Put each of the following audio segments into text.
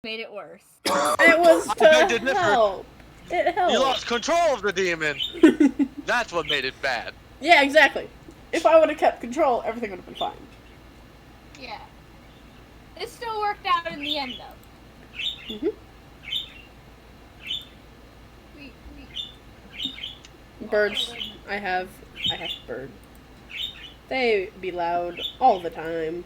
made it worse. It was I did to different. help. It helped. You lost control of the demon. That's what made it bad. Yeah, exactly. If I would have kept control, everything would have been fine. Yeah. It still worked out in the end, though. Mhm. Birds. I have bird. They be loud all the time.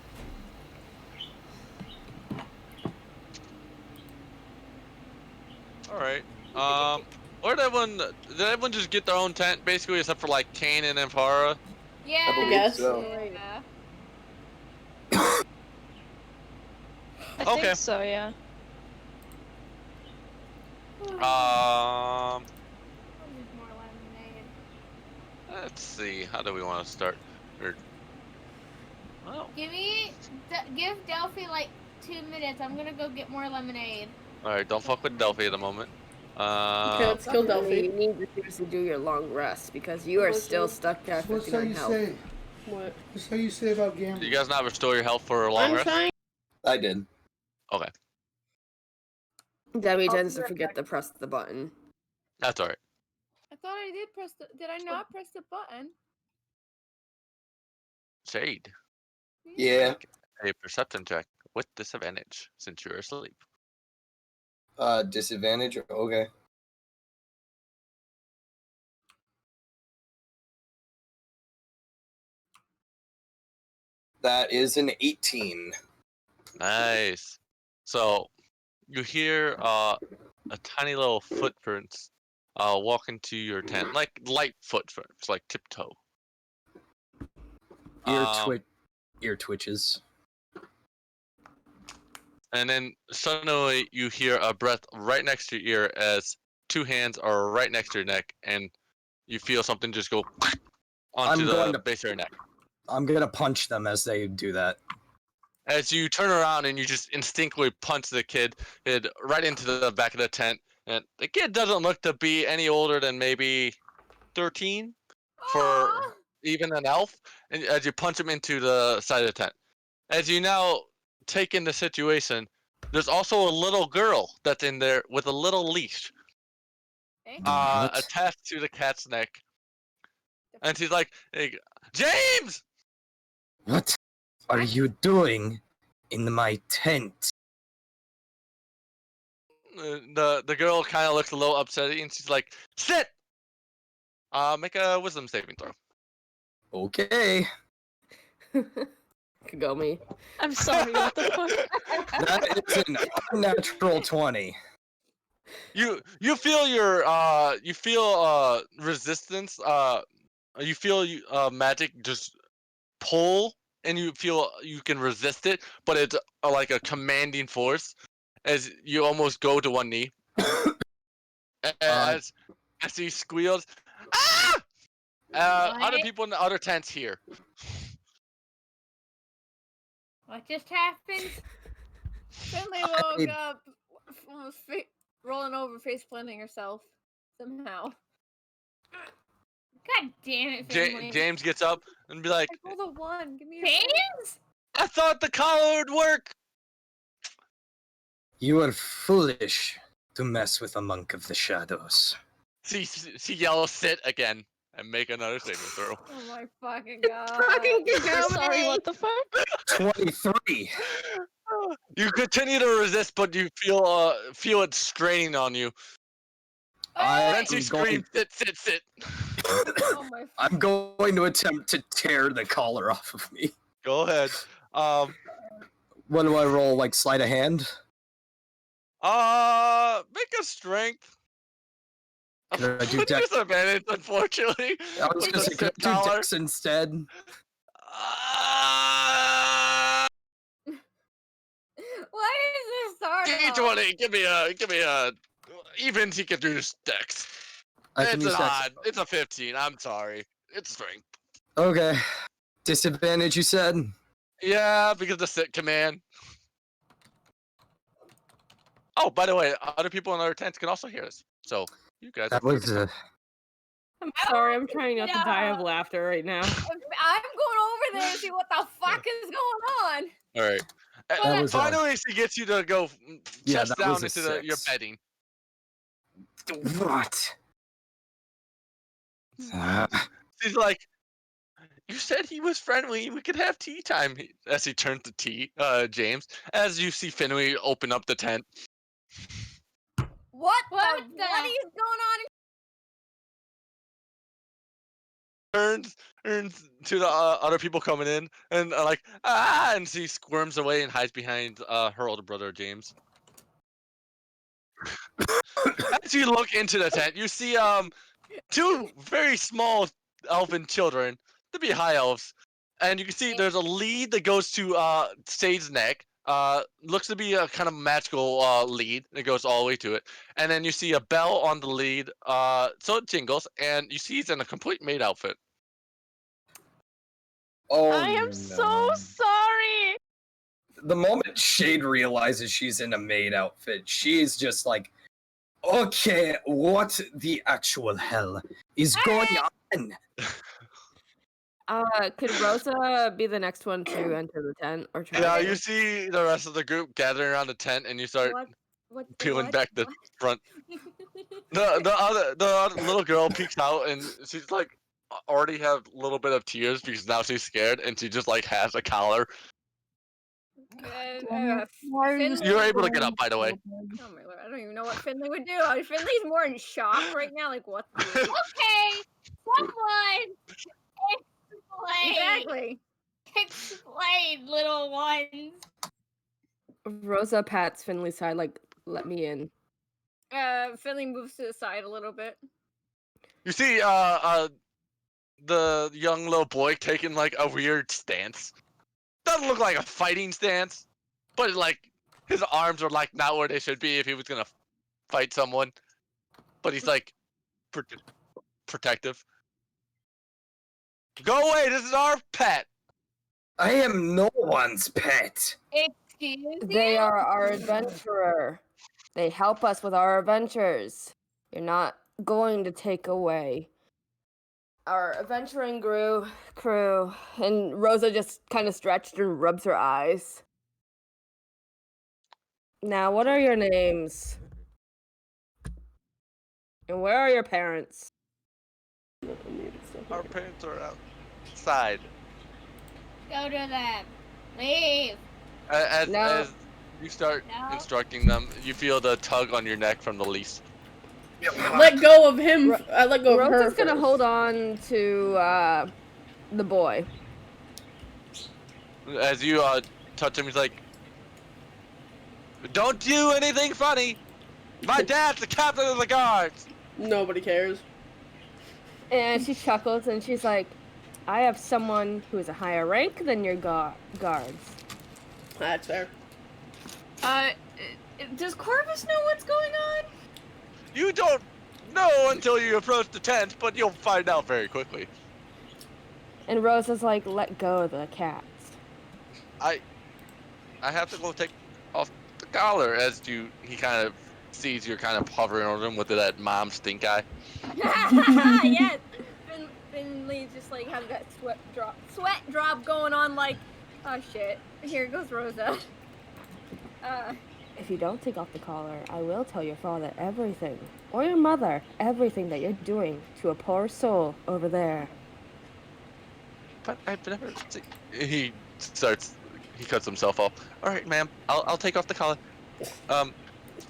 All right. Where did everyone just get their own tent basically, except for like Kane and Amphara? Yeah. I believe guess. so. Yeah. I Okay. think so, yeah. I'll need more lemonade. Let's see. How do we want to start? Well, Give Delphi like 2 minutes. I'm gonna go get more lemonade. all right. Don't fuck with Delphi at the moment. Okay, let's kill Delphi. You need to seriously do your long rest because you are still stuck at What's how 59 you health. say? What? What's how you say about Do gambling? you guys not restore your health for a long I'm rest? trying. I did. Okay, Demi tends to forget to press the button. that's all right. I thought I did press the. Did I not press the button? Shade. Yeah. A perception check with disadvantage since you're asleep. Disadvantage. Okay. That is an 18. Nice. So you hear a tiny little footprints walk into your tent, like light footprints, like tiptoe. Ear twitches. And then suddenly you hear a breath right next to your ear as two hands are right next to your neck, and you feel something just go onto the base of your neck. I'm gonna punch them as they do that. As you turn around and you just instinctively punch the kid right into the back of the tent, and the kid doesn't look to be any older than maybe 13 for even an elf. And as you punch him into the side of the tent, as you now take in the situation, there's also a little girl that's in there with a little leash What? attached to the cat's neck, and she's like, hey, James! What are you doing in my tent? The girl kind of looks a little upset, and she's like, sit! Make a wisdom saving throw. Okay. Kagome. I'm sorry, what the fuck? That is an unnatural 20. You feel resistance. You feel magic just pull, and you feel you can resist it, but it's like a commanding force as you almost go to one knee. As he squeals, ah! Other people in the other tents here. What just happened? Finley woke up, almost rolling over, face planting herself somehow. God damn it, Finley. James gets up and be like, I rolled a 1. Give me a James? I thought the collar would work. You are foolish to mess with a monk of the shadows. She yells, sit again, and make another saving throw. Oh my fucking god. Fucking I'm sorry, what the fuck? 23. You continue to resist, but you feel it straining on you. Then she screams, sit. Oh my I'm going to attempt to tear the collar off of me. Go ahead. What do I roll? Like sleight of hand? Make a strength. Can I do dex? Disadvantage, unfortunately. I was gonna say, can I do dex instead? Why is this hard? D20, give me a. Even he can do dex. I can It's use an dex. odd. It's a 15. I'm sorry. It's strength. Okay. Disadvantage, you said? Yeah, because the sit command. Oh, by the way, other people in other tents can also hear us. So you guys. That was I'm sorry, I'm trying not to die of laughter right now. I'm going over there to see what the fuck is going on. All right. That was finally, she gets you to go Yeah, chest that down was a into your 6. bedding. What? She's like, "You said he was friendly. We could have tea time." As he turns to James, as you see Finley open up the tent. What What the? is going on? Turns to the other people coming in and like and she squirms away and hides behind her older brother James. As you look into the tent, you see two very small elven children, to be high elves, and you can see there's a lead that goes to Sage's neck. Looks to be a kind of magical lead that goes all the way to it, and then you see a bell on the lead, so it jingles, and you see he's in a complete maid outfit. Oh, I am so sorry. The moment Shade realizes she's in a maid outfit, she's just like, okay, what the actual hell is going on? Could Rosa be the next one to enter the tent or try? Yeah, to? you see the rest of the group gathering around the tent, and you start What? peeling back the front. The other little girl peeks out, and she's like already have a little bit of tears because now she's scared, and she just like has a collar. Finley. You're able to get up, by the way. Oh my lord, I don't even know what Finley would do. Finley's more in shock right now. Like, what? Okay, someone explain. Exactly. Explain, little ones. Rosa pats Finley's side, like, let me in. Finley moves to the side a little bit. You see, the young little boy taking like a weird stance. Doesn't look like a fighting stance, but like his arms are like not where they should be if he was gonna fight someone. But he's like protective. Go away! This is our pet. I am no one's pet. Excuse They you? are our adventurer. They help us with our adventures. You're not going to take away our adventuring crew. And Rosa just kind of stretched and rubs her eyes. Now, what are your names? And where are your parents? Our parents are outside. Go to them. Leave. As you start instructing them, you feel the tug on your neck from the leash. Let go of him. I let go of her. Rosa's gonna first. hold on to the boy. As you touch him, he's like, "Don't do anything funny. My dad's the captain of the guards." Nobody cares. And she chuckles and she's like, I have someone who is a higher rank than your guards. That's fair. Does Corvus know what's going on? You don't know until you approach the tent, but you'll find out very quickly. And Rosa's like, let go of the cats. I have to go take off the collar as he kind of sees you're kind of hovering over him with that mom stink eye. Yes. Finley just like has that sweat drop going on. Like, oh shit. Here goes Rosa. If you don't take off the collar, I will tell your father everything. Or your mother. Everything that you're doing to a poor soul over there. But I've never seen... He cuts himself off. All right, ma'am. I'll take off the collar.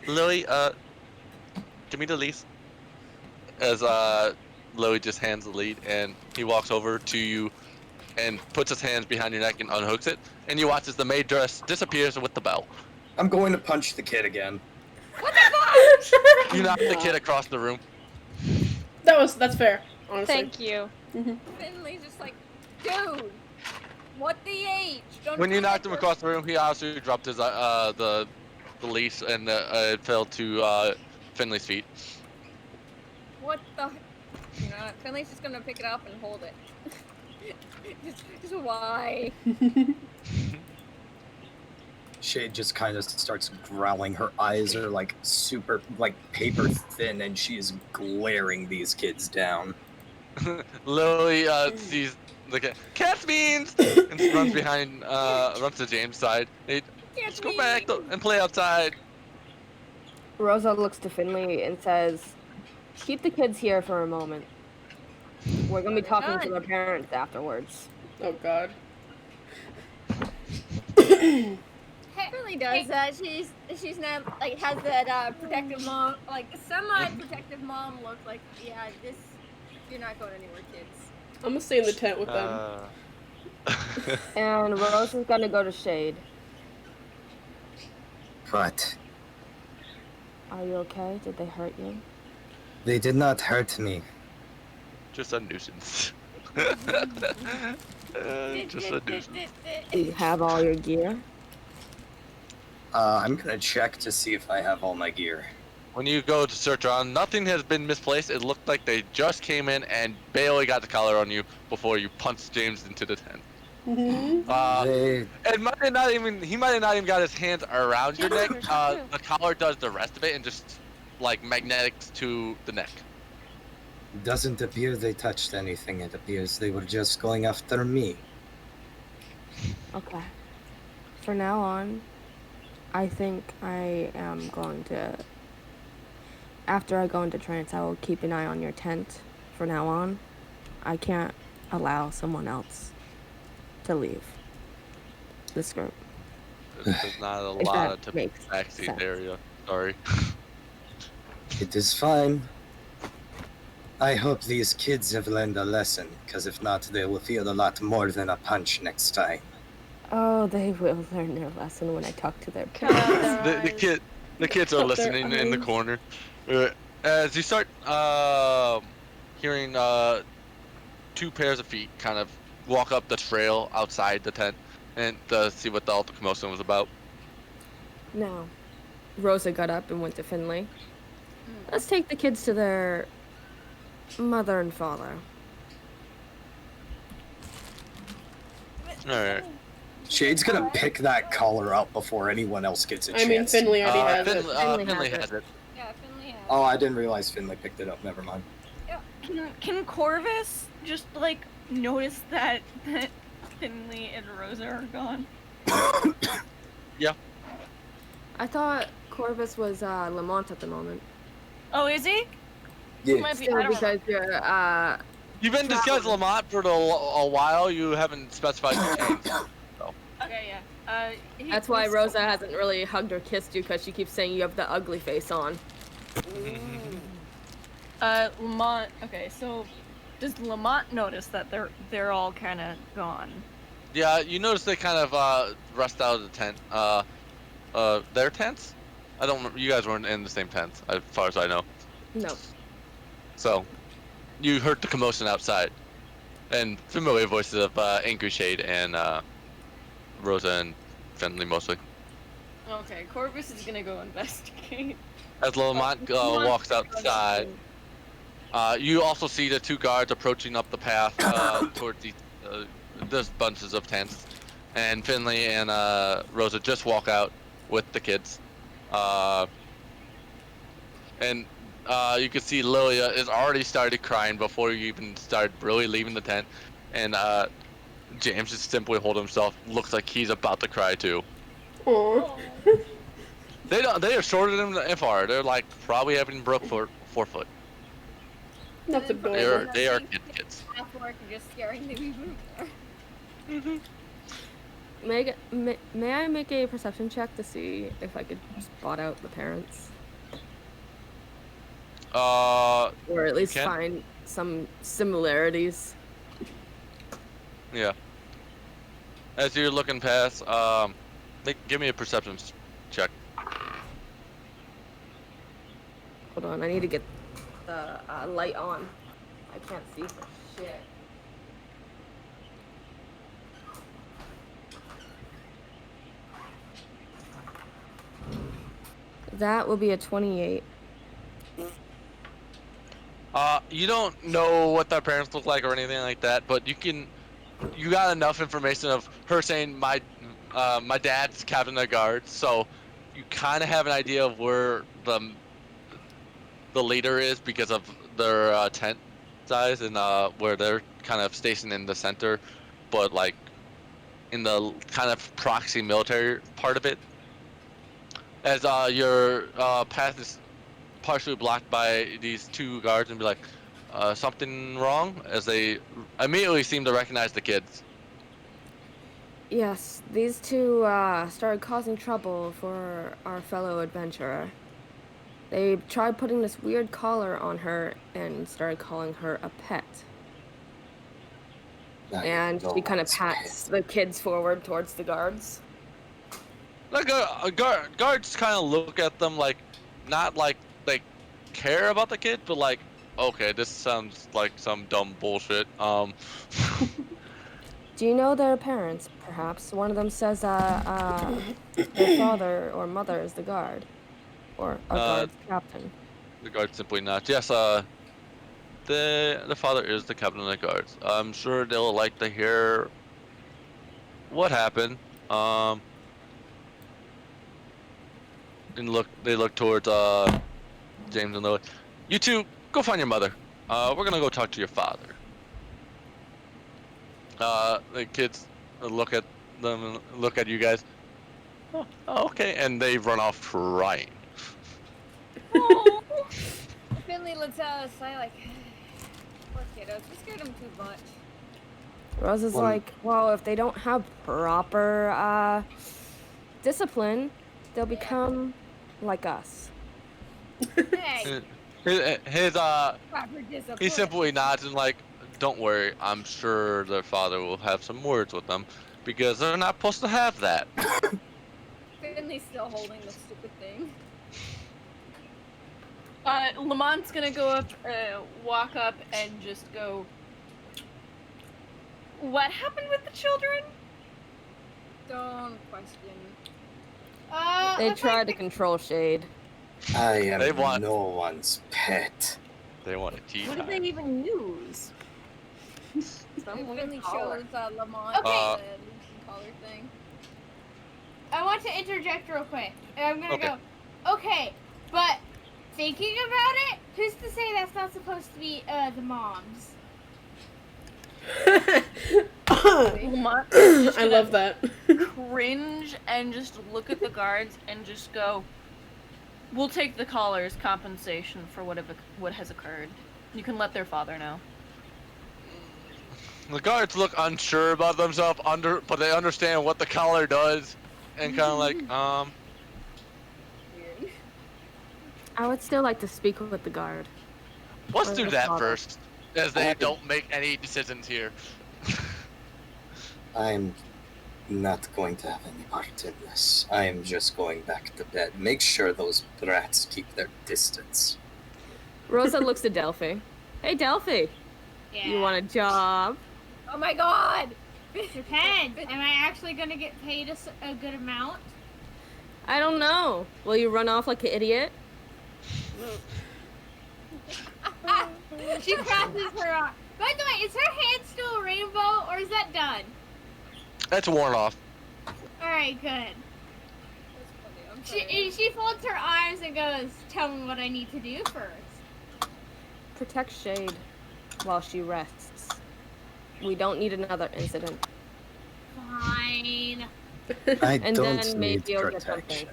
Lily, give me the leash. As Lily just hands the lead, and he walks over to you and puts his hands behind your neck and unhooks it, and you watch as the maid dress disappears with the bell. I'm going to punch the kid again. You knock the kid across the room. That's fair. Honestly. Thank you. Finley's just like, dude, what the H? Don't When you do knocked that him to- across the room, he also dropped his the leash, and it fell to Finley's feet. What the? You know, Finley's just gonna pick it up and hold it. just why? Shade just kind of starts growling. Her eyes are like super, like paper thin, and she is glaring these kids down. Lily sees the cat. Cat's beans! And runs behind, runs to James' side. Let's go back and play outside. Rosa looks to Finley and says, keep the kids here for a moment. We're gonna be talking to their parents afterwards. Oh God. Really does that. She's not like has that protective mom, like semi-protective mom look. Like, yeah, this you're not going anywhere, kids. I'm gonna stay in the tent with them. And Rosa's gonna go to Shade. What? Are you okay? Did they hurt you? They did not hurt me. Just a nuisance. Just a nuisance. Do you have all your gear? I'm gonna check to see if I have all my gear. When you go to search around, nothing has been misplaced. It looked like they just came in and barely got the collar on you before you punched James into the tent. They... He might have not even got his hands around your neck. The collar does the rest of it and just like magnetics to the neck. Doesn't appear they touched anything. It appears they were just going after me. Okay. For now on, I think I am going to... After I go into trance, I will keep an eye on your tent. For now on, I can't allow someone else to leave this group. There's not a If lot that of typical makes backseat sense. area. Sorry. It is fine. I hope these kids have learned a lesson, because if not, they will feel a lot more than a punch next time. Oh, they will learn their lesson when I talk to their parents. The kids are listening in the corner. As you start hearing two pairs of feet kind of walk up the trail outside the tent and to see what all the commotion was about. No. Rosa got up and went to Finley. Let's take the kids to their mother and father. Alright. Shade's gonna pick that collar up before anyone else gets a chance. I mean, Finley already has it. Finley has it. Yeah, Finley has. Oh, I didn't realize Finley picked it up. Never mind. Can Corvus just like notice that Finley and Rosa are gone? I thought Corvus was Lamont at the moment. Oh, is he? Yeah. Might be. Still I don't because you're You've been discussing Lamont for a while. You haven't specified your names. Okay, yeah. That's why Rosa hasn't really hugged or kissed you, because she keeps saying you have the ugly face on. Lamont. Okay, so does Lamont notice that they're all kind of gone? Yeah, you notice they kind of rushed out of the tent. Their tents? I don't remember. You guys weren't in the same tents, as far as I know. No. So, you heard the commotion outside, and familiar voices of Angry Shade and Rosa and Finley mostly. Okay, Corvus is gonna go investigate. As Lamont walks outside, you also see the two guards approaching up the path towards there's bunches of tents, and Finley and Rosa just walk out with the kids, and you can see Lilia is already started crying before you even started really leaving the tent, and James just simply holding himself, looks like he's about to cry too. Aww. They are shorter than FR. They're like probably having broke 4 foot. That's adorable. They are kids. Half work and just scaring the people. May I make a perception check to see if I could spot out the parents? Or at least can. find some similarities. Yeah. As you're looking past, give me a perception check. Hold on, I need to get the light on. I can't see for shit. That will be a 28. You don't know what their parents look like or anything like that, but you got enough information of her saying my dad's captain of guards, so you kind of have an idea of where the leader is because of their tent size and where they're kind of stationed in the center, but like in the kind of proxy military part of it. As your path is partially blocked by these two guards, and be like, something wrong? As they immediately seem to recognize the kids. Yes, these two started causing trouble for our fellow adventurer. They tried putting this weird collar on her and started calling her a pet. I And know she kind of what's pats the kids forward towards the guards. Like guards kind of look at them like, not like they care about the kid, but like, okay, this sounds like some dumb bullshit. Do you know their parents, perhaps? One of them says their father or mother is the guard. Or a guard captain. The guard simply nods. Yes, the father is the captain of the guards. I'm sure they'll like to hear what happened. And they look towards James and Lily. You two, go find your mother. We're gonna go talk to your father. The kids look at them and look at you guys. Oh, okay, and they run off crying. Oh. Finley looks out of sight like, poor kiddos. We scared them too much. Rose is like, well, if they don't have proper discipline, they'll become like us. Hey, His proper discipline. he simply nods and like, don't worry, I'm sure their father will have some words with them, because they're not supposed to have that. Finley's still holding the stupid thing. Lamont's gonna go up, walk up, and just go. What happened with the children? Don't question. They tried to control Shade. I am They want- no one's pet. They want a tea What did time. they even use? Finley shows Lamont Okay. the Lucian collar thing. I want to interject real quick. And I'm gonna Okay. go, okay, but thinking about it, who's to say that's not supposed to be the moms? Lamont just I love that. cringe and just look at the guards and just go, we'll take the collar as compensation for what has occurred. You can let their father know. The guards look unsure about themselves, but they understand what the collar does, and kind of like, Weird. I would still like to speak with the guard. let's Or do the that father. first, as they don't make any decisions here. I'm not going to have any part in this. I am just going back to bed. Make sure those brats keep their distance. Rosa looks at Delphi. Hey, Delphi, Yeah. you want a job? Oh my god! Depends. Am I actually gonna get paid a good amount? I don't know. Will you run off like an idiot? She crosses her arm. By the way, is her hand still a rainbow, or is that done? That's worn off. Alright, good. That's funny. I'm sorry. She folds her arms and goes, tell me what I need to do first. Protect Shade while she rests. We don't need another incident. Fine. I And don't then need maybe you'll get protection. something.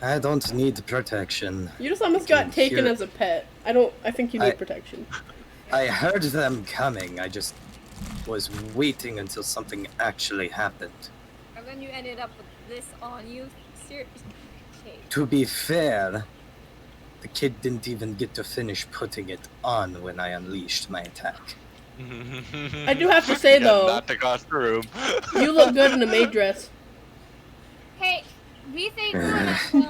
I don't need protection. You just almost Can got taken hear- as a pet. I think you need protection. I heard them coming. I just was waiting until something actually happened. And then you ended up with this on you. Seriously. To be fair, the kid didn't even get to finish putting it on when I unleashed my attack. I do have to say, though- not across the room. You look good in a maid dress. Hey, be thankful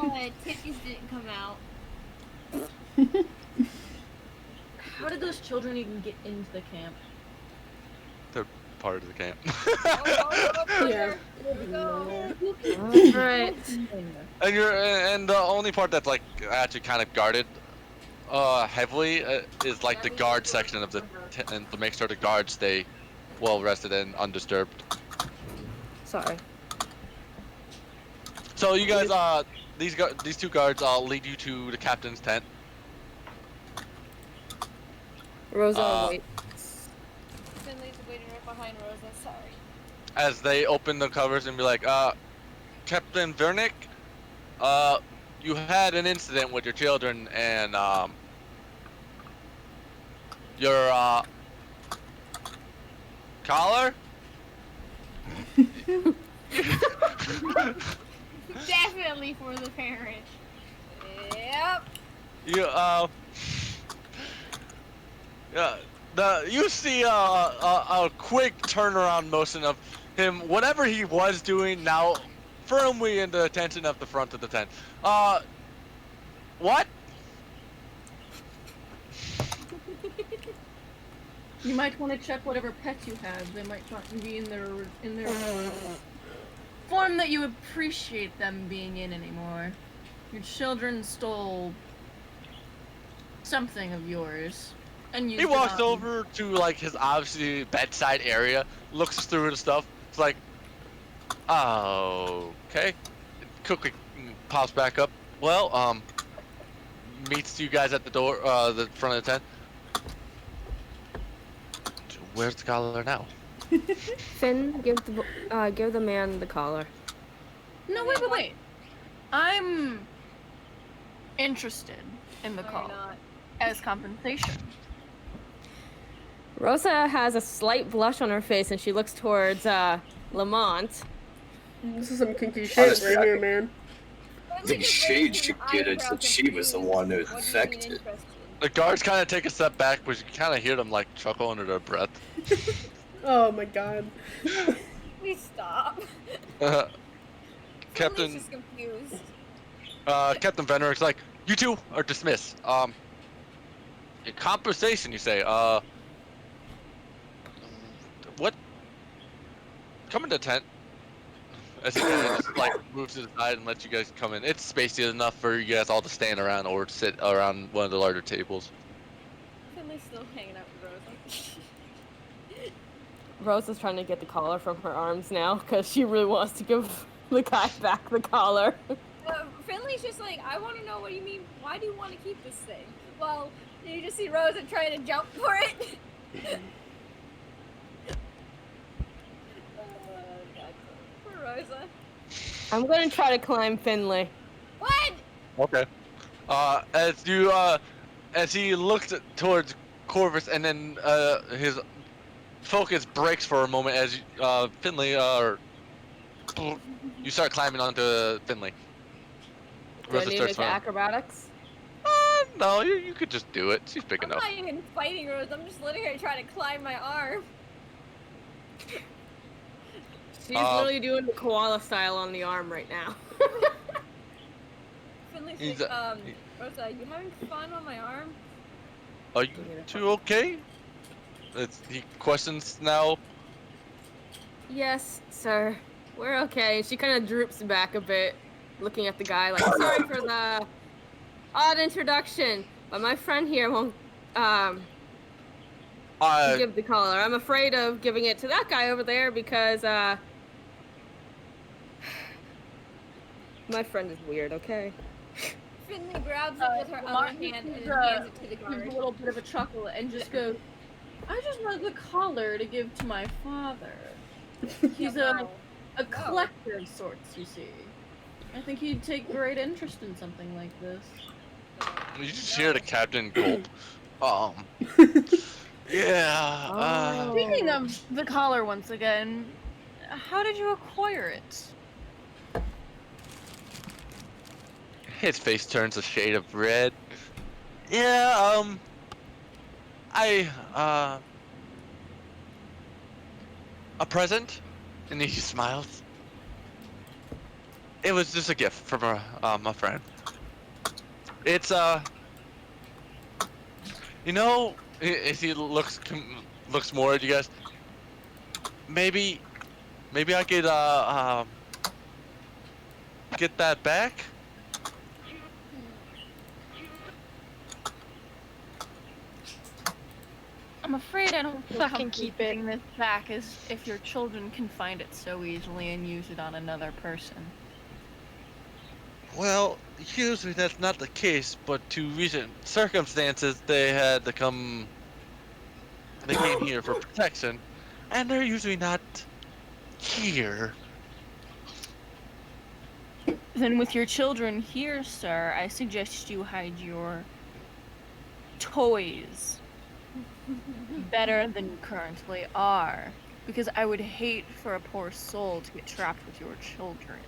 that titties didn't come out. How did those children even get into the camp? Part of the camp. Yeah. Alright. And the only part that's like actually kind of guarded heavily is like the guard section of the and to make sure the guards stay well rested and undisturbed. Sorry. So you guys these two guards lead you to the captain's tent. Rosa, wait. Finley's waiting right behind Rosa. Sorry. as they open the covers and be like, Captain Vernick, you had an incident with your children and your collar. Definitely for the parent. Yep. You you see a quick turnaround motion of him, whatever he was doing, now firmly in the attention of the front of the tent. What? You might want to check whatever pets you have. They might not be in their form that you appreciate them being in anymore. Your children stole something of yours, and He walks over to like his obviously bedside area, looks through the stuff. It's like, oh, okay. Quickly pops back up. Well, meets you guys at the door, the front of the tent. Where's the collar now? Finn, give the man the collar. No, wait. I'm interested in the No, you're call not. as compensation. Rosa has a slight blush on her face, and she looks towards Lamont. This is some kinky shit right here, man. Finley think just Shade raised should an get it eyebrow since she was the one who confused. What do you mean infected. interested? The guards kind of take a step back, but you kind of hear them like chuckle under their breath. Oh my god. Please stop. Captain, Finley's just confused. Captain Venrick's like, you two are dismissed. Your compensation, you say. What? Come in the tent. As he kind of just like moves to the side and lets you guys come in. It's spacey enough for you guys all to stand around or sit around one of the larger tables. Finley's still hanging out with Rosa. Rosa's trying to get the collar from her arms now because she really wants to give the guy back the collar. Finley's just like, I want to know what you mean. Why do you want to keep this thing? Well, you just see Rosa trying to jump for it. God. Poor Rosa. I'm gonna try to climb Finley. What? Okay. As he looks towards Corvus, and then his focus breaks for a moment as Finley you start climbing onto Finley. Do I Rosa need to starts make running. acrobatics? No, you could just do it. She's big I'm enough. not even fighting Rosa. I'm just letting her try to climb my arm. She's literally doing the koala style on the arm right now. Finley's He's like, Rosa, you having fun on my arm? Are you two okay? He questions now. Yes, sir. We're okay. She kind of droops back a bit, looking at the guy like, sorry for the odd introduction, but my friend here won't give the collar. I'm afraid of giving it to that guy over there because my friend is weird, okay? Finley grabs it with her other hand and hands it to the Gives guard. a little bit of a chuckle and just goes, I just want the collar to give to my father. He's a collector of sorts, you see. I think he'd take great interest in something like this. You just hear the captain gulp. Yeah. Speaking of the collar once again, how did you acquire it? His face turns a shade of red. Yeah, a present? And he smiles. It was just a gift from my friend. It's, you know, as he looks more at you guys, maybe I could, get that back? I'm afraid I don't feel Fucking comfortable keep giving this back as if your children can find it so easily and use it on another person. Well, usually that's not the case, but to recent circumstances, they had to come. They came here for protection, and they're usually not here. Then with your children here, sir, I suggest you hide your toys better than you currently are. Because I would hate for a poor soul to get trapped with your children.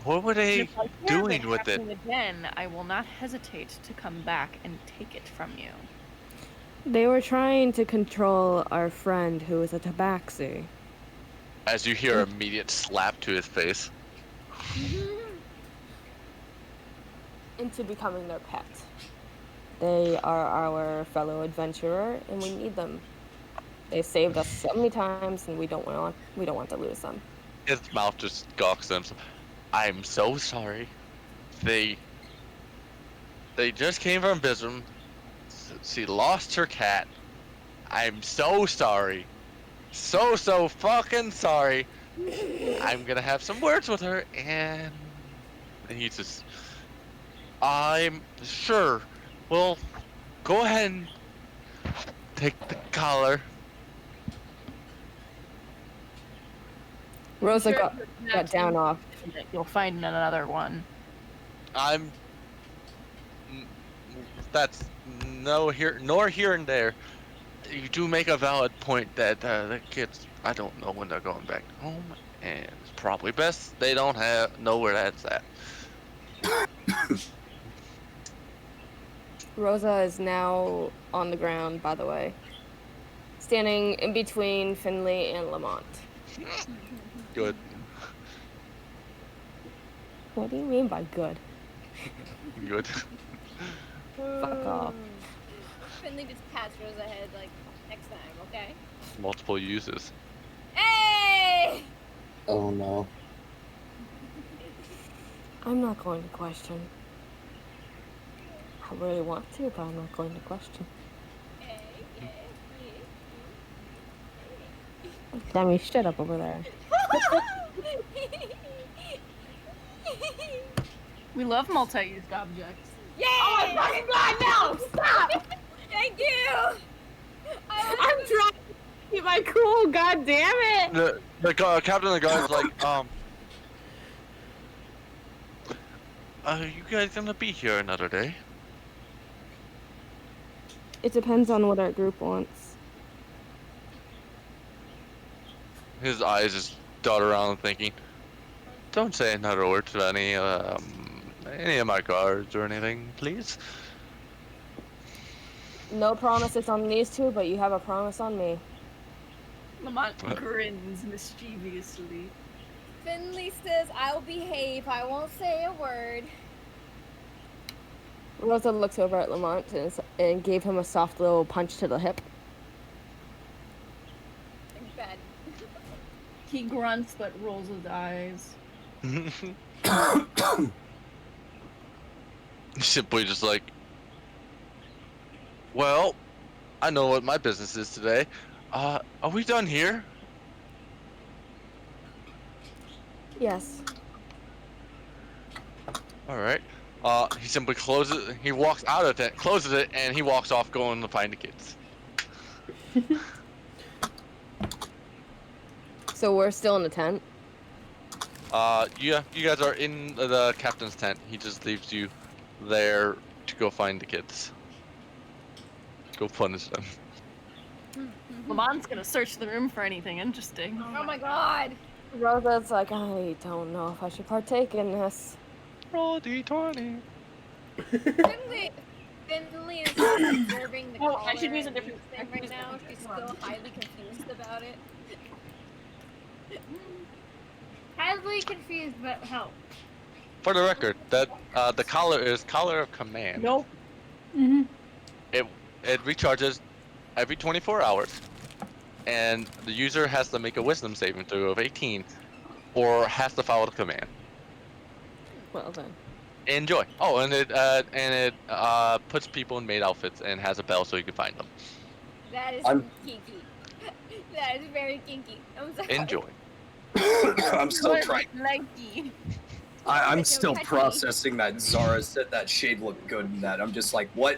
What were And they if I hear of doing with it? happening again, I will not hesitate to come back and take it from you. They were trying to control our friend who was a tabaxi. As you hear an immediate slap to his face. Into becoming their pet. They are our fellow adventurer, and we need them. They saved us so many times, and we don't want to lose them. His mouth just gawks at him. I'm so sorry. They just came from Bism. She lost her cat. I'm so sorry. So fucking sorry. I'm gonna have some words with her, and he just... I'm sure. Well, go ahead and take the collar. Rosa Sure, got down off. You'll find another one. That's nor here and there. You do make a valid point that the kids, I don't know when they're going back home, and it's probably best they don't know where that's at. Rosa is now on the ground, by the way. Standing in between Finley and Lamont. Good. What do you mean by good? Good. Fuck off. Finley just pats Rosa head like, next time, okay? Multiple uses. Hey! Oh no. I'm not going to question. I really want to, but I'm not going to question. Hey, hey, hey. Demi, shut up over there. We love multi-used objects. Yay! Oh my fucking god, no! Stop! Thank you! I'm trying to keep my cool, god damn it! The captain of the guard's like, are you guys gonna be here another day? It depends on what our group wants. His eyes just dart around thinking, don't say another word to any of my guards or anything, please. No promises on these two, but you have a promise on me. Lamont grins mischievously. Finley says, I'll behave, I won't say a word. Rosa looks over at Lamont and gave him a soft little punch to the hip. Bad. He grunts but rolls his eyes. Simply just like, well, I know what my business is today. Are we done here? Yes. All right. He simply closes. He walks out of the tent, closes it, and he walks off, going to find the kids. So we're still in the tent? Yeah, you guys are in the captain's tent. He just leaves you there to go find the kids. Go punish them. Lamont's gonna search the room for anything interesting. Oh my god! Rosa's like, I don't know if I should partake in this. Roll D20. Finley is observing the Oh, collar I should use a and different thing right now. She's still highly confused about it. Highly confused, but help. For the record, that the collar is collar of command. Nope. It recharges every 24 hours, and the user has to make a wisdom saving throw of 18, or has to follow the command. Well then. Enjoy. Oh, and it puts people in maid outfits and has a bell so you can find them. That is kinky. That is very kinky. I'm sorry. Enjoy. I'm still trying. Lanky. I'm still processing that Zara said that shade looked good in that. I'm just like, what?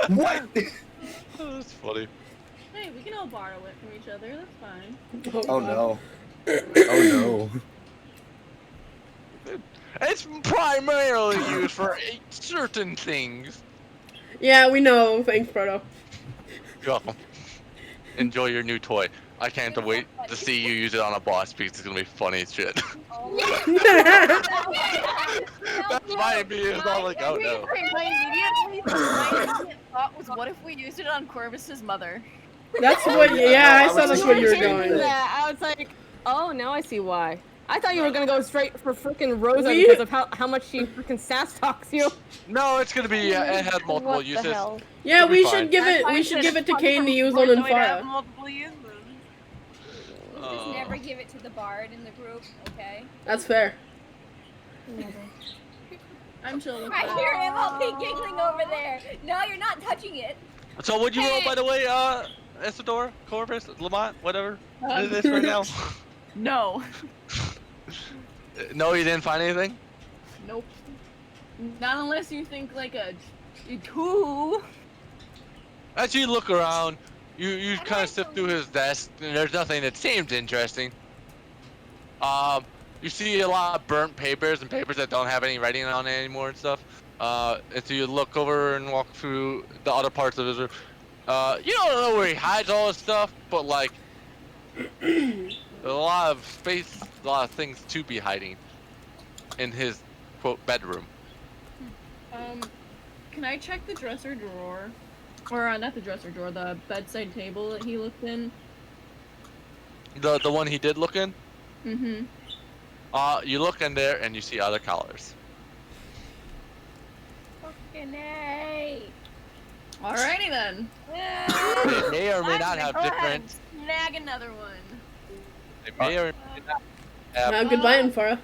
What? That's funny. Hey, we can all borrow it from each other. That's fine. Oh no. Oh no. It's primarily used for certain things. Yeah, we know. Thanks, Proto. You're welcome. Enjoy your new toy. I can't wait to see you use it on a boss because it's gonna be funny as shit. That's my immediate thought, like, oh no. My immediate thought was, what if we used it on Corvus's mother? That's what. Yeah, I saw that's where you were going. That, I was like, oh, now I see why. I thought you were gonna go straight for freaking Rosa We- because of how much she freaking sass talks you. No, it's gonna be. It has multiple What the uses. hell? Yeah, It'll be we fine. should give it. We should give it to Kane to use on Infara. Multiple uses. We'll just never give it to the bard in the group, okay? That's fair. I'm chill with I that. hear him all be giggling over there. No, you're not touching it. So what'd you roll, by the way, Isidore, Corvus, Lamont, whatever it is right now? No. No, you didn't find anything? Nope. Not unless you think like a 2. As you look around, you kind of sift through his desk, and there's nothing that seems interesting. You see a lot of burnt papers and papers that don't have any writing on it anymore and stuff. And so you look over and walk through the other parts of his room. You don't know where he hides all his stuff, but like, there's a lot of space, a lot of things to be hiding in his quote bedroom. Can I check the dresser drawer? Or not the dresser drawer, the bedside table that he looked in? The one he did look in. Mm-hmm. You look in there and you see other collars. Fucking A. Alrighty then. They may or may not have different. Snag another one. They may or may not have. Now, goodbye, Infara.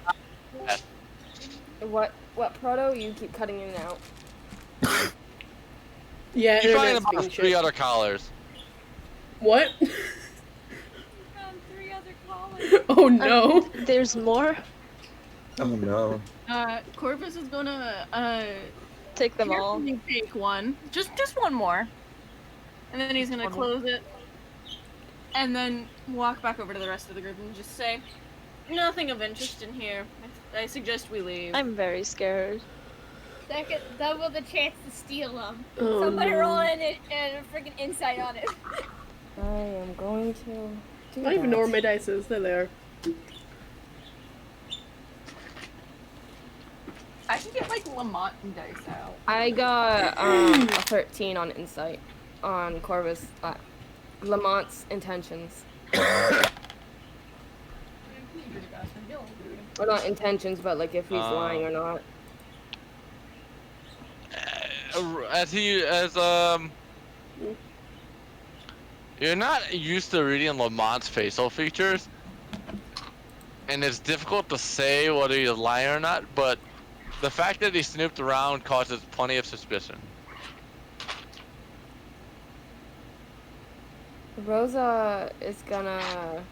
What Proto? You keep cutting in and out. Yeah, You find internet's about being 3 shit. other collars. What? Found 3 other collars. Oh no. There's more? Oh no. Corvus is gonna Take them all. carefully take one. Just one more. And then he's gonna close it. And then walk back over to the rest of the group and just say, nothing of interest in here. I suggest we leave. I'm very scared. Second, double the chance to steal them. Oh, Somebody no. roll in it and a freaking insight on it. I am going to do I don't even know where that. my dice is. They're there. I should get like Lamont and dice out. I got a 13 on insight on Corvus Lamont's intentions. Or not intentions, but like if he's lying or not. You're not used to reading Lamont's facial features, and it's difficult to say whether he's lying or not, but the fact that he snooped around causes plenty of suspicion. Rosa is gonna,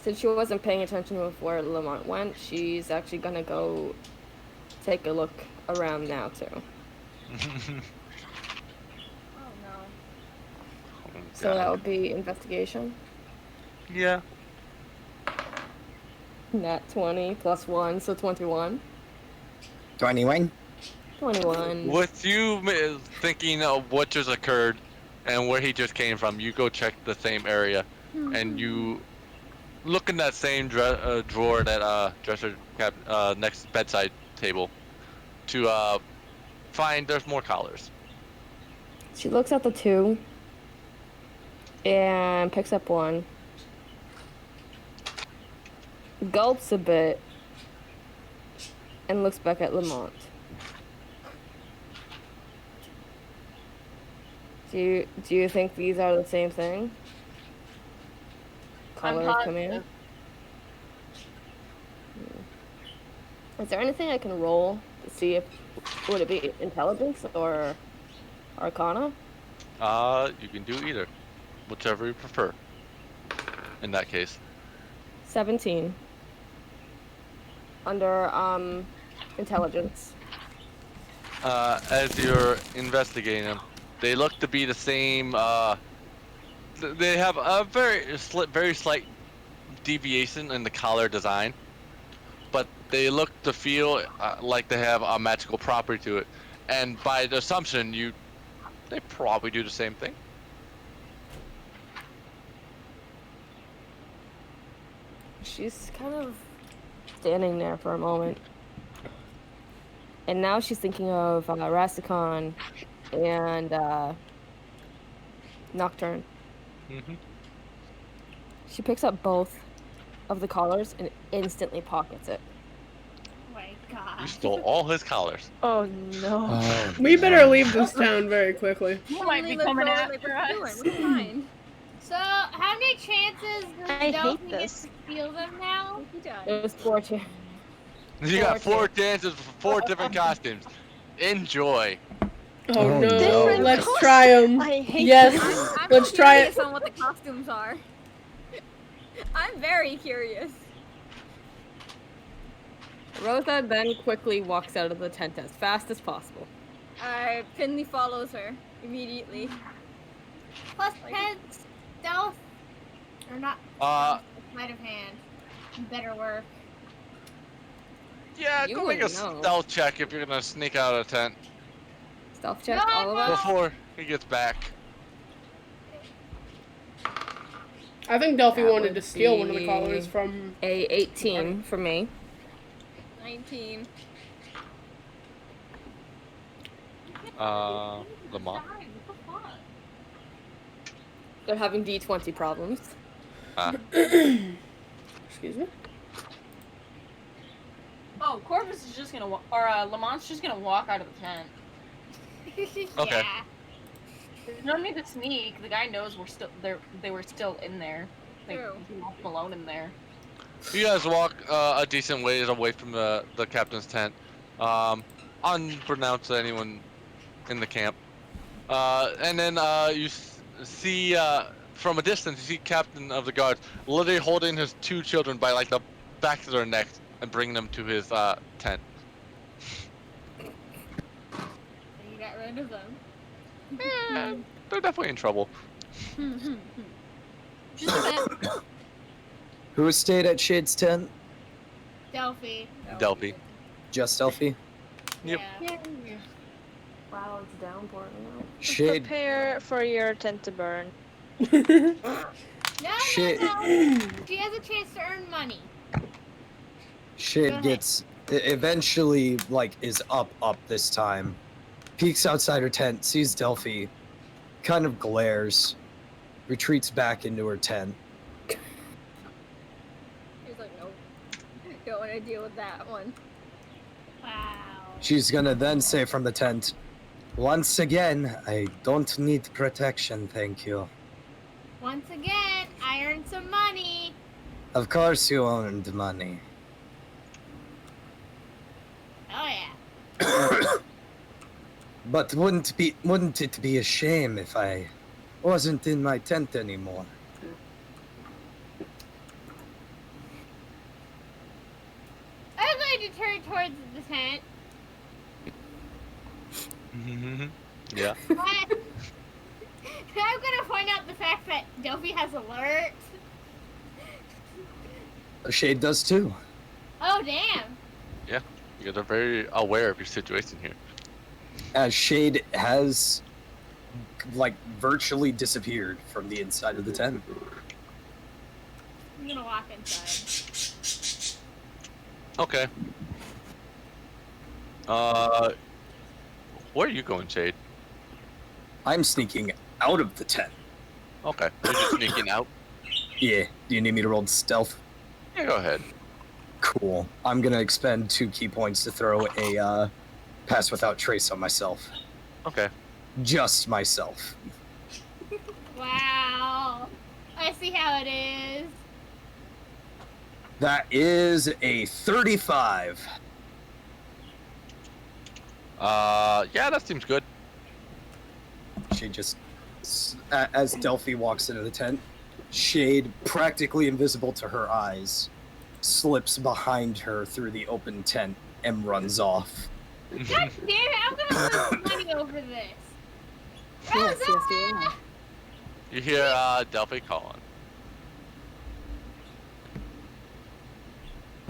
since she wasn't paying attention with where Lamont went, she's actually gonna go take a look around now too. Oh no. So that would be investigation. Yeah. Nat 20 plus 1, so 21. 21? 21. With you thinking of what just occurred and where he just came from, you go check the same area, and you look in that same drawer, that dresser next bedside table, to find there's more collars. She looks at the 2 and picks up 1. Gulps a bit and looks back at Lamont. Do you think these are the same thing? Color command. Is there anything I can roll to see if would it be intelligence or arcana? You can do either, whichever you prefer. In that case. 17. Under intelligence. As you're investigating them, they look to be the same they have a very slight deviation in the collar design, but they look to feel like they have a magical property to it, and by assumption, they probably do the same thing. She's kind of standing there for a moment. And now she's thinking of Rastakhan and Nocturne. Mm-hmm. She picks up both of the collars and instantly pockets it. Oh my god. You stole all his collars. Oh no. Oh, We better leave this town very quickly. He might be coming after us. We're fine. So, how many chances does I hate Delphi get to this. steal them now? He does. It was 4 chances. You got 4 chances for 4 different costumes. Enjoy. Oh Oh, no, no. let's try them. I hate Yes, I'm let's try curious it. on what the costumes are. I'm very curious. Rosa then quickly walks out of the tent as fast as possible. Finley follows her immediately. Plus 10 stealth. Or not. Sleight of hand. Better work. Yeah, You go make a wouldn't know. stealth check if you're gonna sneak out of the tent Stealth check, No, all of us. before he gets back. I think Delphi That wanted would to steal one of the be collars from. A 18 for me. 19. Lamont. They're having D20 problems. Excuse me. Oh, Corvus is just gonna Lamont's just gonna walk out of the tent. Okay. Yeah. There's no need to sneak. The guy knows we're still there. They were still in there. Like, True. he left them alone in there. You guys walk a decent ways away from the captain's tent, unbeknownst to anyone in the camp. And then you see from a distance, you see Captain of the Guard literally holding his 2 children by like the back of their necks and bringing them to his tent. You got rid of them. They're definitely in trouble. Just a bit. Who stayed at Shade's tent? Delphi. Delphi. Just Delphi? Yep. Yeah. Wow, it's downpouring now. Shade. Prepare for your tent to burn. No, Shit. no. She has a chance to earn money. Go Shade ahead. gets eventually is up this time. Peeks outside her tent, sees Delphi, kind of glares, retreats back into her tent. He's like, nope. Don't want to deal with that one. Wow. She's gonna then say from the tent, "Once again, I don't need protection, thank you." Once again, I earned some money. Of course you earned money. Oh yeah. But wouldn't it be a shame if I wasn't in my tent anymore? I'm going to turn towards the tent. Yeah. I'm gonna point out the fact that Delphi has alert. Shade does too. Oh damn. You guys are very aware of your situation here. As Shade has virtually disappeared from the inside of the tent. I'm gonna walk inside. Okay. Where are you going, Shade? I'm sneaking out of the tent. Okay. You're just sneaking out? Yeah. Do you need me to roll stealth? Yeah, go ahead. Cool. I'm gonna expend 2 key points to throw a pass without trace on myself. Okay. Just myself. Wow. I see how it is. That is a 35. Yeah, that seems good. She just, as Delphi walks into the tent, Shade, practically invisible to her eyes, slips behind her through the open tent and runs off. God damn it, I'm gonna put some money over this. Yes, yes, yeah. You hear Delphi calling.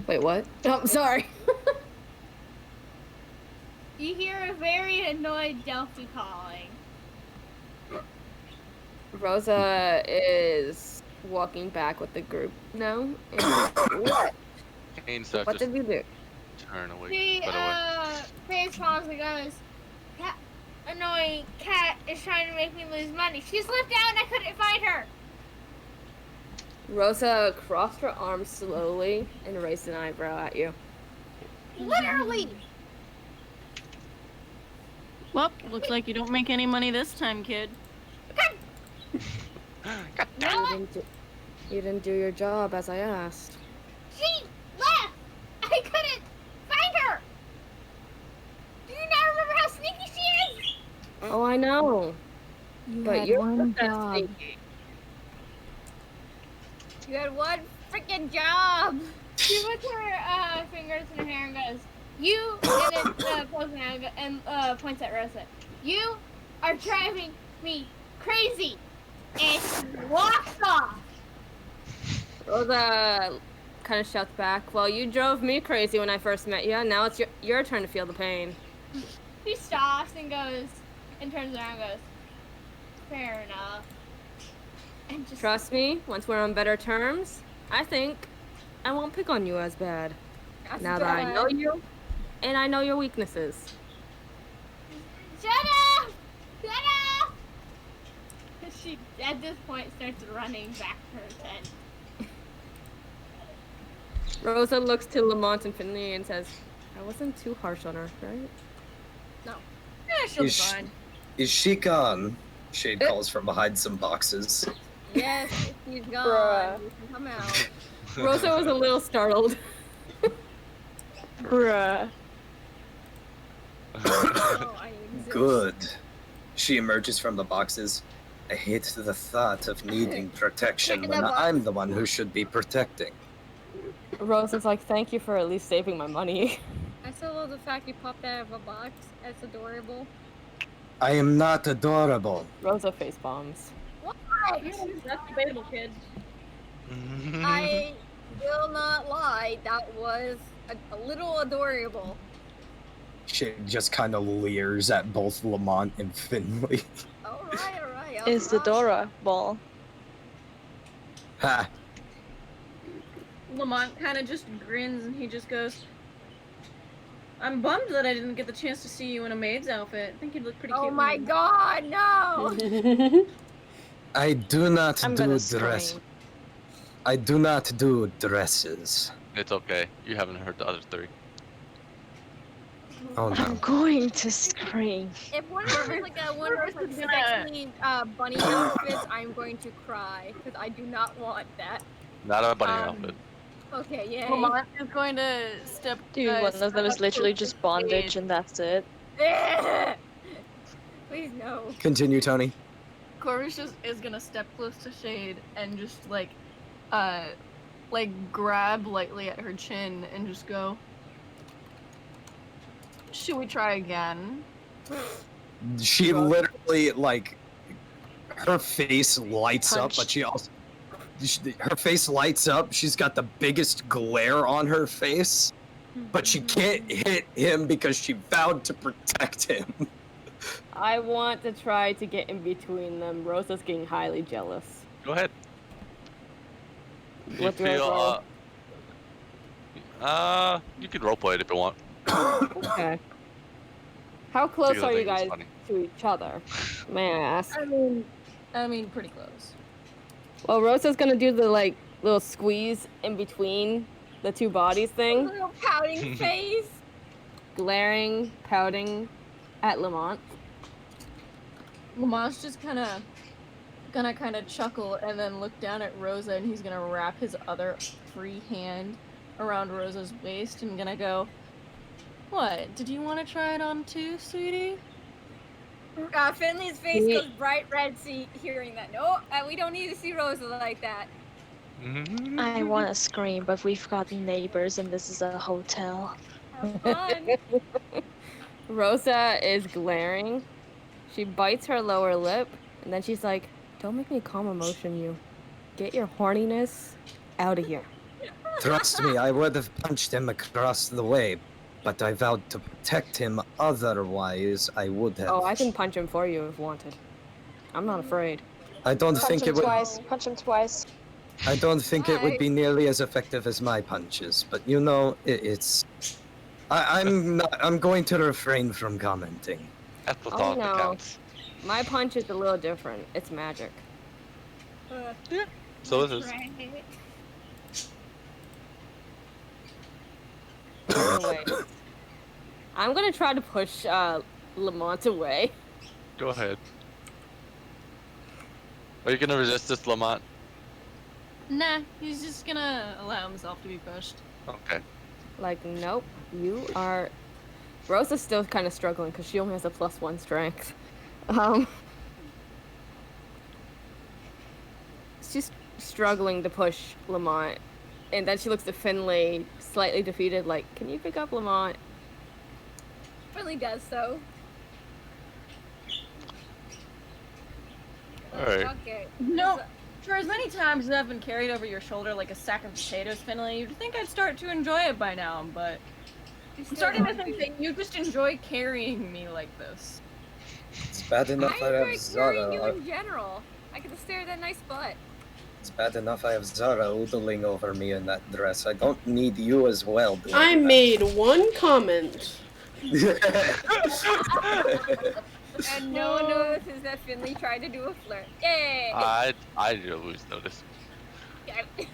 Wait, what? Oh, sorry. You hear a very annoyed Delphi calling. Rosa is walking back with the group now. And what? Kane stuff What just did we do? turn away. She Put away. face palms and goes, that annoying cat is trying to make me lose money. She slipped out and I couldn't find her. Rosa crossed her arms slowly and raised an eyebrow at you. Literally. Well, looks like you don't make any money this time, kid. God damn. You didn't do your job as I asked. She left. I couldn't find her. Do you not remember how sneaky she is? Oh, I know. But you're one not job. sneaky. You had one freaking job. She puts her fingers in her hair and goes, you, and then pulls out and points at Rosa. You are driving me crazy. And she walks off. Rosa kind of shouts back, well, you drove me crazy when I first met you. Now it's your turn to feel the pain. She stops and goes, and turns around and goes, fair enough. And just Trust me, once we're on better terms, I think I won't pick on you as bad. Now that I know you, and I know your weaknesses. shut up! Shut up! She, at this point, starts running back to her tent. Rosa looks to Lamont and Finley and says, I wasn't too harsh on her, right? Yeah, she'll be Is- fine. Is she gone? Shade calls from behind some boxes. Yes, he's gone. Bruh. You can come out. Rosa was a little startled. Bruh. Oh, I exist. Good. She emerges from the boxes. I hate the thought of needing protection Check when the box. I'm the one who should be protecting. Rosa's like, thank you for at least saving my money. I still love the fact you popped out of a box. That's adorable. I am not adorable. Rosa face bombs. What? That's debatable, kid. I will not lie. That was a little adorable. Shade just kind of leers at both Lamont and Finley. Alright, alright. It's the Dora ball. Ha! Lamont kind of just grins and he just goes, I'm bummed that I didn't get the chance to see you in a maid's outfit. I think you'd look pretty cute. Oh in my one. god, no! I do not I'm do gonna dress. scream. I do not do dresses. It's okay. You haven't heard the other three. Oh no. I'm going to scream. If one of us is like one of us is sexy bunny outfits, I'm going to cry because I do not want that. Not a bunny outfit. Okay, yay. Lamont is going to step. Dude, one of them is literally just bondage and that's it. Please no. Continue, Tony. Corvus just is gonna step close to Shade and just like grab lightly at her chin and just go, should we try again? She literally, like, her face lights up, but she also, her face lights up. She's got the biggest glare on her face, but she can't hit him because she vowed to protect him. I want to try to get in between them. Rosa's getting highly jealous. Go ahead. You What do I roll? you can roleplay it if you want. Okay. How close Because I are you think it's guys funny. to each other? May I ask? I mean, pretty close. Well, Rosa's gonna do the like little squeeze in between the two bodies thing, Little pouting face. glaring, pouting at Lamont. Lamont's just gonna chuckle and then look down at Rosa and he's gonna wrap his other free hand around Rosa's waist and gonna go, what? Did you want to try it on too, sweetie? Finley's face Me- goes bright red hearing that. No, we don't need to see Rosa like that. I want to scream, but we've got neighbors and this is a hotel. Have fun. Rosa is glaring. She bites her lower lip, and then she's like, Don't make me calm emotion you. Get your horniness out of here. Trust me, I would have punched him across the way, but I vowed to protect him. Otherwise, I would have. Oh, I can punch him for you if wanted. I'm not afraid. I don't Punch think him it would. twice. Punch him twice. I don't think it would be nearly as effective as my punches, but you know, it's. I'm going to refrain from commenting. That's the Oh, thought that no. counts. My punch is a little different. It's magic. So this is. Anyway, I'm gonna try to push Lamont away. Go ahead. Are you gonna resist this, Lamont? Nah, he's just gonna allow himself to be pushed. Okay. Like, nope, you are. Rosa's still kind of struggling because she only has a +1 strength. She's struggling to push Lamont, and then she looks at Finley, slightly defeated, like, "Can you pick up Lamont?" Really does so. Alright. Okay. No, for as many times as I've been carried over your shoulder like a sack of potatoes, Finley, you'd think I'd start to enjoy it by now, but I'm starting to think that you just enjoy carrying me like this. It's bad enough I, I have enjoy carrying you Zara. in general. I get to stare at that nice butt. It's bad enough I have Zara oodling over me in that dress. I don't need you as well. doing I that. made one comment. And no one notices that Finley tried to do a flirt. Yay! I always notice.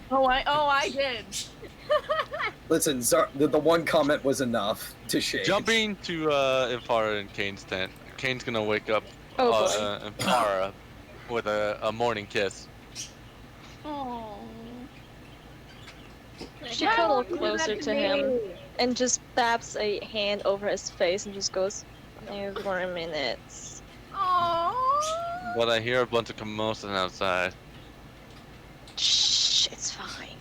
Oh, I did. Listen, the one comment was enough to shade. Jumping to Infara and Kane's tent. Kane's gonna wake up Infara with a morning kiss. Oh. She cuddles closer to him and just taps a hand over his face and just goes, "Maybe 4 minutes." Oh. But I hear a bunch of commotion outside. Shh, it's fine.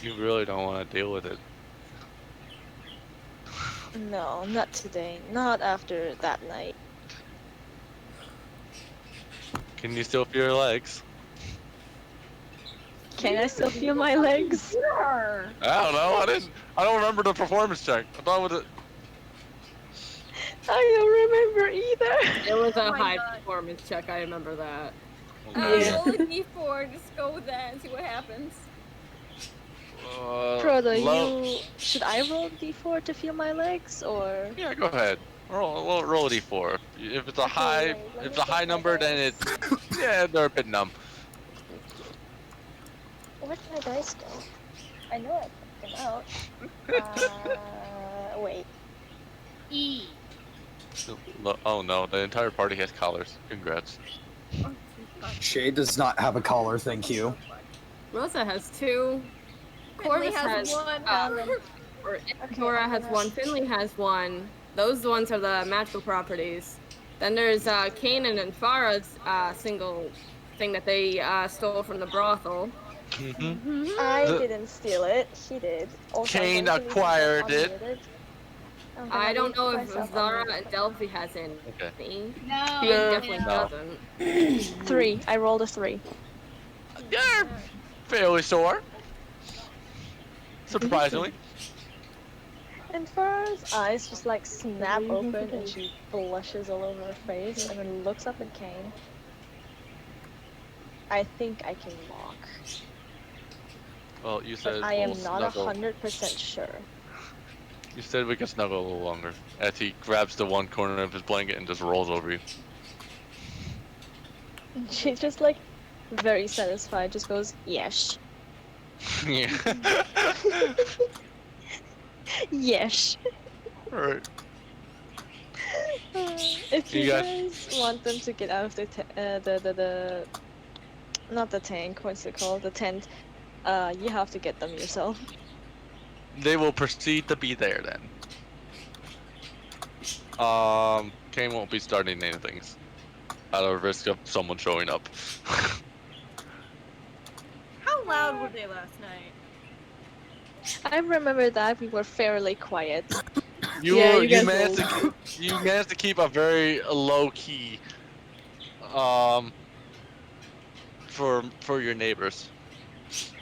You really don't want to deal with it. No, not today. Not after that night. Can you still feel your legs? Can I still feel my legs? I don't know. I don't remember the performance check. I thought it was I don't remember either. It was a my high God. performance check. I remember that. Yeah. Roll a d4, just go with that and see what happens. Proto, low- should I roll d4 to feel my legs, or? Yeah, go ahead. Roll a d4. If it's a high, let if me it's a high check my number, then dice. it's yeah, they're a bit numb. Where did my dice go? I know I put them out. Wait. E. Oh no, the entire party has collars. Congrats. Shade does not have a collar, thank you. Rosa has 2. Finley Corvus has has one. or Dora has 1. Finley has 1. Those ones are the magical properties. Then there's Kane and Farah's single thing that they stole from the brothel. Mm-hmm. I The- didn't steal it. She did. Also, Kane I'm going to leave acquired myself it. unmuted. I'm gonna I don't leave know if myself Zara unmuted. and Delphi has any. Okay. No. She definitely No. doesn't. 3. I rolled a 3. You're fairly sore. Surprisingly. And Farah's eyes just like snap open and she blushes all over her face and then looks up at Kane. I think I can walk, Well, you but said I am we'll not snuggle. 100% sure. You said we could snuggle a little longer. As he grabs the one corner of his blanket and just rolls over you. She's just like very satisfied, just goes, "Yes. Yeah. Yes." Alright. If You you guys- guys want them to get out of the not the tank, what's it called? The tent, you have to get them yourself. They will proceed to be there then. Kane won't be starting anything out of risk of someone showing up. How loud were they last night? I remember that we were fairly quiet. You Yeah, were, you you guys managed will. to you managed to keep a very low key for your neighbors.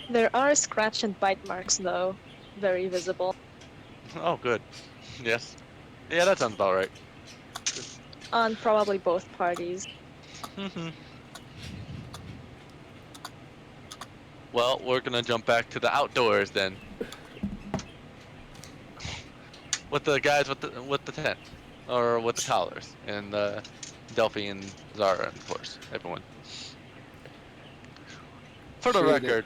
There are scratch and bite marks, though. Very visible. Oh, good. Yes. Yeah, that sounds about right. On probably both parties. Well, we're gonna jump back to the outdoors then. With the guys with the tent, or with the collars, and Delphi and Zara, and of course everyone. For the Shade it. record,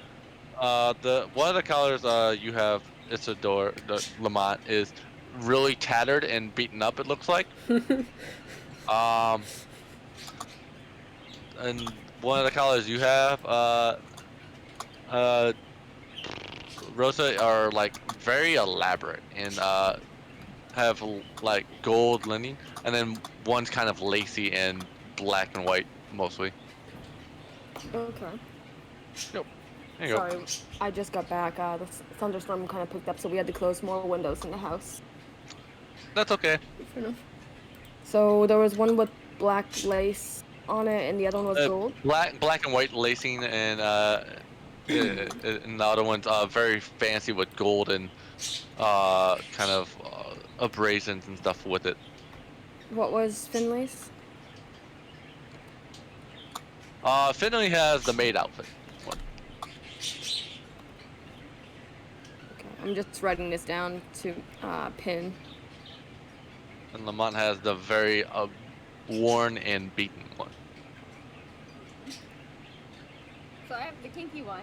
the one of the collars you have, Isidore, the Lamont, is really tattered and beaten up. It looks like. And one of the collars you have, uh, Rosa, are like very elaborate and have like gold lining, and then one's kind of lacy and black and white mostly. Okay. Yep. There you Sorry, I just got back. The thunderstorm kind of picked up, so we had to close more windows in the house. go. That's okay. Fair enough. So there was one with black lace on it, and the other one was gold. Black and white lacing, and and the other one's very fancy with gold and kind of abrasions and stuff with it. What was Finley's? Finley has the maid outfit. One. Okay, I'm just writing this down to pin. And Lamont has the very worn and beaten one. So I have the kinky one.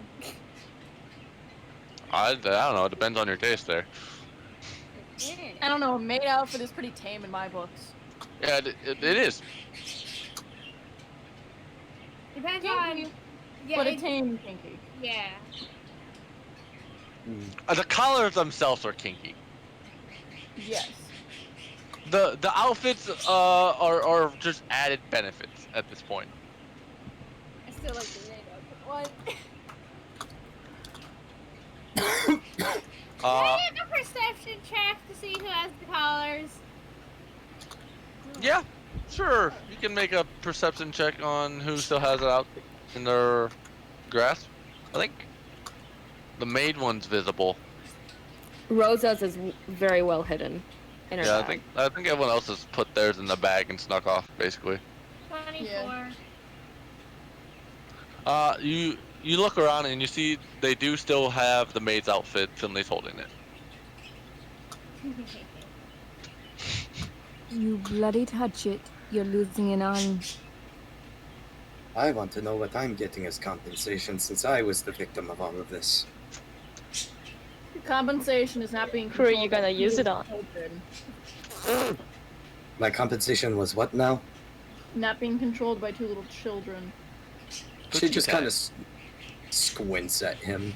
I don't know. It depends on your taste there. I don't know. Maid outfit is pretty tame in my books. Yeah, it is. Depends Kinky, on. Yeah. but a tame kinky. Yeah. The collars themselves are kinky. Yes. The outfits are just added benefits at this point. I still like the maid outfit one. Can I make a perception check to see who has the collars? Yeah, sure. You can make a perception check on who still has it out in their grasp. I think the maid one's visible. Rosa's is very well hidden in her Yeah, bag. I think everyone else has put theirs in the bag and snuck off, basically. 24. Yeah. You look around and you see they do still have the maid's outfit. Finley's holding it. You bloody touch it, you're losing an arm. I want to know what I'm getting as compensation since I was the victim of all of this. Compensation is not being Who are you controlled by gonna use it on? children. My compensation was what now? Not being controlled by two little children. She just kind of squints at him.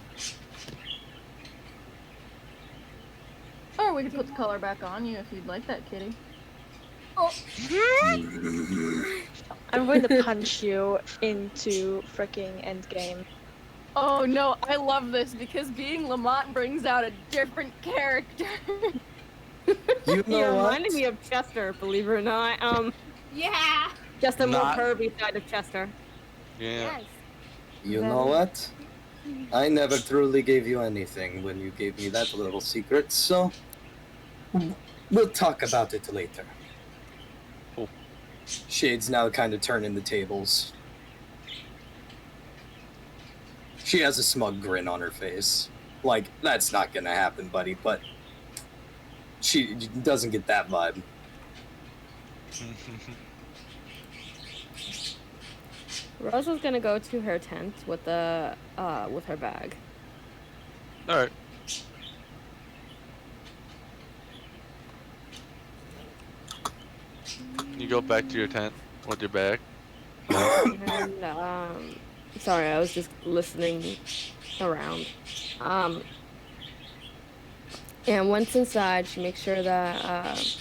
Or we could put the collar back on you if you'd like that, kitty. I'm going to punch you into fricking endgame. Oh no, I love this because being Lamont brings out a different character. You You know what? reminded me of Chester, believe it or not. Yeah. Just a more Not- pervy side of Chester. Yeah. Yes. You know what? I never truly gave you anything when you gave me that little secret, so we'll talk about it later. Cool. Shade's now kind of turning the tables. She has a smug grin on her face. Like, that's not gonna happen, buddy, but she doesn't get that vibe. Rosa's gonna go to her tent with the with her bag. All right. You go back to your tent with your bag. And sorry, I was just listening around. And once inside, she makes sure that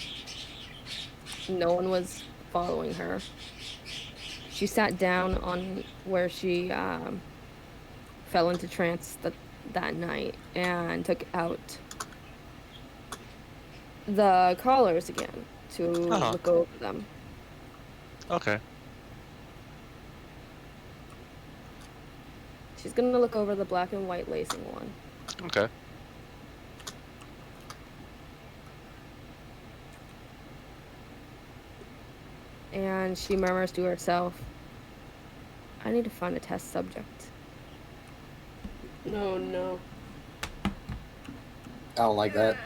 no one was following her. She sat down on where she fell into trance that night and took out the collars again to look over them. Okay. She's gonna look over the black and white lacing one. Okay. And she murmurs to herself, I need to find a test subject. Oh no. I don't like that.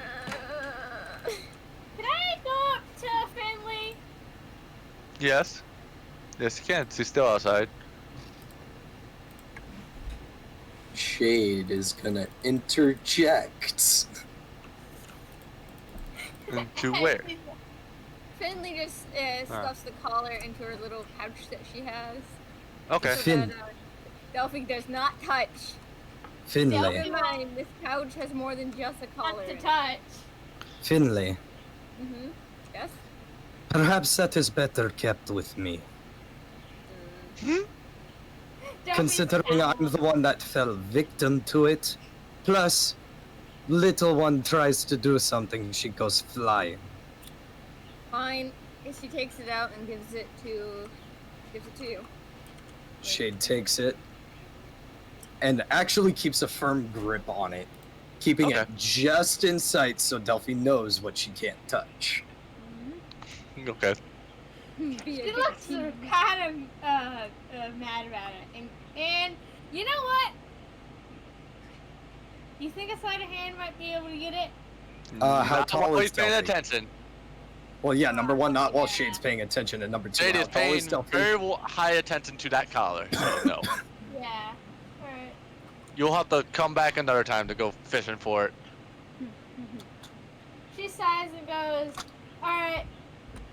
Can I go up to Finley? Yes. Yes, you can. She's still outside. Shade is gonna interject. Into where? Finley just stuffs the collar into her little pouch that she has. Okay. So Fin- that Delphi does not touch. Keep Finley. in mind, this pouch has more than just a collar. Not in to it. touch. Finley. Yes? Perhaps that is better kept with me, Don't be considering I'm the one that fell victim to it. Plus, little one tries to do something, she goes flying. Fine. She takes it out and gives it to you. Shade takes it and actually keeps a firm grip on it, keeping Okay. it just in sight so Delphi knows what she can't touch. Okay. She looks kind of mad about it. And you know what? You think a sleight of hand might be able to get it? How Not tall while is he's paying Delphi? attention. Well, yeah, number one, not while Shade's paying attention, and number two, Jade how is tall paying is Delphi? very high attention to that collar. So no. Yeah. Alright. You'll have to come back another time to go fishing for it. She sighs and goes, Alright,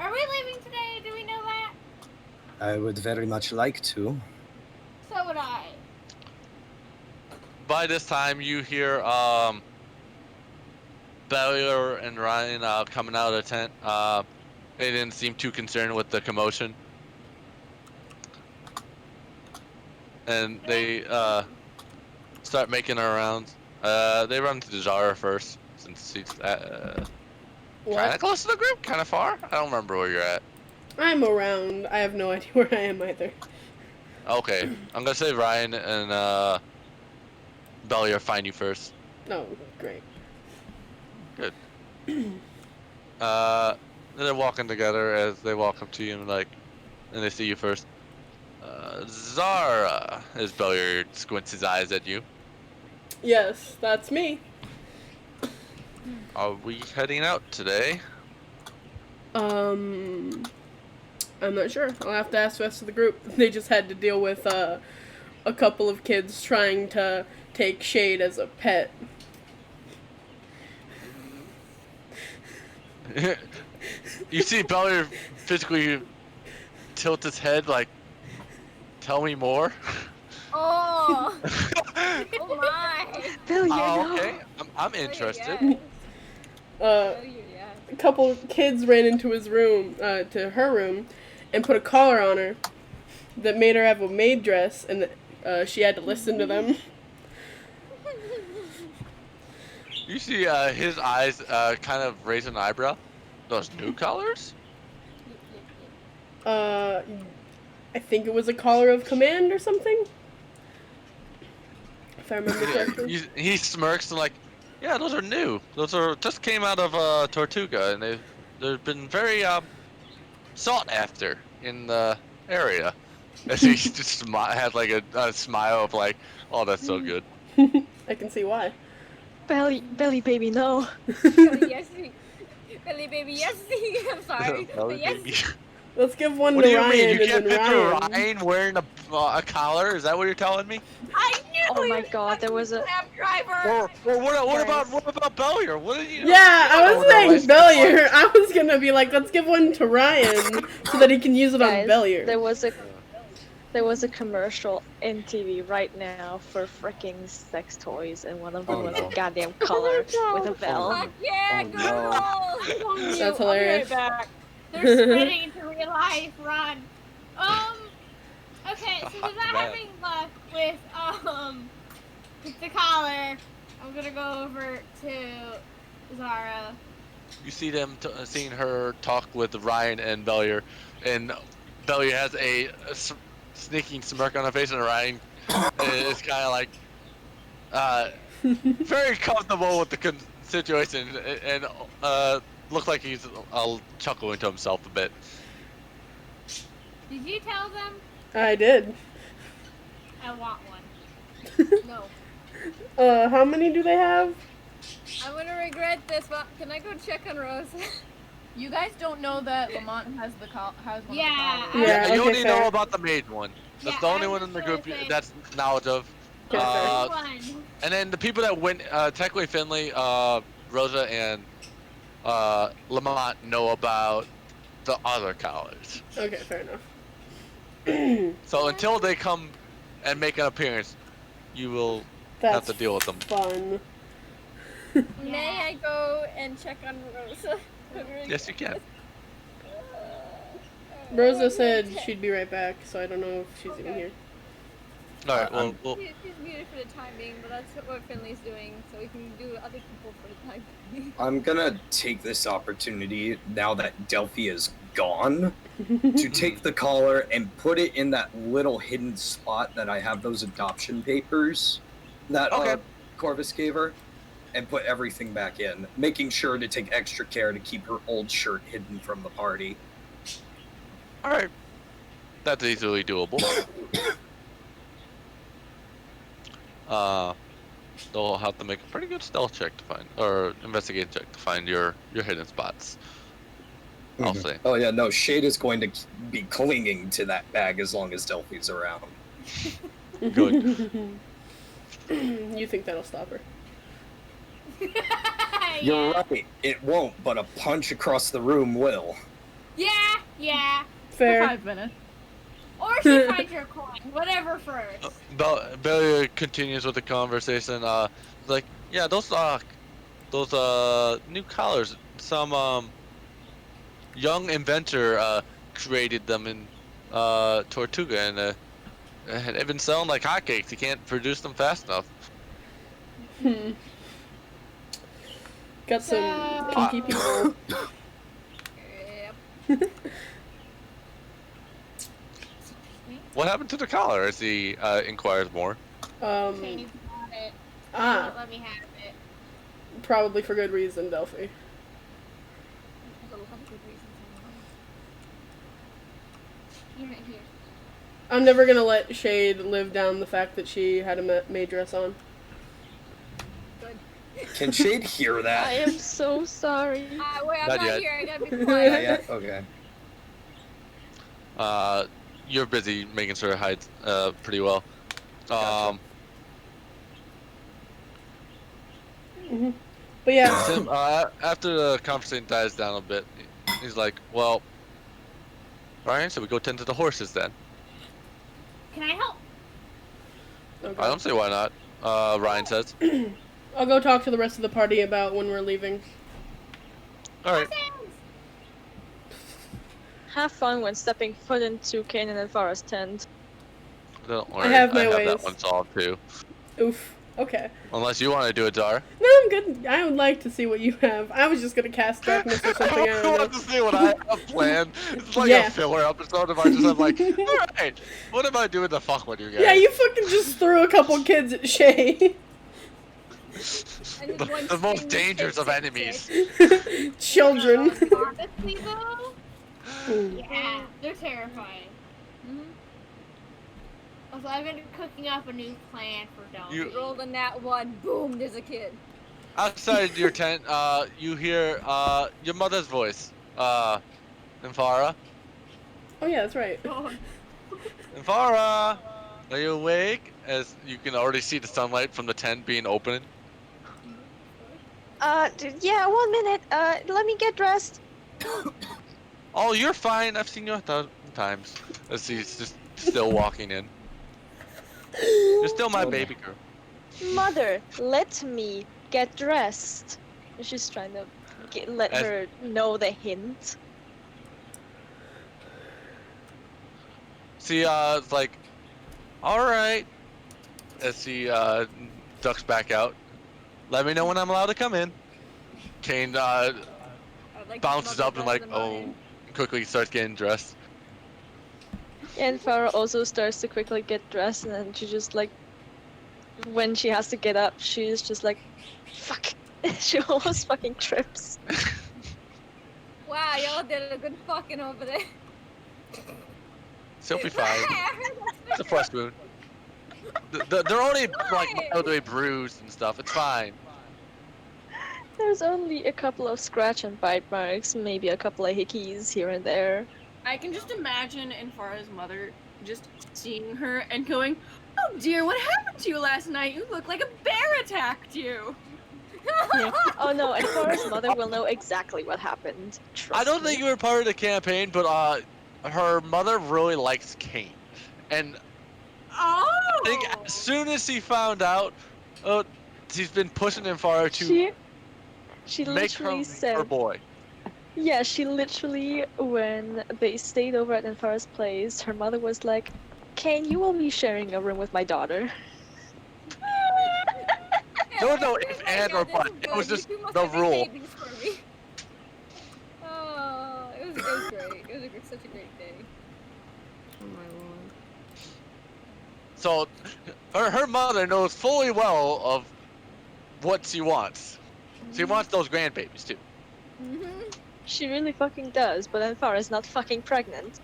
are we leaving today? Do we know that? I would very much like to. So would I. By this time, you hear Bellier and Ryan coming out of the tent. They didn't seem too concerned with the commotion, and they start making their rounds. They run to Zara first, since she's kind of What? close to the group, kind of far. I don't remember where you're at. I'm around. I have no idea where I am either. Okay, I'm gonna say Ryan and Bellier find you first. No, great. They're walking together as they walk up to you and they see you first. Zara, as Bellier squints his eyes at you. Yes, that's me. Are we heading out today? I'm not sure. I'll have to ask the rest of the group. They just had to deal with a couple of kids trying to take Shade as a pet. You see Bellier physically tilt his head like, tell me more? Oh! Oh my! Oh, okay. I'm interested. Yes. A couple of kids ran into his room, to her room, and put a collar on her that made her have a maid dress, and she had to listen to them. You see his eyes kind of raise an eyebrow. Those new colors? I think it was a collar of command or something. If I remember correctly. He smirks and yeah, those are new. Those are just came out of Tortuga, and they've been very sought after in the area. As he just had a smile of oh, that's so good. I can see why. Belly baby, no. Yes, Belly baby, yes. I'm sorry. Belly But yes. baby. Let's give one What to do you Ryan mean? You and can't then picture Ryan. Ryan wearing a collar? Is that what you're telling me? I knew Oh my god, there was a cab driver. Or what Guys. about Bellier? What did you? Yeah, I was don't know saying what Bellier. I was gonna be like, let's give one to Ryan so that he can use it on guys, Bellier. there was a commercial in TV right now for fricking sex toys, and one of them Oh, was no. a goddamn collar with a bell. Fuck yeah, Oh, girl. That's hilarious. They're spreading into real life, run. Okay, so without That. having luck with the collar, I'm gonna go over to Zara. You see them seeing her talk with Ryan and Bellier, and Bellier has a sneaking smirk on her face, and Ryan is kind of like very comfortable with the situation and looks like he's chuckling to himself a bit. Did you tell them? I did. I want one. No. How many do they have? I'm gonna regret this, but can I go check on Rose? You guys don't know that Lamont has has one Yeah, of the collars. Yeah, You okay, only fair. know about the mage one. That's Yeah, the only I one was in the just group gonna say- that's knowledge of. Okay, fair. One. And then the people that went, technically Finley, Rosa, and Lamont know about the other college. Okay, fair enough. So until they come and make an appearance, you will have That's to deal with them. fun. May I go and check on Rosa? Yes, you can. Rosa said she'd be right back, so I don't know if she's even here. All right. Well, She's muted for the time being, but that's what Finley's doing, so we can do other people for the time being. I'm gonna take this opportunity now that Delphi is gone to take the collar and put it in that little hidden spot that I have those adoption papers that Corvus gave her, and put everything back in, making sure to take extra care to keep her old shirt hidden from the party. all right. That's easily doable. They'll have to make a pretty good stealth check to find, or investigate check to find your hidden spots. I'll say. Oh yeah, no, Shade is going to be clinging to that bag as long as Delphi's around. Good. You think that'll stop her? You're right, it won't, but a punch across the room will. Yeah. For Fair. 5 minutes. Or she finds your coin. Whatever first. Belia continues with the conversation. Like, yeah, those new collars. Some young inventor created them in Tortuga, and they've been selling like hotcakes. You can't produce them fast enough. Got some kinky people. What happened to the collar? As he inquires more. Shane's got it. Let me have it. Probably for good reason, Delphi. You're right here. I'm never gonna let Shade live down the fact that she had a maid dress on. Can Shade hear I that? am so sorry. Wait, I'm Not not yet. here. I gotta be Not quiet. yet? Okay. You're busy making sure it hides pretty well. Gotcha. But yeah, Tim, after the conversation dies down a bit, he's like, "Well, Ryan, so we go tend to the horses then." Can I help? okay. I don't see why not. Ryan says. I'll go talk to the rest of the party about when we're leaving. All right. Have fun when stepping foot into Kanan and Farah's tent. Don't worry. have my that ways. one solved too. Oof. Okay. Unless you want to do it, Dar. No, I'm good. I would like to see what you have. I was just gonna cast darkness or something. I I don't want know. to see what I have planned. It's like Yeah. a filler episode if I just have like, alright, what am I doing to fuck with you guys? Yeah, you fucking just threw a couple kids at Shay. the most dangerous of enemies. Children. Honestly, though, yeah, they're terrifying. Also, I've been cooking up a new plan for Delphi. You- Rolled in that one. Boom, there's a kid. Outside your tent, you hear your mother's voice. Nymphara. Oh yeah, that's right. Nymphara, are you awake? As you can already see the sunlight from the tent being open. Yeah, 1 minute. Let me get dressed. Oh, you're fine. I've seen you 1,000 times. As he's just still walking in. You're still my baby girl. Mother, let me get dressed. She's trying to let As- her know the hint. See, it's like, alright. As he ducks back out. Let me know when I'm allowed to come in. Kane Like bounces mother up and does like, in oh, mine. quickly starts getting dressed. And Farah also starts to quickly get dressed, and then she just like, when she has to get up, she's just like, fuck. She almost fucking trips. Wow, y'all did a good fucking over there. She'll be fine. I heard It's a flesh wound. They're only like mildly bruised and stuff. It's fine. There's only a couple of scratch and bite marks, maybe a couple of hickeys here and there. I can just imagine Infara's mother just seeing her and going, "Oh dear, what happened to you last night? You look like a bear attacked you." Yeah. Oh no, and Farah's mother will know exactly what happened. I don't Trust think me. you were part of the campaign, but her mother really likes Kane, and Oh! I think as soon as she found out, she's been pushing Infara to She make her literally said, her boy. yeah, she literally, when they stayed over at Infara's place, her mother was like, Kane, you will be sharing a room with my daughter. There was no if and or but. It was just the rule. Oh, it was great. It was such a great day. Oh my lord. So, her mother knows fully well of what she wants. She wants those grandbabies too. Mm-hmm. She really fucking does, but Infara's not fucking pregnant.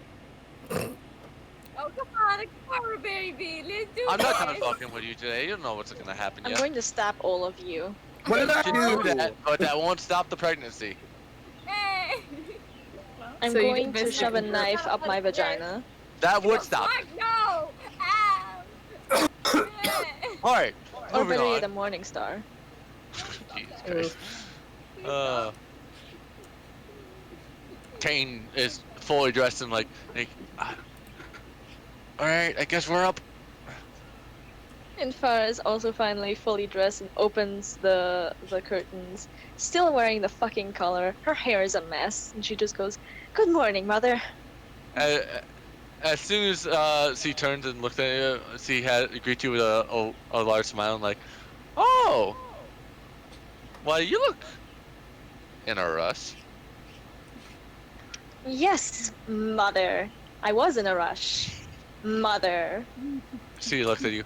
Oh, come on, a car baby. Let's do I'm not done this. fucking with you today. You don't know what's gonna happen I'm yet. going to stab all of you. What did I You should do do? that, but that won't stop the pregnancy. Hey. I'm So you going can to visit shove a her. knife up my vagina. That would stop. Fuck no! Ow! Alright, Or moving better yet, a on. morning star. Jesus Christ. Kane is fully dressed in like alright, I guess we're up. And Farah is also finally fully dressed and opens the curtains, still wearing the fucking collar. Her hair is a mess, and she just goes, "Good morning, mother." As soon as she turns and looks at you, she greets you with a large smile and like, oh, well, you look in a rush. Yes, mother. I was in a rush. Mother. She looks at you,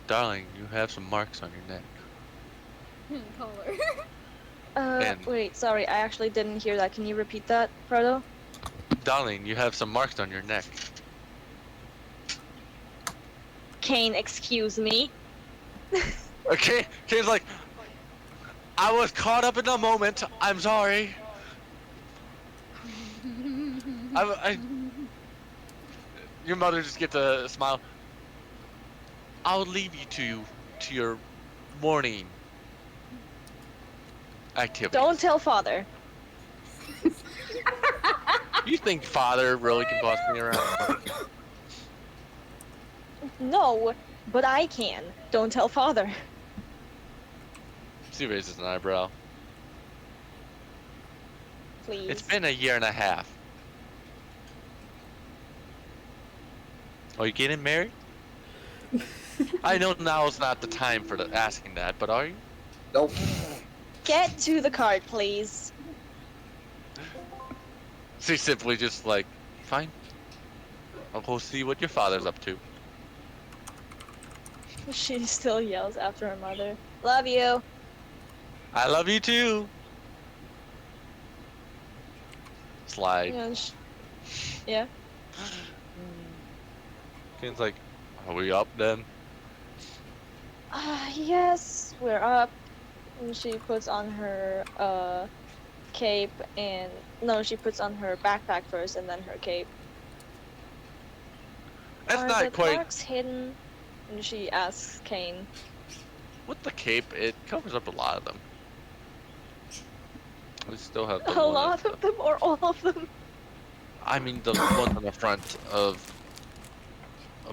darling, you have some marks on your neck. Color. And- Wait, sorry, I actually didn't hear that. Can you repeat that, Frodo? Darling, you have some marks on your neck. Kane, excuse me. Okay, Kane's like, I was caught up in the moment. I'm sorry. Your mother just gets a smile. I'll leave you to your morning activity. Don't tell father. You think father really can boss me around? No, but I can. Don't tell father. She raises an eyebrow. Please. It's been a year and a half. Are you getting married? I know now's not the time for asking that, but are you? Nope. Get to the card, please. She simply just like, fine. I'll go see what your father's up to. She still yells after her mother. Love you. I love you too. Slide. Yeah. Yeah. Kane's like, are we up then? Yes, we're up. And she puts on her cape and no, she puts on her backpack first and then her cape. That's Are not the quite. marks hidden? And she asks Kane. With the cape, it covers up a lot of them. We still have the A one lot of them or all of them? I mean, the one on the front of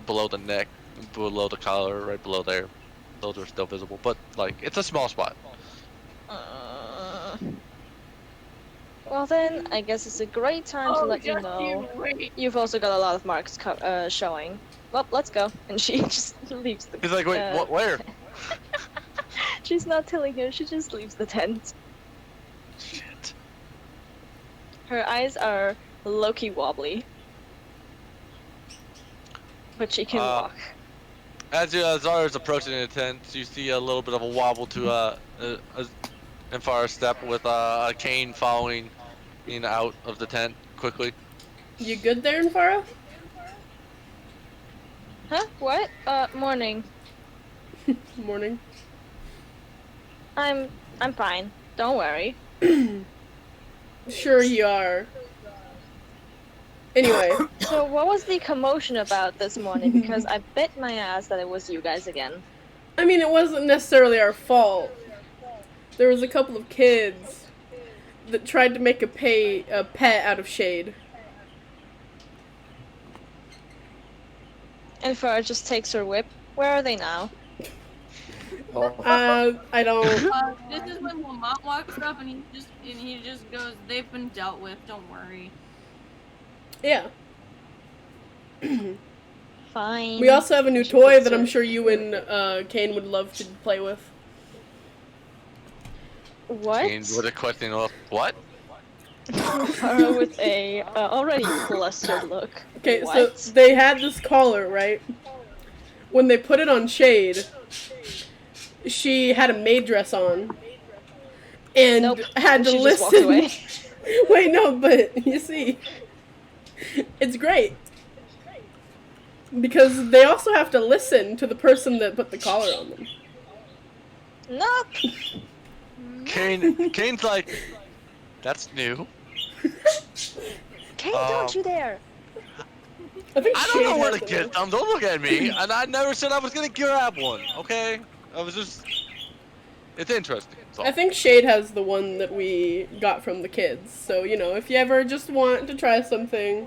below the neck, below the collar, right below there. Those are still visible, but like it's a small spot. Well then, I guess it's a great time to let you know. You've also got a lot of marks showing. Well, let's go. And she just leaves the. He's like, wait, what? Where? She's not telling her. She just leaves the tent. Shit. Her eyes are low-key wobbly. but she can walk. As Zara is approaching the tent, you see a little bit of a wobble to Enfara's step with Kane following out of the tent quickly. You good there, Enfara? Huh? What? Morning. Morning. I'm fine. Don't worry. Sure you are. Anyway. So what was the commotion about this morning? Because I bet my ass that it was you guys again. I mean, it wasn't necessarily our fault. There was a couple of kids that tried to make a pet out of Shade. And Farah just takes her whip. Where are they now? I don't. This is when Lamont walks up and he just goes, "They've been dealt with. Don't worry." Yeah. Fine. We also have a new toy that I'm sure you and Kane would love to play with. What? Kane with a question of what? Farah with a already flustered look. Okay, What? so they had this collar, right? When they put it on Shade, she had a maid dress on. And Nope. had to She listen. just walked away. Wait, no, but you see, it's great. Because they also have to listen to the person that put the collar on them. Nope. Kane's like, that's new. Kane, don't you dare. I don't know where to get them. Don't look at me. And I never said I was gonna grab one. Okay? I was just. It's interesting. I think Shade has the one that we got from the kids. So, you know, if you ever just want to try something,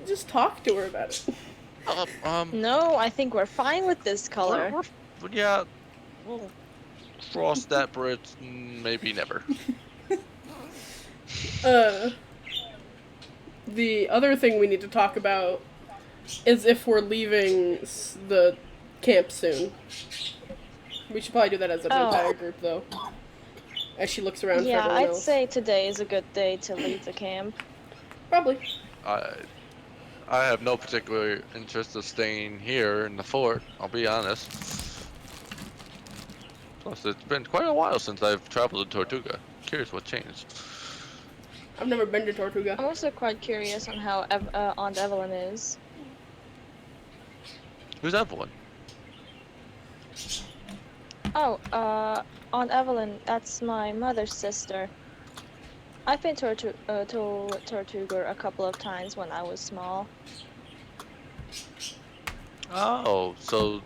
just talk to her about it. No, I think we're fine with this color. Yeah, we'll cross that bridge maybe never. The other thing we need to talk about is if we're leaving the camp soon. We should probably do that as an entire group, though. As she looks around for everyone I'd else. say today is a good day to leave the camp. Probably. I have no particular interest of staying here in the fort, I'll be honest. Plus, it's been quite a while since I've traveled to Tortuga. Curious what changed. I've never been to Tortuga. I'm also quite curious on how Aunt Evelyn is. Who's Evelyn? Oh, Aunt Evelyn, that's my mother's sister. I've been to Tortuga a couple of times when I was small. Oh, so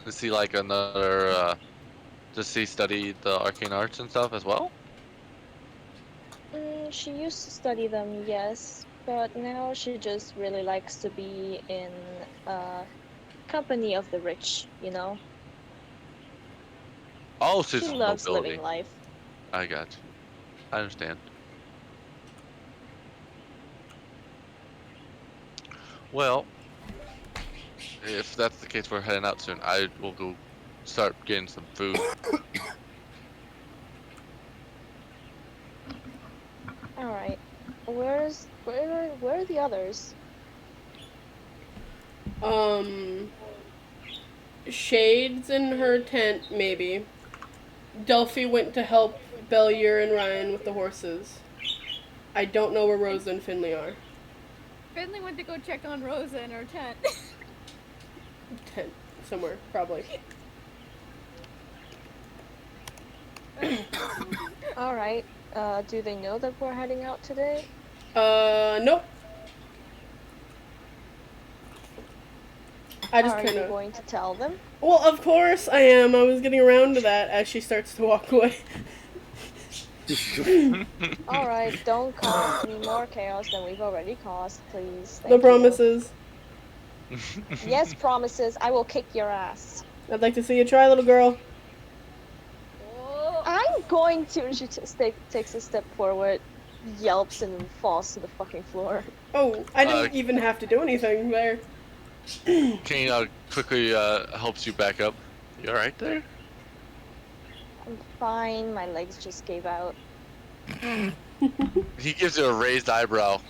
is he like another, does he study the arcane arts and stuff as well? She used to study them, yes, but now she just really likes to be in company of the rich, you know? Oh, She she's loves nobility. living life. I got you. I understand. Well, if that's the case, we're heading out soon. I will go start getting some food. Alright. Where are the others? Shade's in her tent, maybe. Delphi went to help Bellier and Ryan with the horses. I don't know where Rosa and Finley are. Finley went to go check on Rosa in her tent. Tent somewhere, probably. Alright. Do they know that we're heading out today? Nope. I just Are kind you of. going to tell them? Well, of course I am. I was getting around to that as she starts to walk away. Alright, don't cause any more chaos than we've already caused, please. No Thank promises. you. Yes, promises. I will kick your ass. I'd like to see you try, little girl. I'm going to. And she takes a step forward, yelps, and falls to the fucking floor. Oh, I didn't even have to do anything there. Kane quickly helps you back up. You alright there? I'm fine. My legs just gave out. He gives you a raised eyebrow.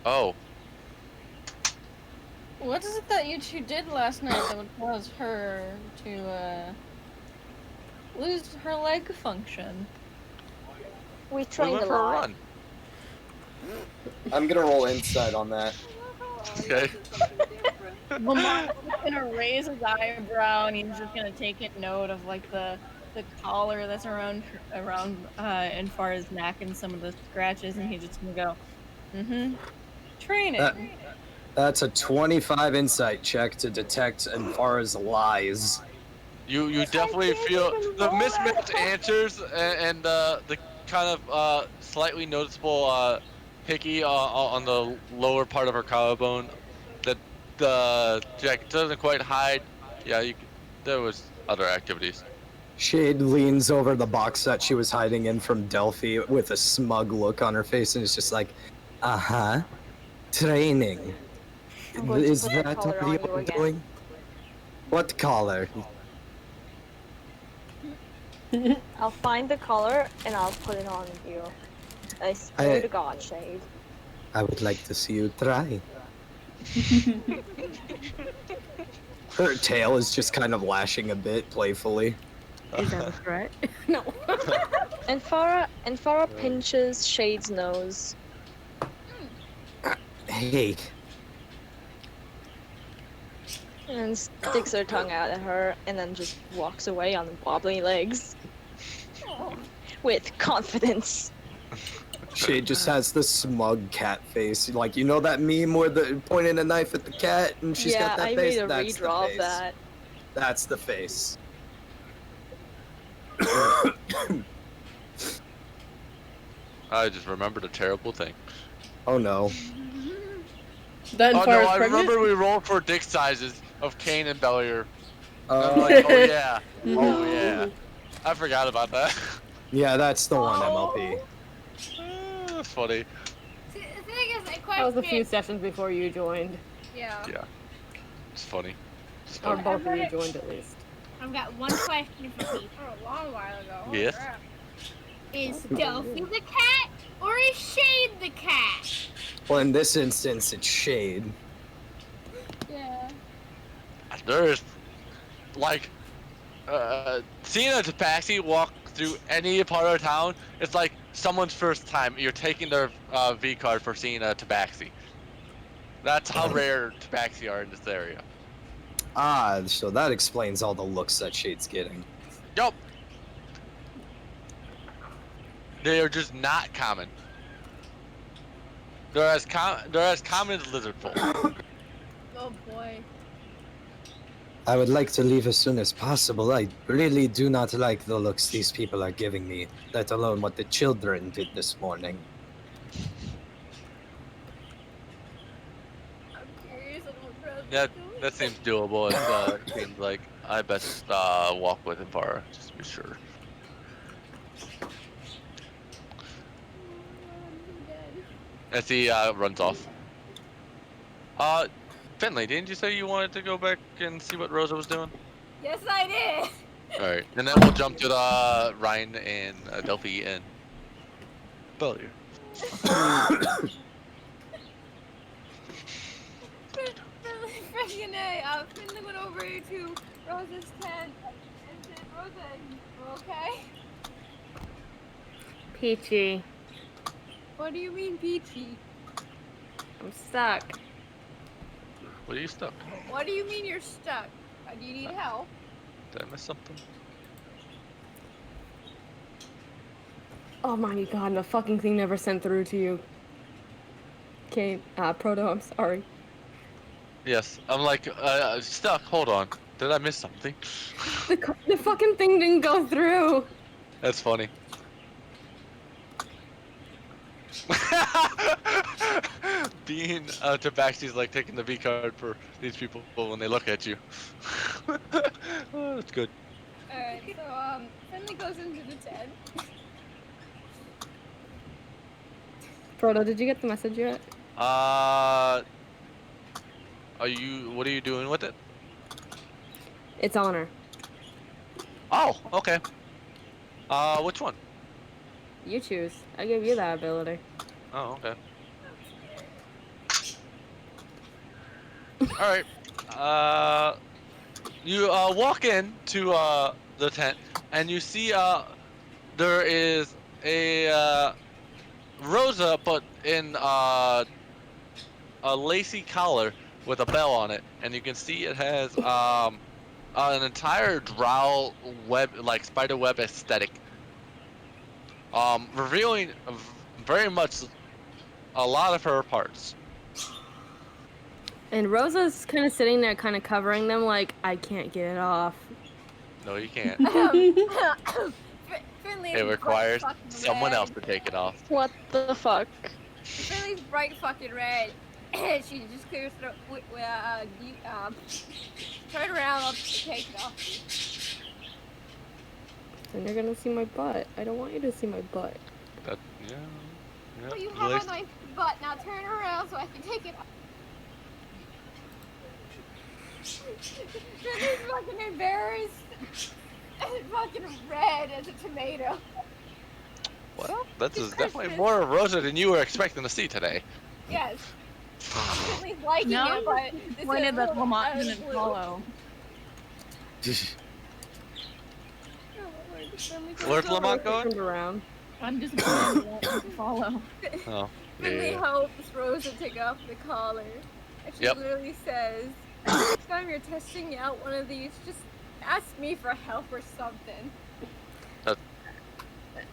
Oh. What is it that you two did last night that would cause her to lose her leg function? We We trained went a for a lot. run. I'm gonna roll insight on that. Okay. Lamont's just gonna raise his eyebrow and he's just gonna take a note of like the collar that's around Infar's neck and some of the scratches, and he's just gonna go, training. That's a 25 insight check to detect Anfara's lies. You definitely feel the mismatched answers and the kind of slightly noticeable hickey on the lower part of her collarbone that the jacket doesn't quite hide. Yeah, there was other activities. Shade leans over the box that she was hiding in from Delphi with a smug look on her face and is just like, uh-huh, training. I'm going to Is put the that collar what on you're you again. doing? What collar? I'll find the collar and I'll put it on you. I swear to God, Shade. I would like to see you try. Her tail is just kind of lashing a bit playfully. Is that a threat? No. And Farah pinches Shade's nose. Hey, And sticks her tongue out at her and then just walks away on wobbly legs. With confidence. Shade just has the smug cat face. Like, you know that meme where they're pointing a knife at the cat and she's got that I face? made a That's the redraw of face. that. That's the face. I just remembered a terrible thing. Oh no. That Oh and no, Farah's I pregnant? remember we rolled for dick sizes of Kane and Bellier. Uh, Like, oh yeah, oh yeah. I forgot about that. yeah, that's the one, MLP. That's funny. See, the thing is, I That was a few question. sessions before you joined. Yeah. Yeah, it's funny. It's Or funny. both of you joined at least. I've got one question for Pete. For a long while ago. Yes. crap. Is Delphi the cat or is Shade the cat? Well, in this instance, it's Shade. Yeah. There's like seeing a tabaxi walk through any part of town, it's like someone's first time. You're taking their V card for seeing a tabaxi. That's how rare tabaxi are in this area. Ah, so that explains all the looks that Shade's getting. Yup. They are just not common. They're as common as lizard folk. Oh boy. I would like to leave as soon as possible. I really do not like the looks these people are giving me, let alone what the children did this morning. I'm curious on what Rose Yeah, is doing. that seems doable. It seems like I best walk with Infara just to be sure. As he runs off. Finley, didn't you say you wanted to go back and see what Rosa was doing? Yes, I did. All right, and then we'll jump to the Ryan and Delphi and Bellier. Freaking A. Finley went over to Rosa's tent and said, Rosa, you okay? Peachy, What do you mean, Peachy? I'm stuck. What are you stuck? What do you mean you're stuck? Do you need help? Did I miss something? Oh my god, the fucking thing never sent through to you. Okay, Proto, I'm sorry. Yes, I'm like stuck. Hold on. Did I miss something? The fucking thing didn't go through. That's funny. Being Tabaxi's like taking the V card for these people when they look at you. Oh, that's good. Alright, so, Finley goes into the tent. Proto, did you get the message yet? What are you doing with it? It's on her. Oh, okay. Which one? You choose. I gave you that ability. Oh, okay. All right. You walk in to the tent, and you see there is a Rosa, but in a lacy collar with a bell on it, and you can see it has an entire drow web, like spider web aesthetic, revealing very much a lot of her parts. And Rosa's kind of sitting there, kind of covering them, like, I can't get it off. No, you can't. Finley's It requires bright fucking someone red. else to take it off. What the fuck? Finley's bright fucking red. And she just clears throat. Turn around, I'll take it off. Then you're gonna see my butt. I don't want you to see my butt. That, yeah. Well, you At have least- a nice butt. Now turn around so I can take it off. Finley's fucking embarrassed. And fucking red as a tomato. Well, this is definitely more Rosa than you were expecting to see today. Yes. Finley's liking No, it, but it's disappointed a that little Lamont out of didn't blue. follow. Where's Lamont going? Turned around. I'm disappointed Lamont didn't follow. Oh, Finley yeah. hopes Rosa take off the collar. And she Yep. literally says, next time you're testing out one of these, just ask me for help or something.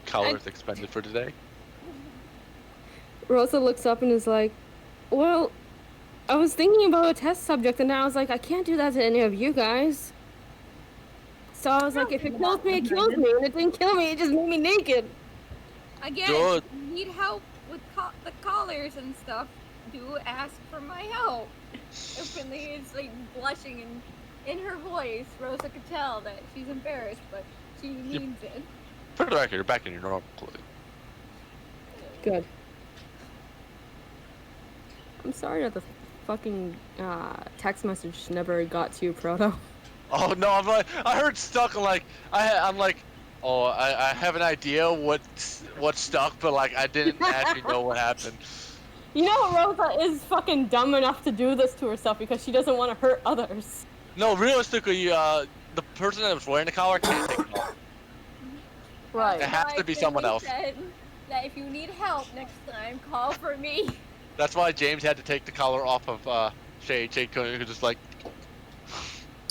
Collar's expended for today. Rosa looks up and is like, well, I was thinking about a test subject, and I was like, I can't do that to any of you guys. So I was like, if it kills me, it kills me. And it didn't kill me, it just made me naked. Again, Good. if you need help with the collars and stuff, do ask for my help. And Finley is like blushing and in her voice, Rosa could tell that she's embarrassed, but she means it. For the record, you're back in your normal clothing. Good. I'm sorry that the fucking text message never got to you, Proto. Oh no, I'm like, I heard stuck. Like I'm like, oh, I have an idea what stuck, but like I didn't actually know what happened. You know Rosa is fucking dumb enough to do this to herself because she doesn't want to hurt others. No, realistically, the person that was wearing the collar can't take it off. Right. It has to be someone else. Said that if you need help next time, call for me. That's why James had to take the collar off of Shade. Shade couldn't just like.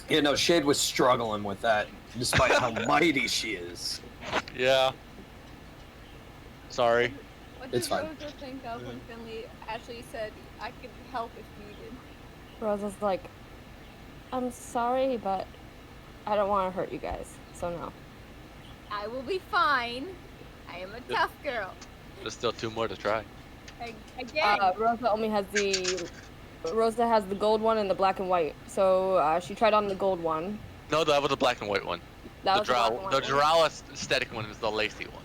Yeah, no, Shade was struggling with that, despite how mighty she is. Yeah. Sorry. What It's did fine. Rosa think of when Finley actually said I could help if needed? Rosa's like, I'm sorry, but I don't want to hurt you guys, so no. I will be fine. I am a tough girl. There's still 2 more to try. Again, Rosa only has Rosa has the gold one and the black and white. So she tried on the gold one. No, that was the black and white one. That The was the black and drow, white the one. drow aesthetic one is the lacy one.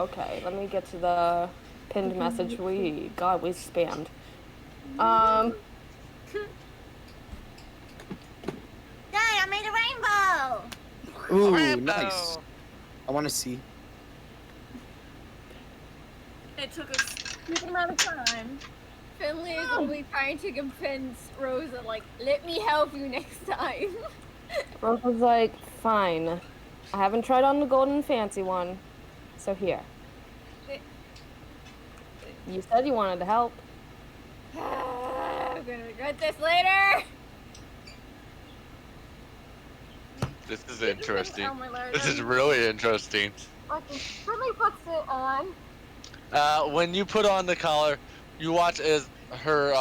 Okay, let me get to the pinned message we spammed. Dad, I made a rainbow. Ooh, Rainbow. nice. I want to see. It took a stupid amount of time. Finley is only trying to convince Rosa, like, let me help you next time. Rosa's like, fine. I haven't tried on the golden fancy one, so here. You said you wanted to help. I'm gonna regret this later. This is interesting. Oh my lord. This is really interesting. Okay, Finley puts it on. When you put on the collar, you watch as her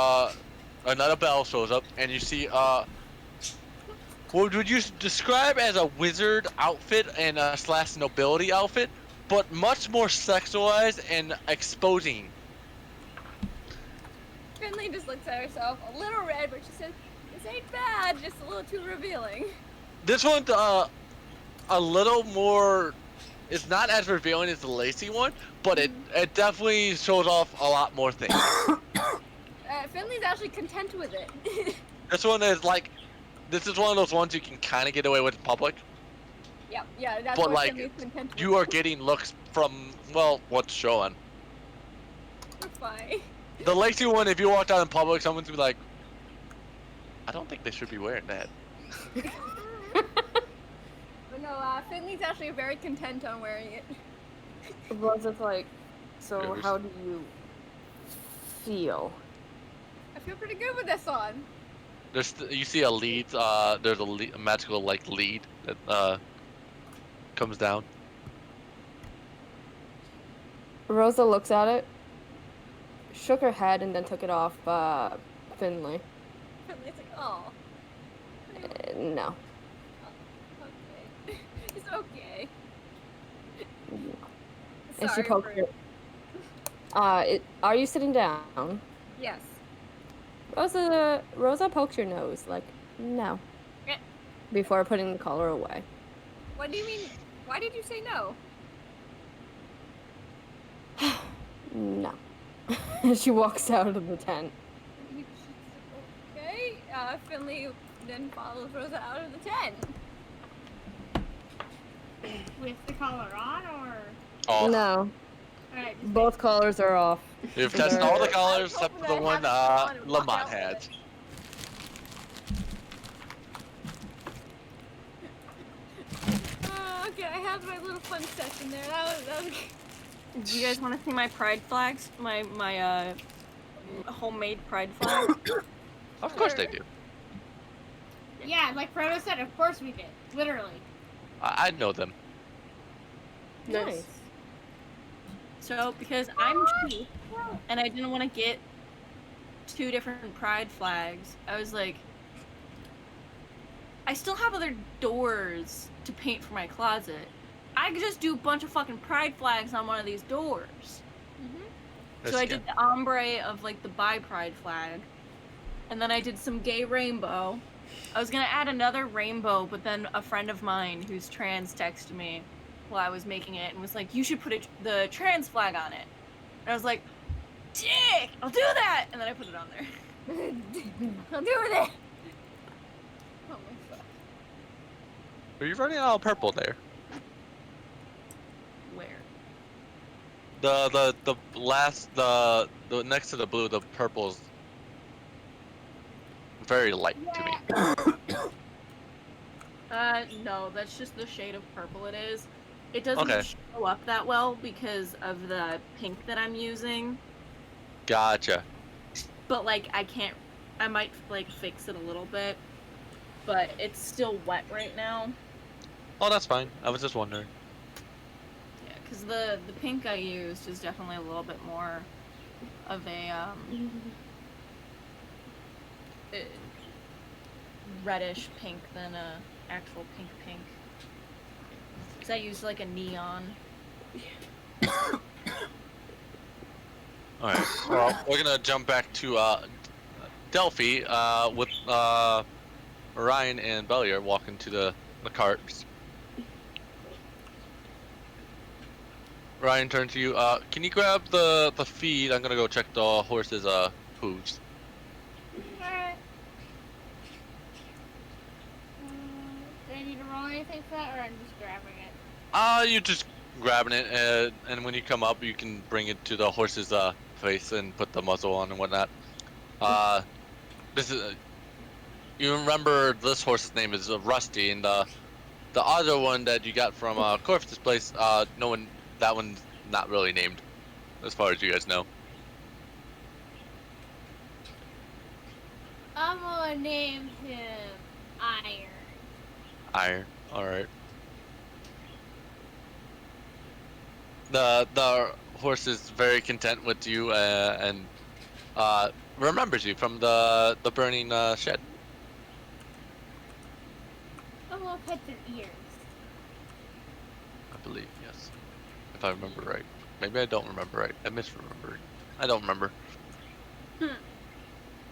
another bell shows up, and you see what would you describe as a wizard outfit and a / nobility outfit, but much more sexualized and exposing. Finley just looks at herself, a little red, but she says, this ain't bad, just a little too revealing. This one's a little more. It's not as revealing as the lacy one, but it definitely shows off a lot more things. Finley's actually content with it. This one is like, this is one of those ones you can kind of get away with in public, Yep, yeah, that's but what like Finley's content with. you are getting looks from, well, what's showing. We're fine. The lacy one, if you walk out in public, someone's gonna be like, I don't think they should be wearing that. But no, Finley's actually very content on wearing it. Rosa's like, so Rivers. how do you feel? I feel pretty good with this on. You see a lead. There's a magical like lead that comes down. Rosa looks at it, shook her head, and then took it off Finley. Finley's like, oh. No. Okay. It's okay. And she Sorry poked for- her. Are you sitting down? Yes. Rosa pokes your nose, like, no. Eh. Before putting the collar away. What do you mean? Why did you say no? No. She walks out of the tent. Okay. Finley then follows Rosa out of the tent. With the collar on, or Oh, No. alright, Both collars are off. you've tested all the They're- colors except for the hoping one I have it on and walk Lamont out with had. it. Okay, I have my little fun session there. That was Do you guys want to see my pride flags? My homemade pride flag? Of course they do. yeah, like Frodo said, of course we did, literally. I know them. Nice. So, because I'm cheap, and I didn't want to get 2 different pride flags, I was like, I still have other doors to paint for my closet. I could just do a bunch of fucking pride flags on one of these doors. So I did the ombre of like the bi pride flag, and then I did some gay rainbow. I was gonna add another rainbow, but then a friend of mine who's trans texted me while I was making it and was like, "You should put the trans flag on it." And I was like, "Dick, I'll do that!" And then I put it on there. I'm doing it. Oh my god. Are you running out of purple there? Where? The next to the blue, the purple's very light to me. No, that's just the shade of purple it is. It doesn't Okay. show up that well because of the pink that I'm using. Gotcha. But like I might like fix it a little bit, but it's still wet right now. Oh, that's fine. I was just wondering. Yeah, because the pink I used is definitely a little bit more of a reddish pink than a actual pink. Because I used like a neon. Alright, well, we're gonna jump back to Delphi with Ryan and Bellier walking to the carts. Ryan turns to you. Can you grab the feed? I'm gonna go check the horse's hooves. Alright. Do I need to roll anything for that, or I'm just grabbing it? You're just grabbing it, and when you come up, you can bring it to the horse's face and put the muzzle on and whatnot. This is. You remember this horse's name is Rusty, and the other one that you got from Corvus' place, no one. That one's not really named, as far as you guys know. I'm gonna name him Iron. Iron. All right. The horse is very content with you and remembers you from the burning shed. I'm gonna pet their ears. I believe, yes. If I remember right. Maybe I don't remember right. I misremembered. I don't remember.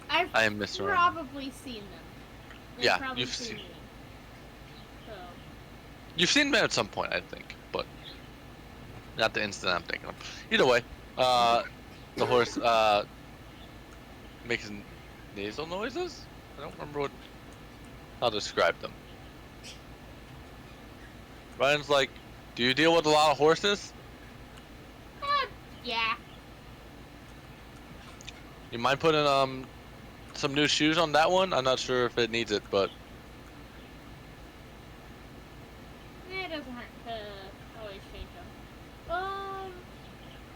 I've I am misremembering. probably seen them. They've Yeah, probably you've seen seen- me. So, You've seen me at some point, I think, but not the instant I'm thinking of. Either way, the horse makes nasal noises. I don't remember how to describe them. Ryan's like, "Do you deal with a lot of horses? yeah. You mind putting some new shoes on that one. I'm not sure if it needs it, but It doesn't hurt to always change them.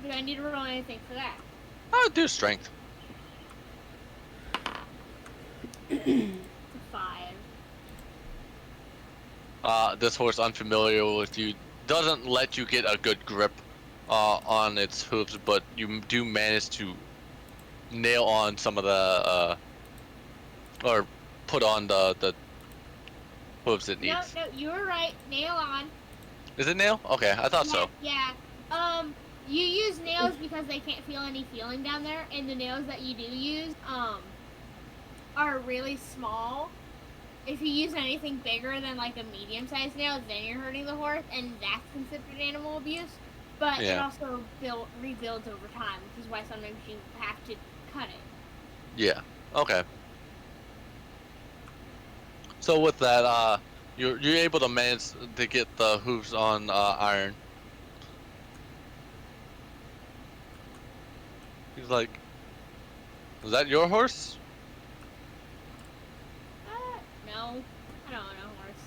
Do I need to roll anything for that? I'll do strength. It's a 5. This horse, unfamiliar with you, doesn't let you get a good grip on its hooves, but you do manage to nail on some of the or put on the hooves it needs. No, you were right. Nail on. Is it nail? Okay, I thought so. Yeah. You use nails because they can't feel any feeling down there, and the nails that you do use, are really small. If you use anything bigger than like a medium-sized nail, then you're hurting the horse, and that's considered animal abuse. But it also rebuilds over time, which is why sometimes you have to cut it. Yeah. Okay. So with that, you're able to manage to get the hooves on iron. He's like, "Was that your horse?" No, I don't own a horse.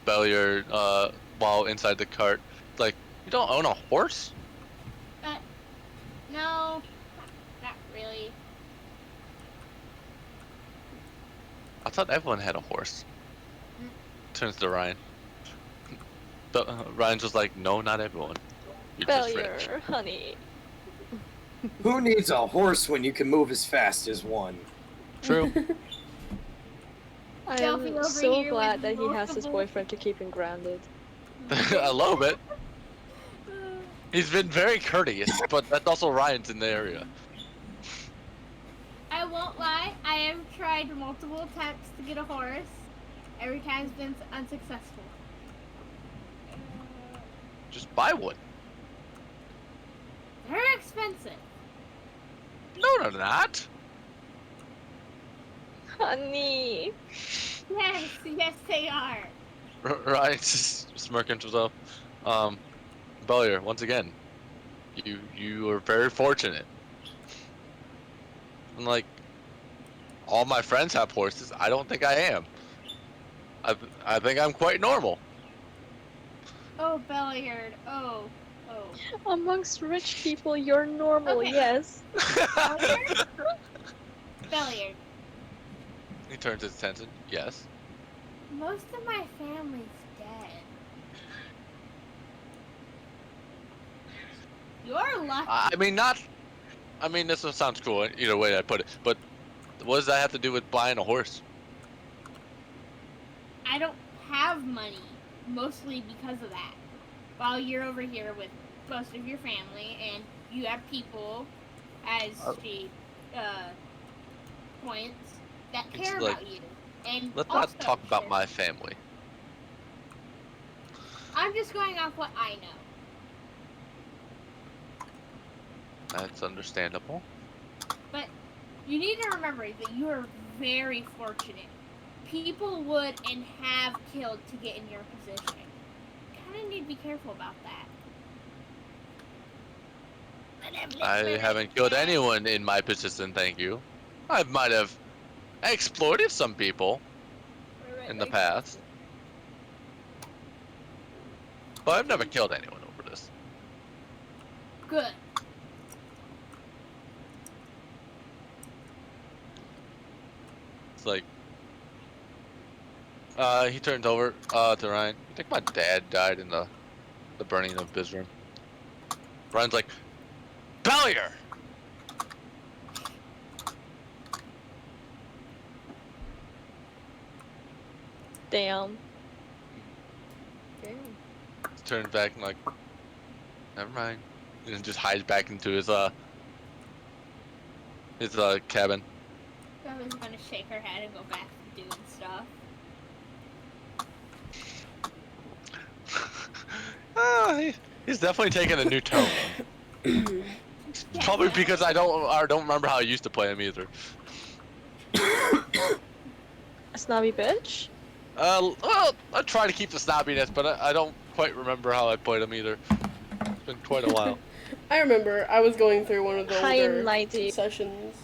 Bellier, while inside the cart, like, "You don't own a horse?" No, not really. I thought everyone had a horse. Turns to Ryan. Ryan's just like, "No, not everyone. You're just rich." Bellier, honey. Who needs a horse when you can move as fast as one? True. I Delphi am over so here glad with that he has his multiple- boyfriend to keep him grounded. A little bit. He's been very courteous, but that's also Ryan's in the area. I won't lie, I have tried multiple attempts to get a horse. Every time's been unsuccessful. Just buy one. They're expensive. No, they're not. Honey. Yes, they are. Ryan's just smirking to himself. Bellier, once again, you are very fortunate. And like, all my friends have horses. I don't think I am. I think I'm quite normal. Oh, Belliard. Oh. Amongst rich people, you're normal, Okay. yes. Belliard. He turns his attention. Yes. Most of my family's dead. You're lucky. I mean, not. I mean, this sounds cool either way I put it. But what does that have to do with buying a horse? I don't have money, mostly because of that. While you're over here with most of your family, and you have people, as she points, that care like, about you. And Let's also not talk about share. my family. I'm just going off what I know. That's understandable. But you need to remember that you are very fortunate. People would and have killed to get in your position. You kind of need to be careful about that. I haven't killed anyone in my position, thank you. I might have exploited some people in the past. But I've never killed anyone over this. Good. It's like, he turns over to Ryan. I think my dad died in the burning of his room. Ryan's like, Bellier! Damn. He turns back and like, never mind. And just hides back into his cabin. I was gonna shake her head and go back to doing stuff. He's definitely taking a new tone. Probably because I don't remember how I used to play him either. A snobby bitch? Well, I try to keep the snobbiness, but I don't quite remember how I played him either. It's been quite a while. I remember I was going through one of the High and older mighty. sessions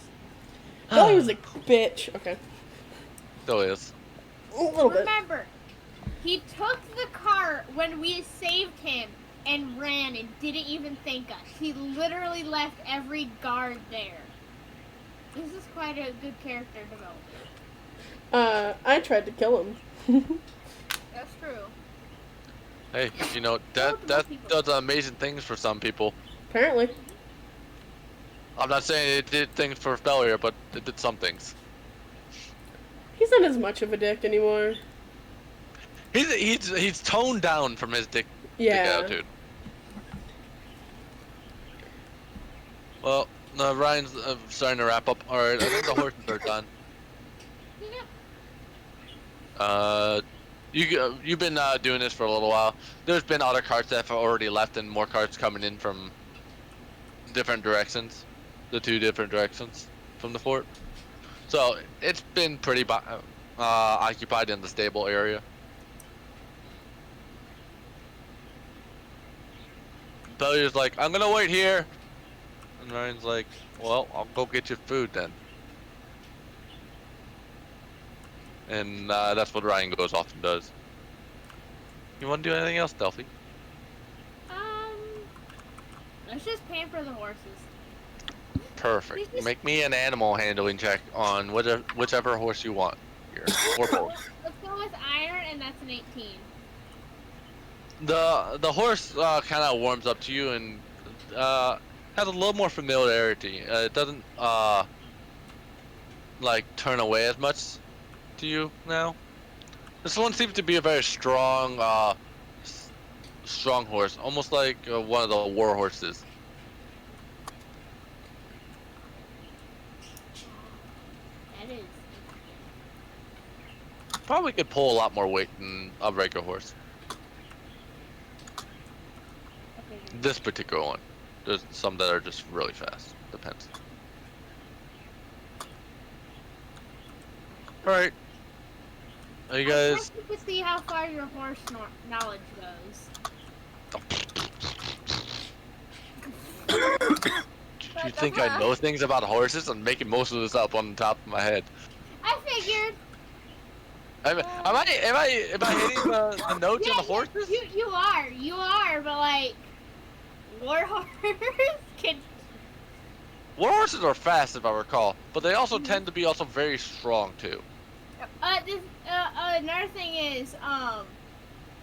Dolly was a bitch. Okay. Still is. A little bit. Remember, he took the car when we saved him and ran and didn't even thank us. He literally left every guard there. This is quite a good character development. I tried to kill him. That's true. Hey, you know, that does amazing things for some people. Apparently. I'm not saying it did things for failure, but it did some things. He's not as much of a dick anymore. He's toned down from his dick attitude. Well, Ryan's starting to wrap up. All right, I think the horses are done. You've been doing this for a little while. There's been other carts that have already left, and more carts coming in from different directions, the 2 different directions from the fort. So it's been pretty occupied in the stable area. Bellier's like, I'm gonna wait here, and Ryan's like, well, I'll go get you food then. And that's what Ryan goes off and does. You want to do anything else, Delphi? Let's just pamper the horses. Perfect. Make me an animal handling check on whichever horse you want. Here. Or both. Let's go with iron, and that's an 18. The horse kind of warms up to you and has a little more familiarity. It doesn't like turn away as much to you now. This one seems to be a very strong strong horse, almost like one of the war horses. That is. Probably could pull a lot more weight than a regular horse. Okay. This particular one. There's some that are just really fast. Depends. Alright. Are you guys... I to see how far your horse knowledge goes. Do you think I know things about horses? I'm making most of this up on the top of my head. I figured. Am I hitting the notes on the horses? You are, but like, war horse can. War horses are fast, if I recall, but they also tend to be also very strong too. Another thing is,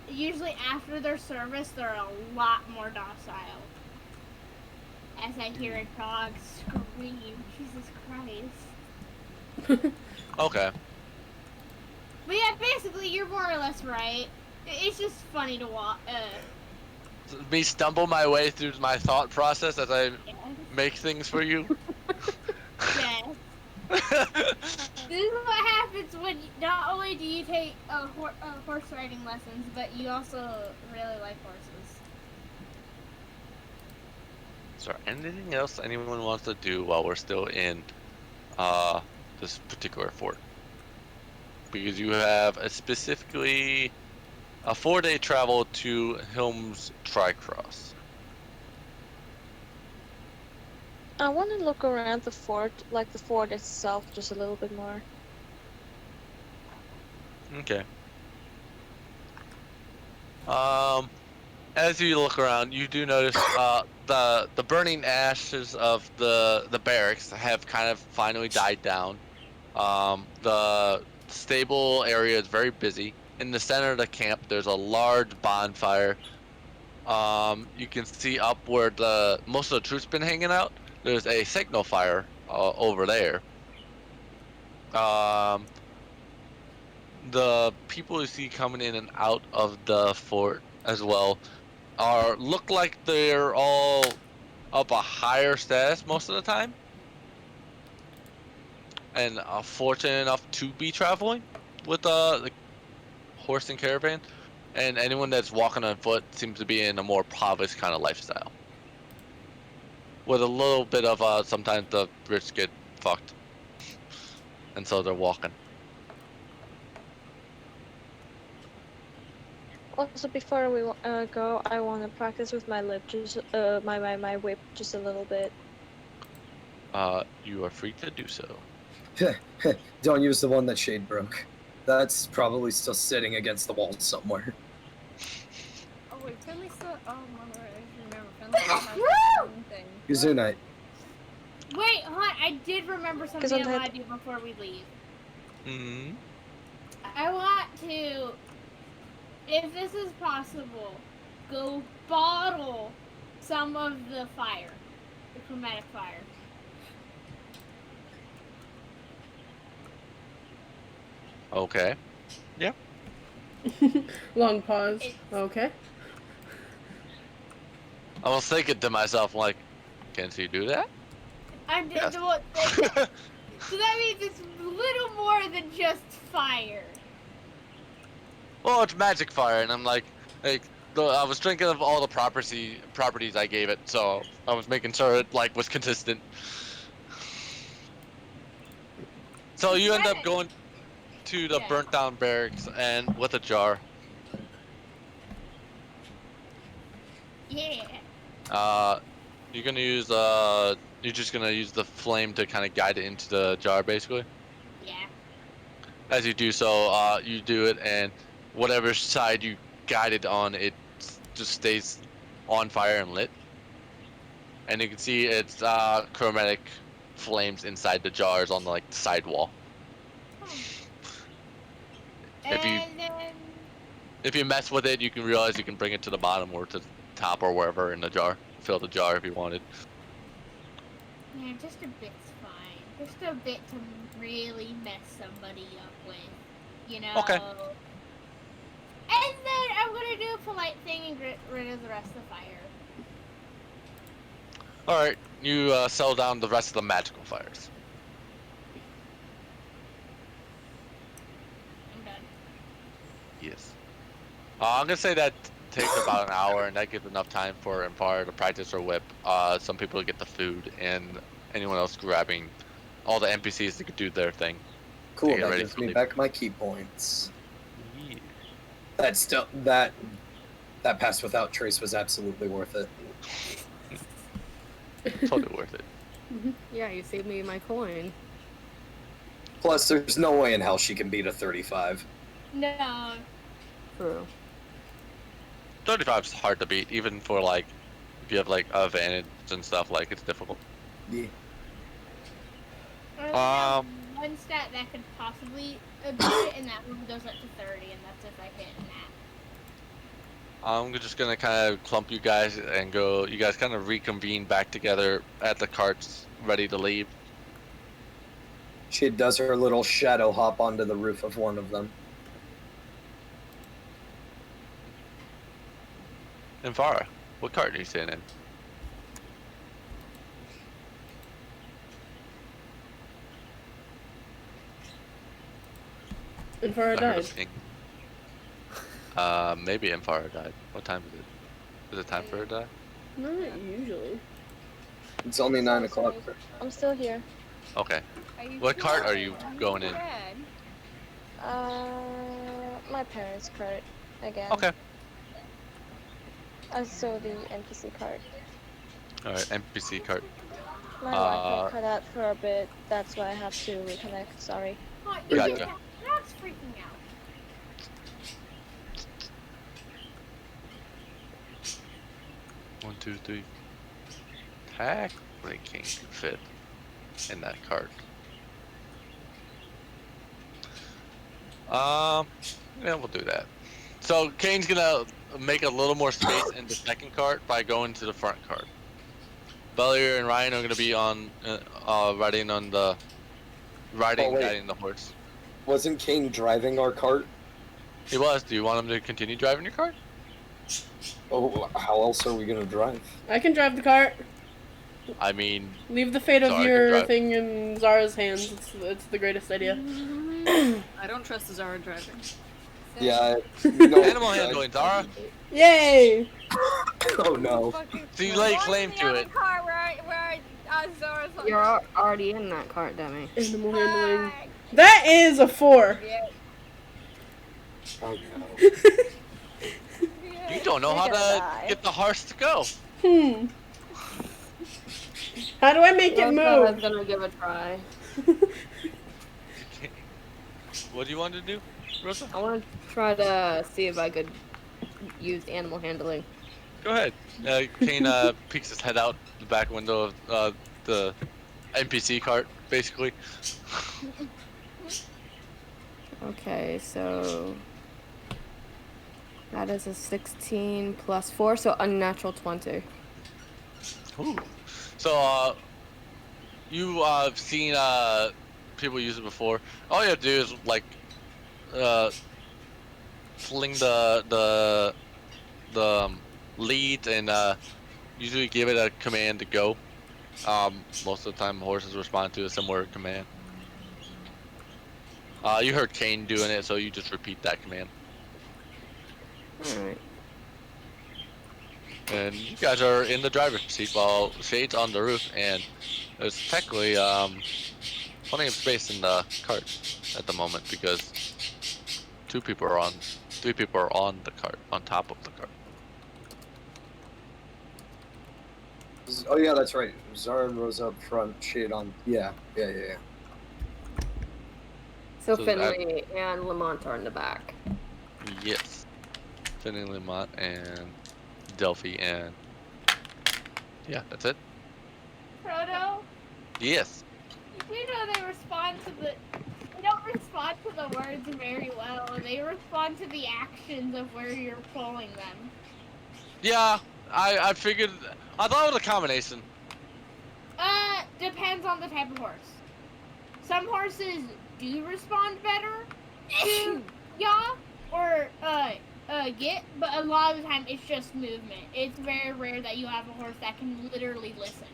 usually after their service, they're a lot more docile. As I hear a dog scream, Jesus Christ. Okay. But yeah, basically, you're more or less right. It's just funny to watch. Me stumble my way through my thought process as I make things for you. Yes. This is what happens when not only do you take horse riding lessons, but you also really like horses. Is there anything else anyone wants to do while we're still in this particular fort? Because you have specifically a 4-day travel to Helm's Tricross. I want to look around the fort, like the fort itself, just a little bit more. Okay. As you look around, you do notice the burning ashes of the barracks have kind of finally died down. The stable area is very busy. In the center of the camp, there's a large bonfire. You can see up where most of the troops been hanging out. There's a signal fire over there. The people you see coming in and out of the fort as well look like they're all of a higher status most of the time, and fortunate enough to be traveling with the horse and caravan. And anyone that's walking on foot seems to be in a more province kind of lifestyle, with a little bit of sometimes the rich get fucked, and so they're walking. Also, before we go, I want to practice with my lip, just my whip, just a little bit. You are free to do so. Don't use the one that Shade broke. That's probably still sitting against the wall somewhere. Oh wait, Finley still. Oh, mother, I remember. Finley still has that one thing. Kazunite. Wait, hold on. I did remember something I Gesundheit. want to do before we leave. Hmm. I want to, if this is possible, go bottle some of the fire, the chromatic fire. Okay. Long pause. Okay. I was thinking to myself, like, can she do that? I'm Yes. so that means it's a little more than just fire. Well, it's magic fire, and I'm like, I was thinking of all the properties I gave it, so I was making sure it like was consistent. So you end up going to the Yeah. burnt down barracks and with a jar. Yeah. You're gonna use you're just gonna use the flame to kind of guide it into the jar, basically. Yeah. As you do so, you do it, and whatever side you guide it on, it just stays on fire and lit. And you can see it's chromatic flames inside the jars on the like side wall. If you- And then If you mess with it, you can realize you can bring it to the bottom or to the top or wherever in the jar. Fill the jar if you wanted. yeah, just a bit's fine. Just a bit to really mess somebody up with, you know. Okay. And then I'm gonna do a polite thing and get rid of the rest of the fire. All right, you sell down the rest of the magical fires. I'm done. Yes. I'm gonna say that takes about an hour, and that gives enough time for Empire to practice her whip. Some people to get the food, and anyone else grabbing all the NPCs that could do their thing. Cool, Get that ready gives for me leave. back my key points. Yeah. That's still that pass without trace was absolutely worth it. Totally worth it. Yeah, you saved me my coin. Plus, there's no way in hell she can beat a 35. No. True. 35 is hard to beat, even for like if you have like advantage and stuff. Like it's difficult. Yeah. One stat that could possibly beat it, and that one goes up to 30, and that's if I hit in that. I'm just gonna kind of clump you guys and go. You guys kind of reconvene back together at the carts, ready to leave. She does her little shadow hop onto the roof of one of them. And Farah, what cart are you sitting in? Infara I heard a died. ping. Maybe Empire died. What time is it? Is it time for her to die? Not usually. It's only 9 o'clock. I'm still here. Okay. Are you What cart sure? are you going in? Red. My parents' card again. Okay. I saw the NPC card. Alright, NPC cart. My Wi-Fi cut out for a bit. That's why I have to reconnect. Sorry. Oh, Gotcha. That's freaking out. One, two, three. Technically King can fit in that cart. Yeah, we'll do that. So Kane's gonna make a little more space in the second cart by going to the front cart. Bellier and Ryan are gonna be on, riding wait. guiding the horse. Wasn't Kane driving our cart? He was. Do you want him to continue driving your cart? Oh, how else are we gonna drive? I can drive the cart. I mean, Leave the fate of Zara can your drive. thing in Zara's hands. It's the greatest idea. I don't trust Zara driving. Yeah. No, animal handling, Zara. Yay! Oh no. So you lay claim to it. Car where Zora's like, You're already in that cart, Demi. Animal handling. That is a 4. Oh no. You don't know how to get the horse to go. How do I make it Rosa is move? gonna give a try. What do you want to do, Rosa? I want to try to see if I could use animal handling. Go ahead. Kane peeks his head out the back window of the NPC cart, basically. Okay, so that is a 16 plus 4, so unnatural 20. Ooh. So, you have seen people use it before. All you have to do is like fling the lead and usually give it a command to go. Most of the time, horses respond to a similar command. You heard Kane doing it, so you just repeat that command. Alright. And you guys are in the driver's seat while Shade's on the roof, and there's technically plenty of space in the cart at the moment because 3 people are on the cart, on top of the cart. Oh yeah, that's right. Zara and Rosa up front, Shade on. Yeah. So So Finley and Lamont are in the back. Yes. Finley, Lamont, and Delphi, and yeah, that's it. Frodo, Yes. you know they don't respond to the words very well. They respond to the actions of where you're pulling them. Yeah, I figured. I thought it was a combination. Depends on the type of horse. Some horses do respond better to yaw or get, but a lot of the time it's just movement. It's very rare that you have a horse that can literally listen.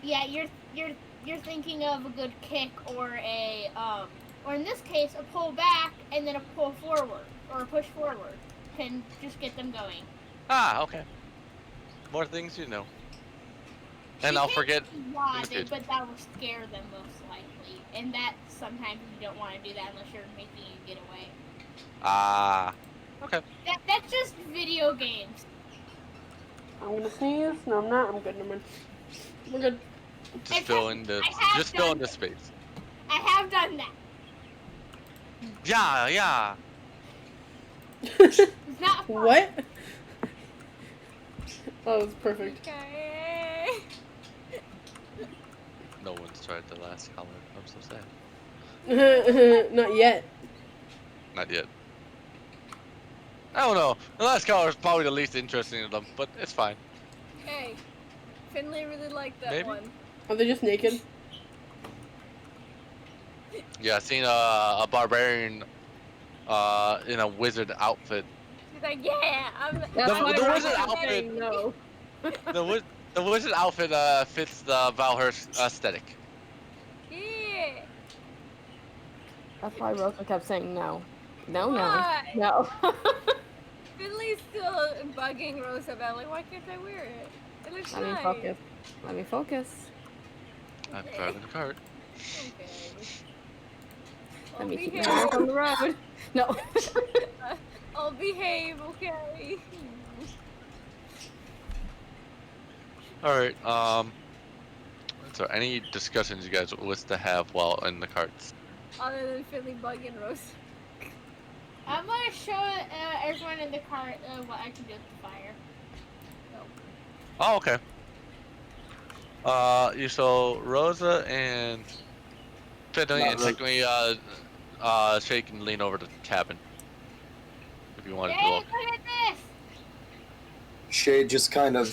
Yeah, you're thinking of a good kick or a or in this case a pull back and then a pull forward or a push forward can just get them going. Ah, okay. More things you know. And I'll forget. Yeah, but that will scare them most likely, and that sometimes you don't want to do that unless you're making you get away. Ah. Okay. That's just video games. I'm gonna sneeze. No, I'm not. I'm good. Never mind. We're good. Just fill in the space. I have done that. Yeah. It's not fun. What? That was perfect. Okay. No one's tried the last color. I'm so sad. Not yet. Not yet. I don't know. The last color is probably the least interesting of them, but it's fine. Hey, Finley really liked that Maybe. one. Are they just naked? Yeah, I seen a barbarian in a wizard outfit. She's like, yeah, The wizard outfit. No. The wizard outfit fits the Valhurst aesthetic. Yeah. That's why Rosa kept saying no. No. Why? No. Finley's still bugging Rosa about like, why can't I wear it? It looks Let me nice. focus. Let me focus. I'm driving the cart. Okay. Let me keep my behave. eyes on the road. No. I'll behave, okay? Alright, so any discussions you guys wish to have while in the carts? Other than Finley bugging Rosa. I'm gonna show everyone in the cart what I can do with the fire. Oh, okay. You saw Rosa and Finley, and technically, Shay can lean over to the cabin if you wanted to Hey, look. look at this! Shade just kind of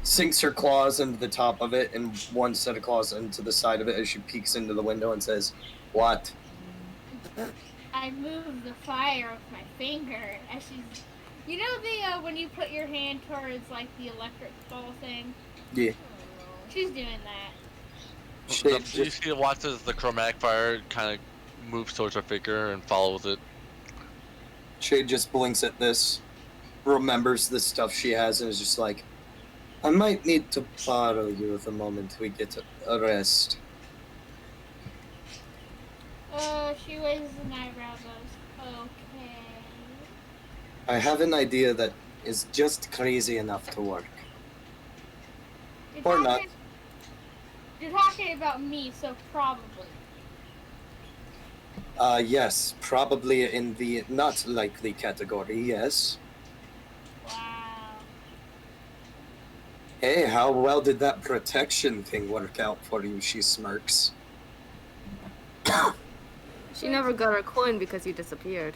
sinks her claws into the top of it and one set of claws into the side of it as she peeks into the window and says, "What?" I move the fire with my finger as she's. You know the when you put your hand towards like the electric ball thing? Yeah. She's doing that. Shade You just, see, watch as the chromatic fire kind of moves towards her figure and follows it. Shade just blinks at this, remembers the stuff she has, and is just like, "I might need to borrow you the moment we get a rest." She raises an eyebrow, goes, okay. I have an idea that is just crazy enough to work. You're Or not. You're talking about me, so probably. Yes, probably in the not likely category, yes. Wow. Hey, how well did that protection thing work out for you? She smirks. She never got her coin because you disappeared.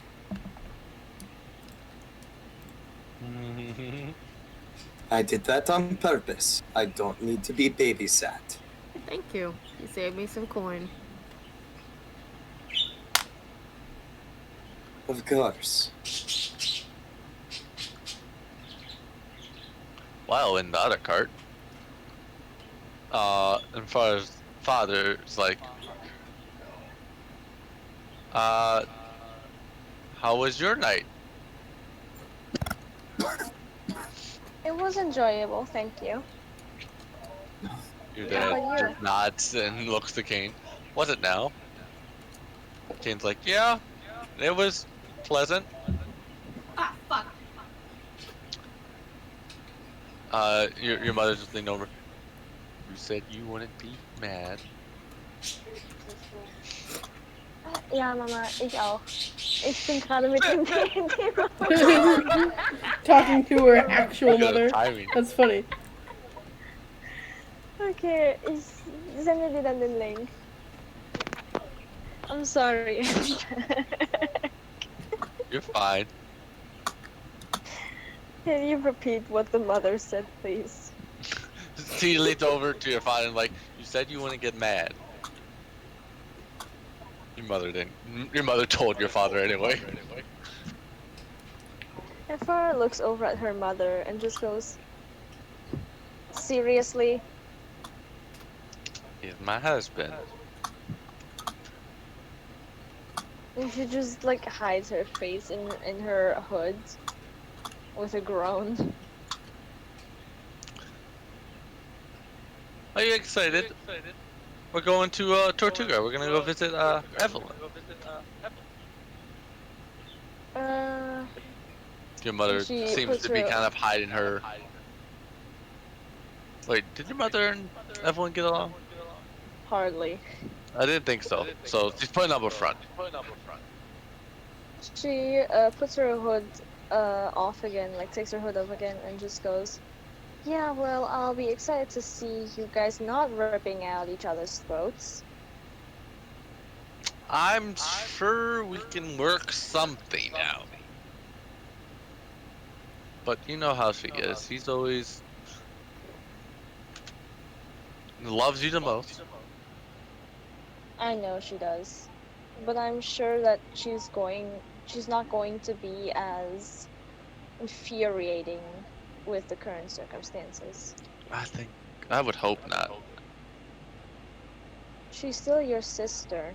I did that on purpose. I don't need to be babysat. Thank you. You saved me some coin. Of course. While in the other cart, as far as father's like, how was your night? It was enjoyable, thank you. Your How dad about you? just nods and looks to Kane. Was it now? Kane's like, yeah, it was pleasant. Ah, fuck. Your mother just leaned over. You said you wouldn't be mad. Ja, Mama, ich auch. Ich bin gerade mit dem D&D. Talking to her actual Look at the mother. timing. That's funny. Okay, ich sende dir dann den Link. I'm sorry. You're fine. Can you repeat what the mother said, please? He leans over to your father and like, you said you wouldn't get mad. Your mother didn't. Your mother told your father anyway. And Farah looks over at her mother and just goes, seriously? He's my husband. And she just like hides her face in her hood with a groan. Are you excited? We're going to Tortuga. We're gonna go visit Evelyn. Your mother She seems puts to be her- kind of hiding her. Wait, did your mother and Evelyn get along? Hardly. I didn't think so. So she's putting up a front. She puts her hood off again, like takes her hood off again, and just goes, yeah, well, I'll be excited to see you guys not ripping out each other's throats. I'm sure we can work something out. But you know how she is. She's always loves you the most. I know she does. But I'm sure that she's not going to be as infuriating with the current circumstances. I would hope not. She's still your sister.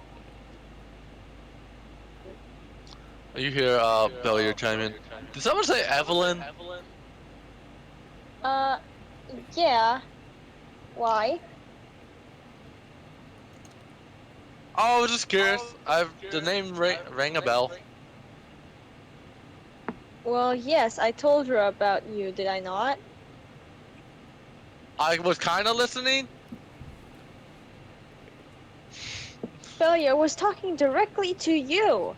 You hear Bellier chime in. Did someone say Evelyn? Yeah. Why? Oh, I was just curious. The name rang a bell. Well, yes, I told her about you, did I not? I was kind of listening. Belia was talking directly to you.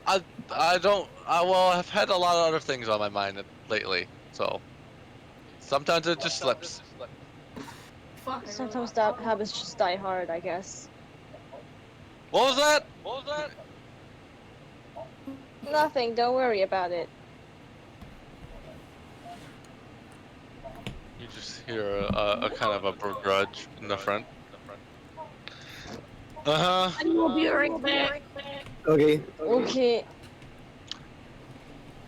I've had a lot of other things on my mind lately, so sometimes it just slips. Sometimes that habits just die hard, I guess. What was that? Nothing, don't worry about it. You just hear a kind of a begrudge in the front. I will be right back. Okay. Okay.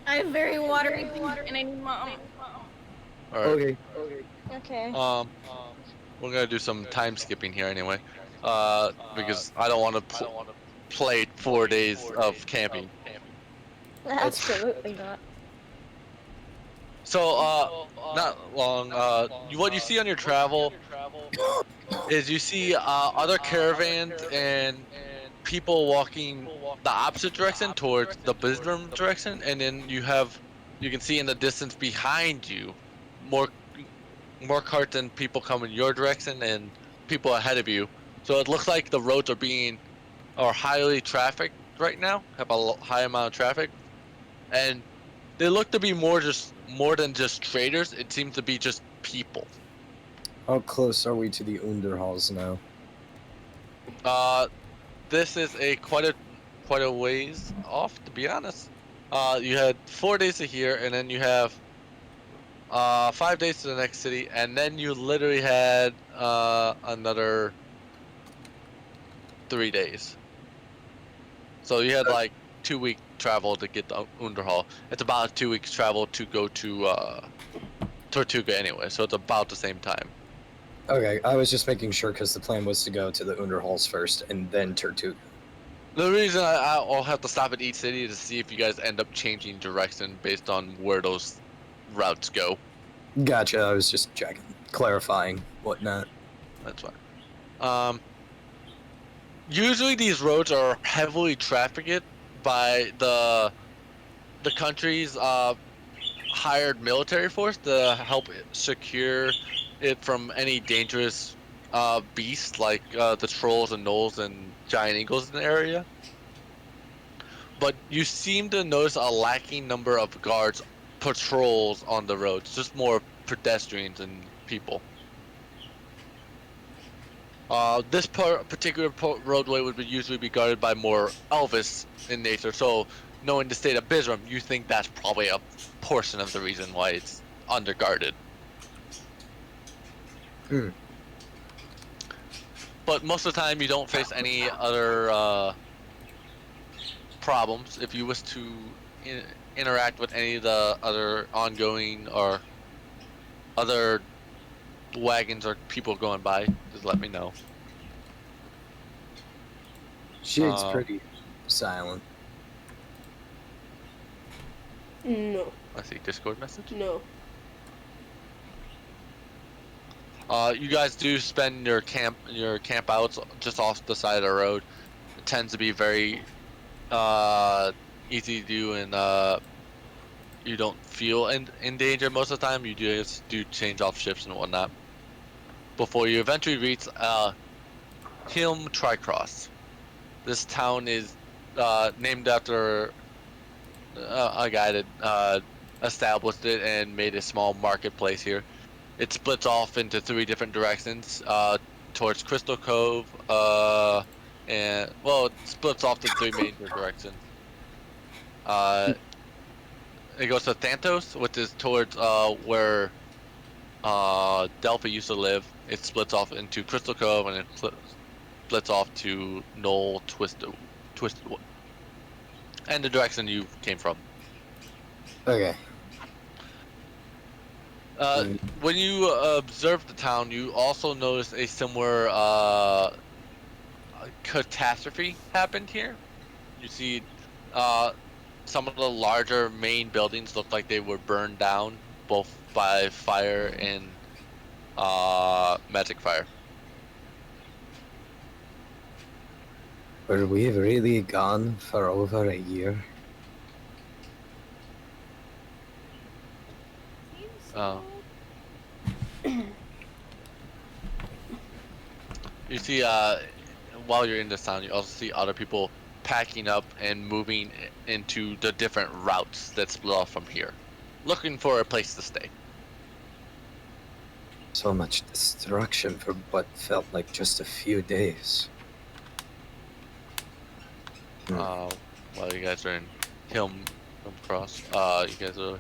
I have very watery feet and I need mom. Alright. Okay. We're gonna do some time skipping here anyway, because I don't want to play 4 days of camping. Absolutely not. So, not long. What you see on your travel is you see other caravans and people walking the opposite direction towards the Bismarck direction, and then you can see in the distance behind you more carts and people coming your direction and people ahead of you. So it looks like the roads are being are highly trafficked right now. Have a high amount of traffic, and they look to be more than just traders. It seems to be just people. How close are we to the Underhalls now? This is quite a ways off, to be honest. You had 4 days to here, and then you have 5 days to the next city, and then you literally had another 3 days. So you had like 2 week travel to get to Underhall. It's about 2 weeks travel to go to Tortuga anyway, so it's about the same time. Okay, I was just making sure because the plan was to go to the Underhalls first and then Tortuga. The reason I'll have to stop at each city to see if you guys end up changing direction based on where those routes go. Gotcha, I was just checking, clarifying, whatnot. That's fine. Usually these roads are heavily trafficked by the country's hired military force to help secure it from any dangerous beasts like the trolls and gnolls and giant eagles in the area. But you seem to notice a lacking number of guards patrols on the roads, just more pedestrians and people. This particular roadway would usually be guarded by more Elvis in nature, so knowing the state of Bizram, you think that's probably a portion of the reason why it's underguarded. But most of the time you don't face any other problems. If you wish to interact with any of the other ongoing or other wagons or people going by, just let me know. Shade's pretty silent. No. I see Discord message. No. You guys do spend your camp outs just off the side of the road. It tends to be very easy to do, and you don't feel in danger most of the time. You just do change off shifts and whatnot before you eventually reach Hilm Tricross. This town is named after a guy that established it and made a small marketplace here. It splits off into 3 different directions, towards Crystal Cove, and well, it splits off to 3 major directions. It goes to Thantos, which is towards where Delphi used to live. It splits off into Crystal Cove, and it splits off to Knoll Twisted Wood, and the direction you came from. Okay. When you observe the town, you also notice a similar catastrophe happened here. You see some of the larger main buildings look like they were burned down, both by fire and magic fire. Were we really gone for over a year? You see, while you're in this town, you also see other people packing up and moving into the different routes that split off from here, looking for a place to stay. So much destruction for what felt like just a few days. While you guys are in Hilm Cross, you guys are.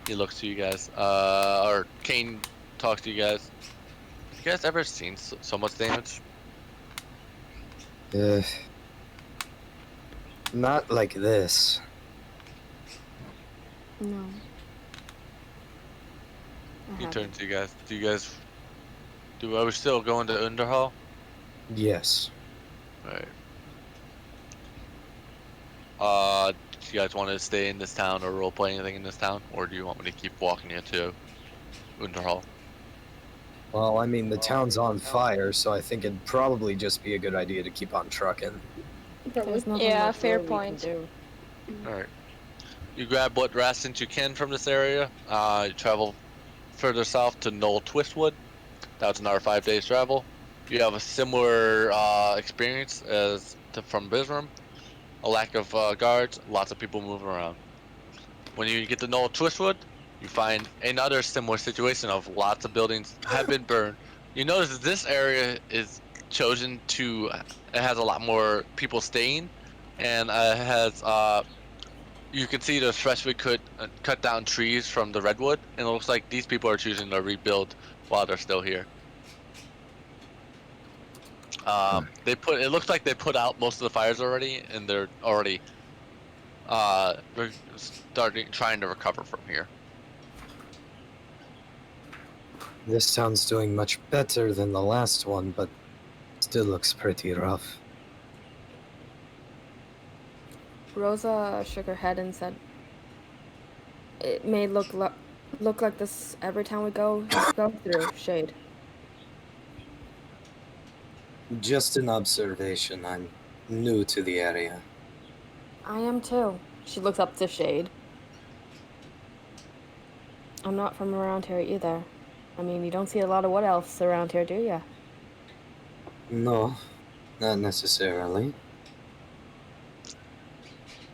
He looks to you guys, or Kane talks to you guys. Have you guys ever seen so much damage? Not like this. No. He turns to you guys. Are we still going to Underhall? Yes. Right. Do you guys want to stay in this town or roleplay anything in this town, or do you want me to keep walking you to Underhall? Well, I mean, the town's on fire, so I think it'd probably just be a good idea to keep on trucking. There's nothing Yeah, much fair more we can point. do. Alright. You grab what rations you can from this area. You travel further south to Knoll Twistwood. That's another 5 days travel. you have a similar experience from Bisram. A lack of guards, lots of people moving around. When you get to Knoll Twistwood, you find another similar situation of lots of buildings have been burned. You notice this area is chosen to, it has a lot more people staying, and has you can see there's freshly cut down trees from the redwood, and it looks like these people are choosing to rebuild while they're still here. It looks like they put out most of the fires already, and they're already trying to recover from here. This town's doing much better than the last one, but still looks pretty rough. Rosa shook her head and said, "It may look like this every time we go through, Shade." Just an observation. I'm new to the area. I am too. She looks up to Shade. I'm not from around here either. I mean, you don't see a lot of what else around here, do ya? No, not necessarily.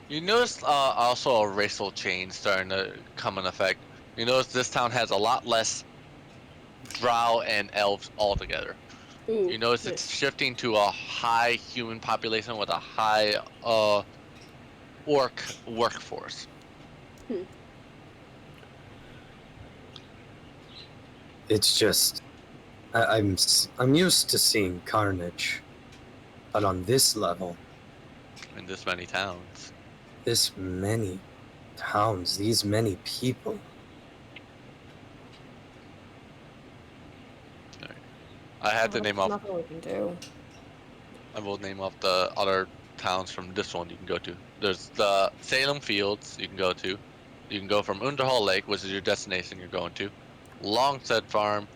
You notice also a racial change starting to come in effect. You notice this town has a lot less drow and elves altogether. Ooh, You notice nice. it's shifting to a high human population with a high orc workforce. It's just, I'm used to seeing carnage, but on this level, In this many towns. this many towns, these many people. I had to name off. Nothing we can do. I will name off the other towns from this one you can go to. There's the Salem Fields you can go to. You can go from Underhall Lake, which is your destination you're going to. Longstead Farm,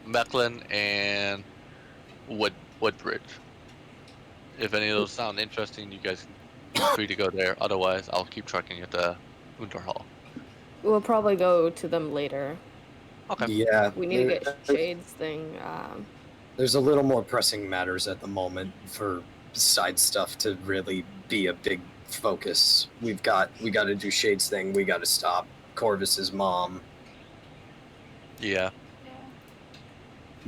Mechlin, and Woodbridge. If any of those sound interesting, you guys can feel free to go there. Otherwise, I'll keep trucking at the Underhall. We'll probably go to them later. Okay. Yeah, We need to get Shade's thing. there's a little more pressing matters at the moment for side stuff to really be a big focus. We got to do Shade's thing. We got to stop Corvus's mom. Yeah.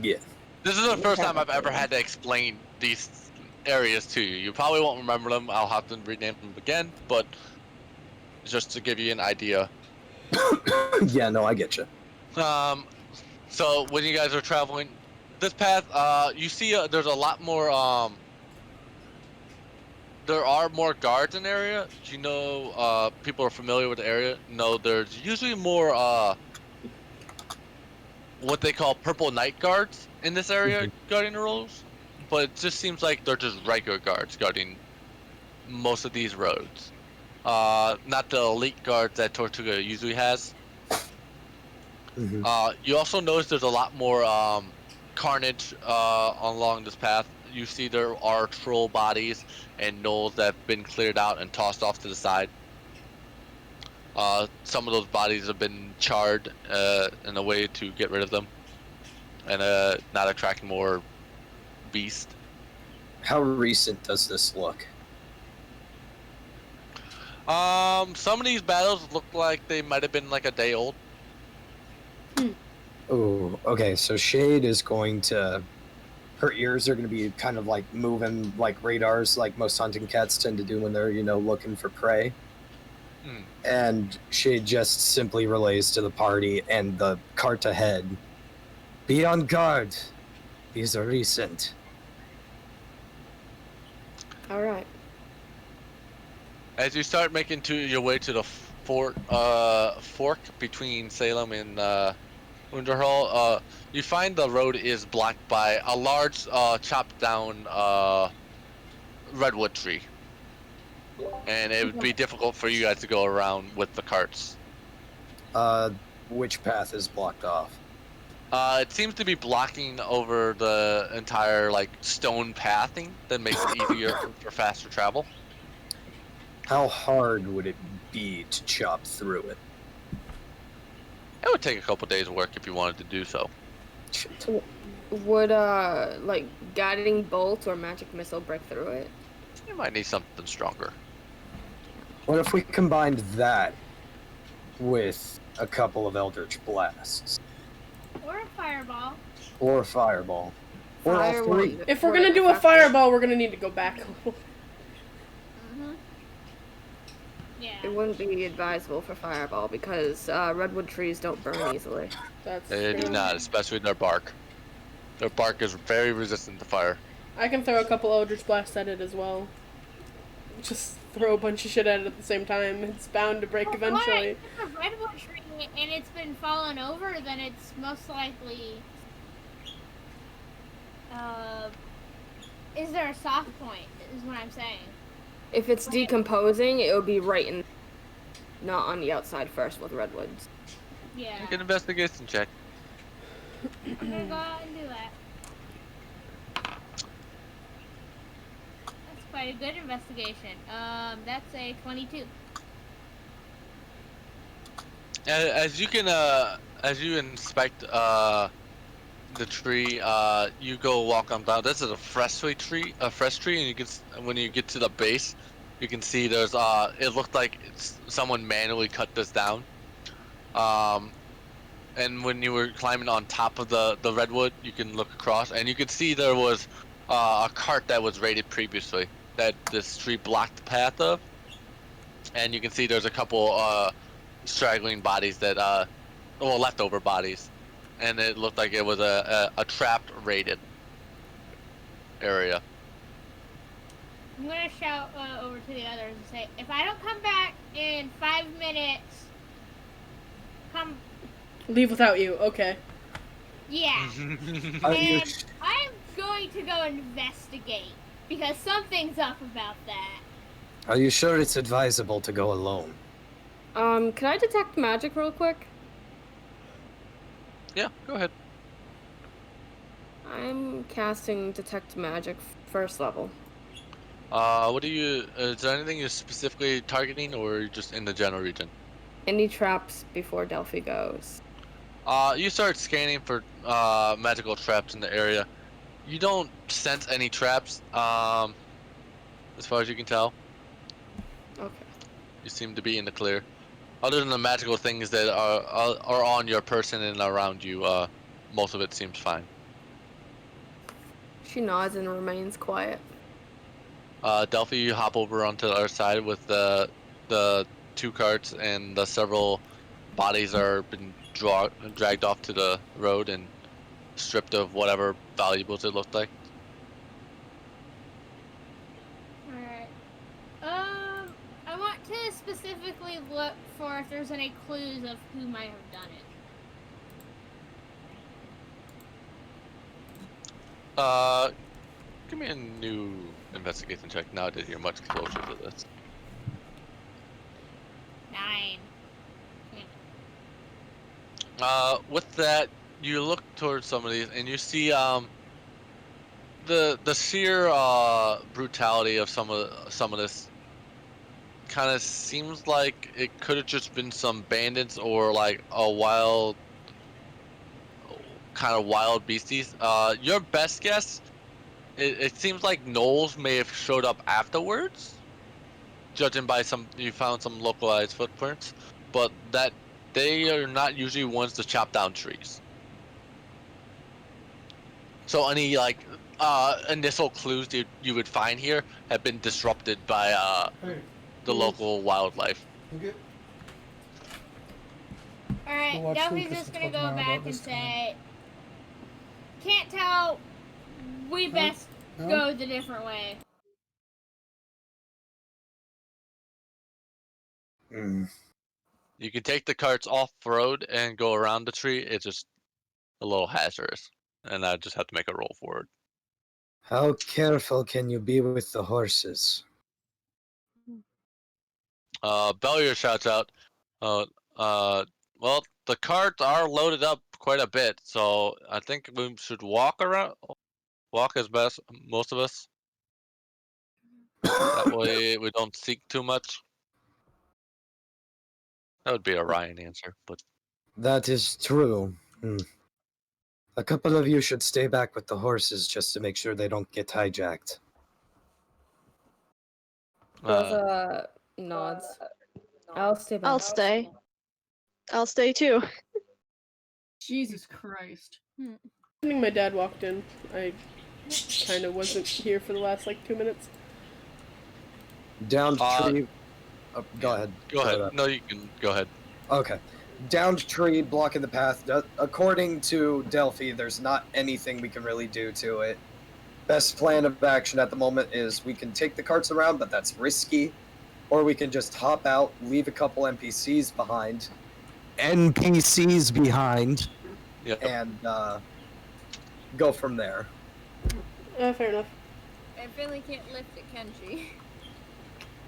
Yeah. This is the first time I've ever had to explain these areas to you. You probably won't remember them. I'll have to rename them again, but just to give you an idea. Yeah, no, I get you. So when you guys are traveling this path, you see there's a lot more. There are more guards in the area. Do you know people are familiar with the area? No, there's usually more what they call purple night guards in this area guarding the roads, but it just seems like they're just regular guards guarding most of these roads. Not the elite guards that Tortuga usually has. You also notice there's a lot more carnage along this path. You see there are troll bodies and gnolls that have been cleared out and tossed off to the side. Some of those bodies have been charred in a way to get rid of them and not attract more beast. How recent does this look? Some of these battles look like they might have been like a day old. Oh, okay. So Shade is going to. Her ears are going to be kind of like moving like radars, like most hunting cats tend to do when they're, looking for prey. And Shade just simply relays to the party and the cart ahead. Be on guard. These are recent. All right. As you start making your way to the fork between Salem and Underhall, you find the road is blocked by a large chopped down redwood tree, and it would be difficult for you guys to go around with the carts. Which path is blocked off? It seems to be blocking over the entire stone pathing that makes it easier for faster travel. How hard would it be to chop through it? It would take a couple days of work if you wanted to do so. Would like guiding bolt or magic missile break through it? You might need something stronger. What if we combined that with a couple of Eldritch Blasts? Or a fireball. Or a Fireball. Or all Fire three. won't- If we're would gonna it do a affect it? fireball, we're gonna need to go back a little. Yeah. It wouldn't be advisable for fireball because redwood trees don't burn easily. That's They do true. not, especially their bark. Their bark is very resistant to fire. I can throw a couple Eldritch Blasts at it as well. Just throw a bunch of shit at it at the same time. It's bound to break eventually. If it's a redwood tree and it's been fallen over, then it's most likely. Is there a soft point? Is what I'm saying. If it's decomposing, it would be right in, not on the outside first with redwoods. Yeah. Make an investigation check. I'm gonna go out and do that. That's quite a good investigation. That's a 22. As you can, as you inspect the tree, you go walk on down. This is a fresh tree, and you can, when you get to the base, you can see there's it looked like someone manually cut this down. And when you were climbing on top of the redwood, you can look across, and you can see there was a cart that was raided previously that this tree blocked the path of, and you can see there's a couple straggling bodies that well, leftover bodies, and it looked like it was a trapped raided area. I'm gonna shout over to the others and say, if I don't come back in 5 minutes, come. Leave without you. Okay. Yeah. Are you And I'm going to go investigate because something's up about that. Are you sure it's advisable to go alone? Can I detect magic real quick? Yeah, go ahead. I'm casting detect magic first level. What do you? Is there anything you're specifically targeting, or are you just in the general region? Any traps before Delphi goes? You start scanning for magical traps in the area. You don't sense any traps, as far as you can tell. Okay. You seem to be in the clear. Other than the magical things that are on your person and around you, most of it seems fine. She nods and remains quiet. Delphi, you hop over onto the other side with the 2 carts, and the several bodies are been dragged off to the road and stripped of whatever valuables it looked like. Alright. I want to specifically look for if there's any clues of who might have done it. Give me a new investigation check now that you're much closer to this. 9. With that, you look towards some of these, and you see the sheer brutality of some of this. Kind of seems like it could have just been some bandits or like a wild beasties. Your best guess, it seems like gnolls may have showed up afterwards, judging by you found some localized footprints, but that they are not usually ones to chop down trees. So any like initial clues you would find here have been disrupted by the local wildlife. Okay. Alright, watch Delphi's Lucas just and gonna talk go more back about and this say, can't tell, we best No? go the different way. You can take the carts off road and go around the tree. It's just a little hazardous, and I just have to make a roll for it. How careful can you be with the horses? Bellier shouts out, well, the carts are loaded up quite a bit, so I think we should walk as best, most of us. That way we don't seek too much. That would be a Ryan answer, but That is true. A couple of you should stay back with the horses just to make sure they don't get hijacked. Rosa nods. I'll stay back. I'll stay. I'll stay too. Jesus Christ. I think my dad walked in. I kind of wasn't here for the last like 2 minutes. Downed tree. Oh, go ahead. Go ahead. No, you can go ahead. Okay. Downed tree blocking the path. According to Delphi, there's not anything we can really do to it. Best plan of action at the moment is we can take the carts around, but that's risky. Or we can just hop out, leave a couple NPCs behind. NPCs behind. Yep. And go from there. Fair enough. I Finley can't lift it, can she?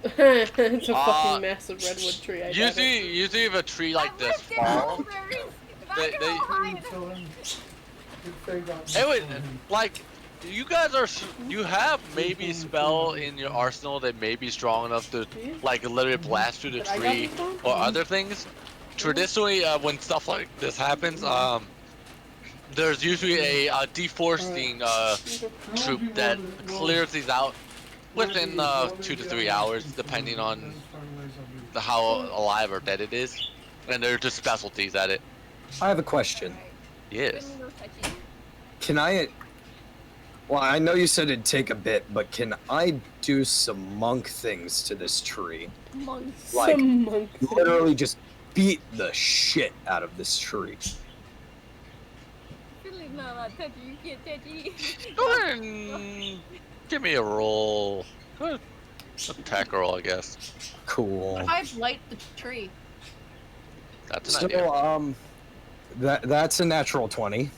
It's a fucking massive redwood tree. Usually if a tree like this falls, it would, like, you guys are, you have maybe spell in your arsenal that may be strong enough to, like, literally blast through the tree or other things. Traditionally, when stuff like this happens, there's usually a deforesting troop that clears these out within 2 to 3 hours, depending on how alive or dead it is, and they're just specialties at it. I have a question. Yes. Can I... Well, I know you said it'd take a bit, but can I do some monk things to this tree? Monks. Like, literally just beat the shit out of this tree. Finley's not allowed to touch you. You can't touch it. Go ahead and give me a roll. Go ahead. Attack roll, I guess. Cool. I blight the tree. That's an idea. That's a natural 20.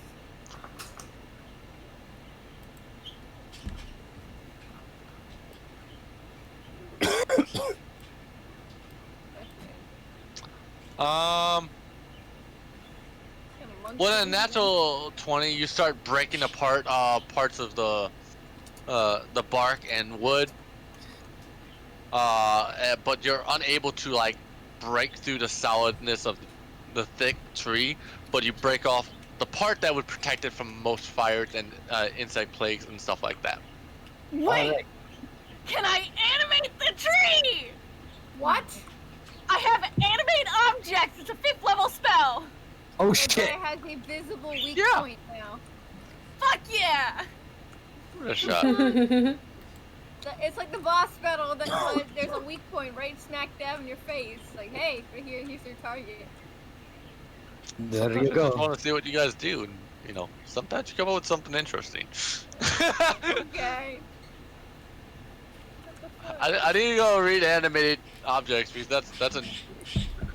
With a natural 20, you start breaking apart parts of the bark and wood. But you're unable to like break through the solidness of the thick tree. But you break off the part that would protect it from most fires and insect plagues and stuff like that. Wait! Can I animate the tree? What? I have Animate Objects. It's a 5th level spell. Oh The shit! guy has a visible weak point now. Fuck yeah! Give it a shot. It's like the boss battle that there's a weak point right smack dab in your face. Like, hey, right here, here's your target. There you I just go. want to see what you guys do, and you know, sometimes you come up with something interesting. Okay. I need to go read Animated Objects because that's an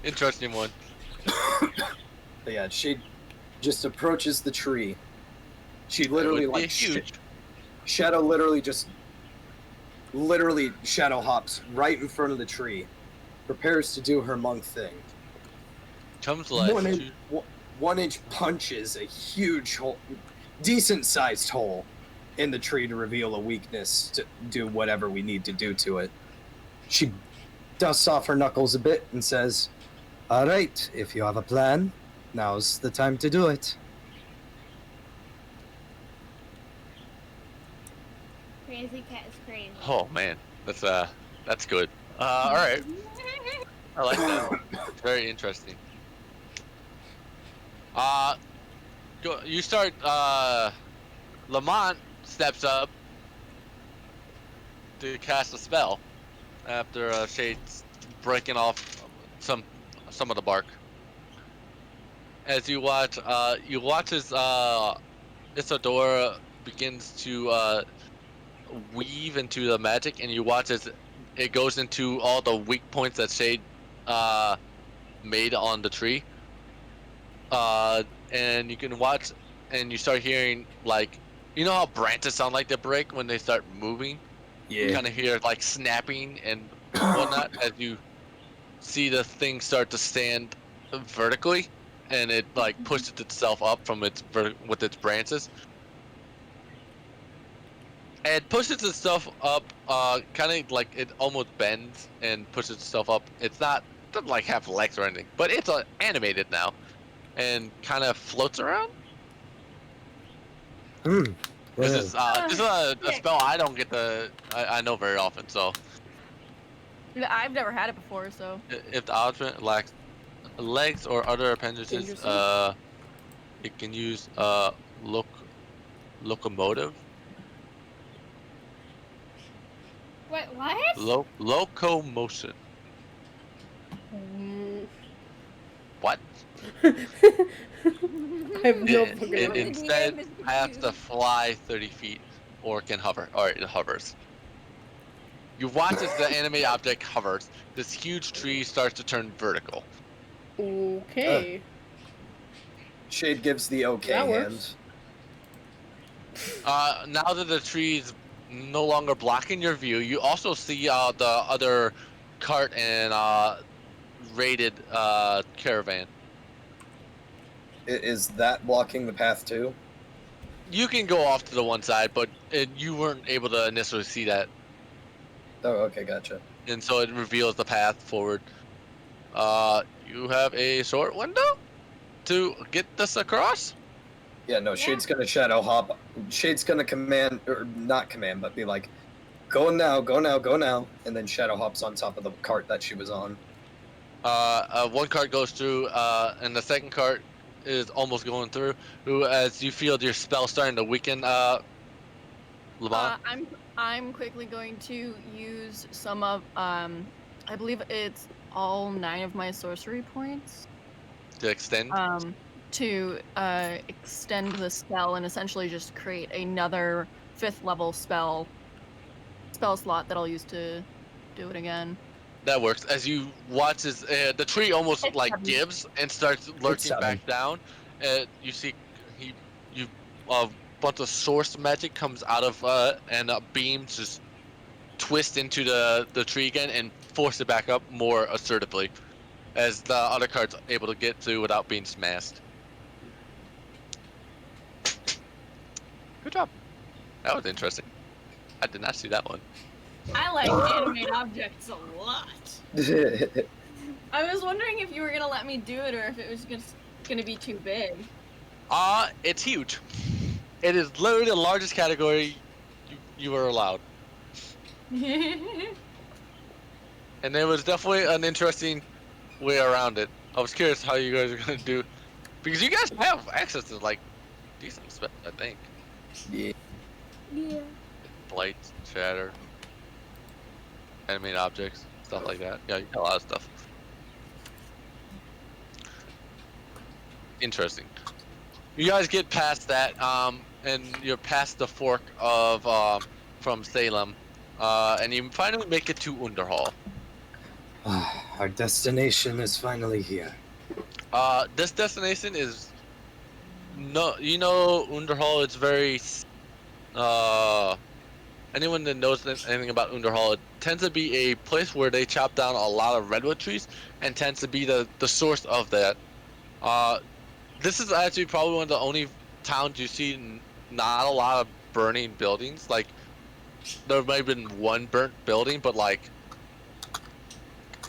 interesting one. But yeah, she just approaches the tree. She literally It would be like huge. Shadow literally shadow hops right in front of the tree, prepares to do her monk thing. Comes like 1 inch punches a huge hole, decent sized hole in the tree to reveal a weakness to do whatever we need to do to it. She dusts off her knuckles a bit and says, "All right, if you have a plan, now's the time to do it." Crazy cat is crazy. Oh man, that's good. All right, I like that. It's very interesting. You start. Lamont steps up to cast a spell after Shade's breaking off some of the bark. As you watch as Isadora begins to weave into the magic, and you watch as it goes into all the weak points that Shade made on the tree. And you can watch, and you start hearing, like, you know how branches sound like they break when they start moving? Yeah. You kind of hear like snapping and whatnot as you see the thing start to stand vertically, and it like pushes itself up from with its branches. It pushes itself up, kind of like it almost bends and pushes itself up. It doesn't like have legs or anything, but it's animated now, and kind of floats around. This is a spell I don't get I know very often. So I've never had it before, so. if the occupant lacks legs or other appendages, Dangerous. it can use locomotive. Wait, what? Locomotion. What? I have no fucking It idea. instead has to fly 30 feet or can hover. Or it hovers. You watch as the animate object hovers. This huge tree starts to turn vertical. Okay. Shade gives the okay That hand. works. Now that the tree's no longer blocking your view, you also see the other cart and raided caravan. Is that blocking the path too? You can go off to the one side, but you weren't able to initially see that, Oh, okay, gotcha. and so it reveals the path forward. You have a short window to get this across. Yeah, no, Shade's gonna shadow hop. Shade's gonna command, or not command, but be like, go now, go now, go now, and then shadow hops on top of the cart that she was on. One cart goes through, and the second cart is almost going through. As you feel your spell starting to weaken, Lamont. I'm quickly going to use some of I believe it's all 9 of my sorcery points To extend. to extend the spell and essentially just create another 5th level spell slot that I'll use to do it again. That works. As you watch as the tree almost It's like heavy. gives and starts lurching heavy. back down. You see, a bunch of source magic comes out of and beams just twist into the tree again and force it back up more assertively, as the other cart's able to get through without being smashed. Good job. That was interesting. I did not see that one. I like animate objects a lot. I was wondering if you were gonna let me do it or if it was just gonna be too big. It's huge. It is literally the largest category you were allowed. And there was definitely an interesting way around it. I was curious how you guys are gonna do, because you guys have access to like decent stuff, I think. Yeah. Yeah. Blight, shatter, animate objects, stuff like that. Yeah, you got a lot of stuff. Interesting. You guys get past that, and you're past the fork of from Salem, and you finally make it to Underhall. Our destination is finally here. This destination is Underhall. It's very anyone that knows anything about Underhall, it tends to be a place where they chop down a lot of redwood trees and tends to be the source of that. This is actually probably one of the only towns you see not a lot of burning buildings. Like, there might have been one burnt building, but like,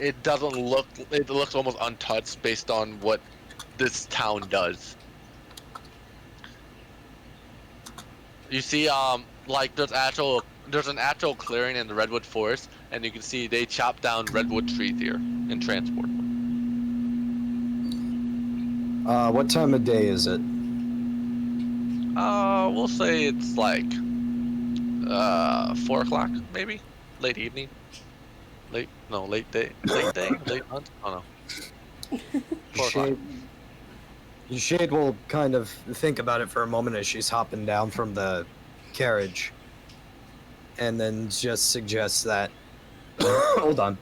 it looks almost untouched based on what this town does. You see, like there's an actual clearing in the redwood forest, and you can see they chop down redwood trees here and transport them. What time of day is it? We'll say it's like 4 o'clock, maybe late evening, late day, late month. I don't know. 4 o'clock. Shade will kind of think about it for a moment as she's hopping down from the carriage, and then just suggests that. Hold on.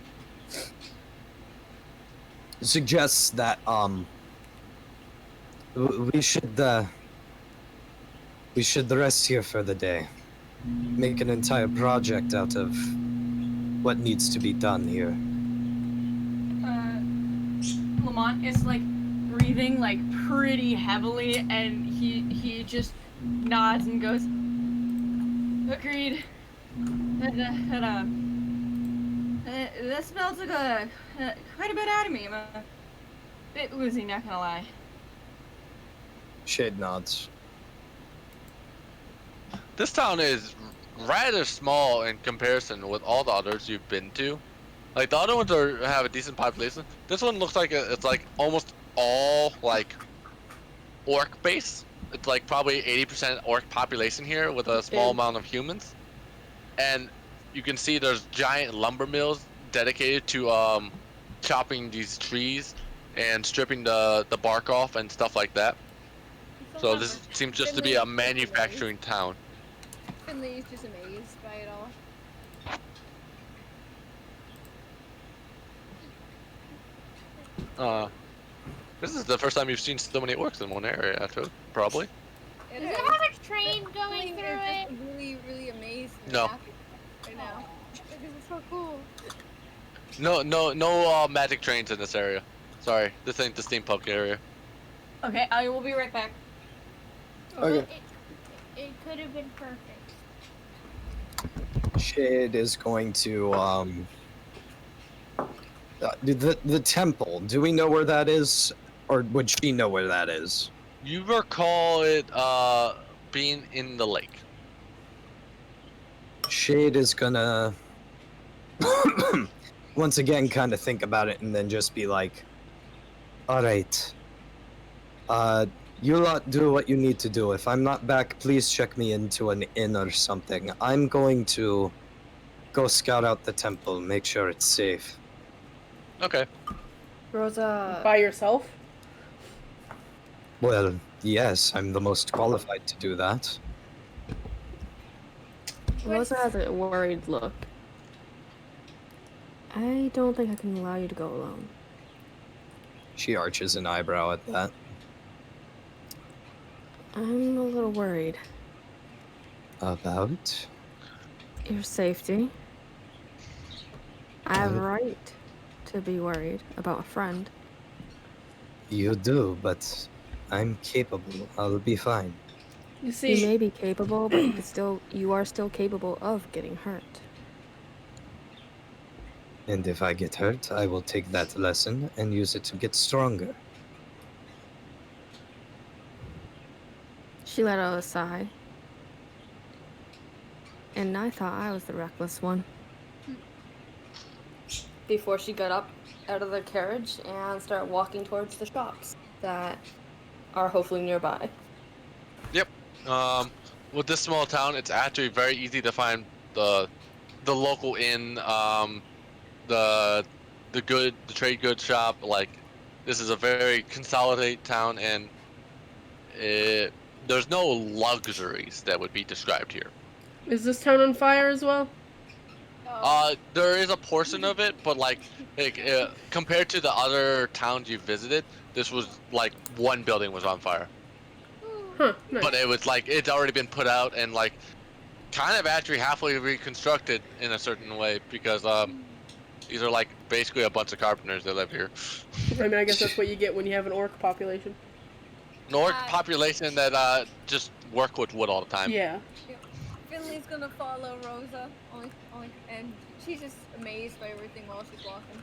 Suggests that we should rest here for the day. Make an entire project out of what needs to be done here. Lamont is like breathing like pretty heavily, and he just nods and goes, agreed. That smells like quite a bit out of me. I'm a bit woozy, not gonna lie. Shade nods. This town is rather small in comparison with all the others you've been to. Like the other ones have a decent population. This one looks like it's like almost all like orc base. It's like probably 80% orc population here with a small amount of humans. And you can see there's giant lumber mills dedicated to chopping these trees and stripping the bark off and stuff like that. So this seems just to be a manufacturing town. Finley's just amazed by it all. This is the first time you've seen so many orcs in one area, too, probably. Does it have a train going through it? I'm really, really amazed. And No. happy right now. Because it's so cool. No magic trains in this area. Sorry, this ain't the steampunk area. Okay, I will be right back. Okay. It could have been perfect. Shade is going to the temple. Do we know where that is, or would she know where that is? You recall it being in the lake. Shade is gonna once again kind of think about it and then just be like, all right, you lot do what you need to do. If I'm not back, please check me into an inn or something. I'm going to go scout out the temple, make sure it's safe. Okay. Rosa. By yourself? Well, yes, I'm the most qualified to do that. Rosa has a worried look. I don't think I can allow you to go alone. She arches an eyebrow at that. I'm a little worried. About? Your safety. I have a right to be worried about a friend. You do, but I'm capable. I'll be fine. You see, You may be capable, but you are still capable of getting hurt. And if I get hurt, I will take that lesson and use it to get stronger. She let out a sigh. And I thought I was the reckless one. Before she got up out of the carriage and started walking towards the shops that are hopefully nearby. Yep. With this small town, it's actually very easy to find the local inn, the trade goods shop. Like, this is a very consolidated town, and there's no luxuries that would be described here. is this town on fire as well? There is a portion of it, but like compared to the other towns you visited, this was like one building was on fire. Huh, nice. But it was like it's already been put out and like kind of actually halfway reconstructed in a certain way because these are like basically a bunch of carpenters that live here. I mean, I guess that's what you get when you have an orc population. An orc population that just work with wood all the time. Yeah. Finley's gonna follow Rosa, and she's just amazed by everything while she's walking.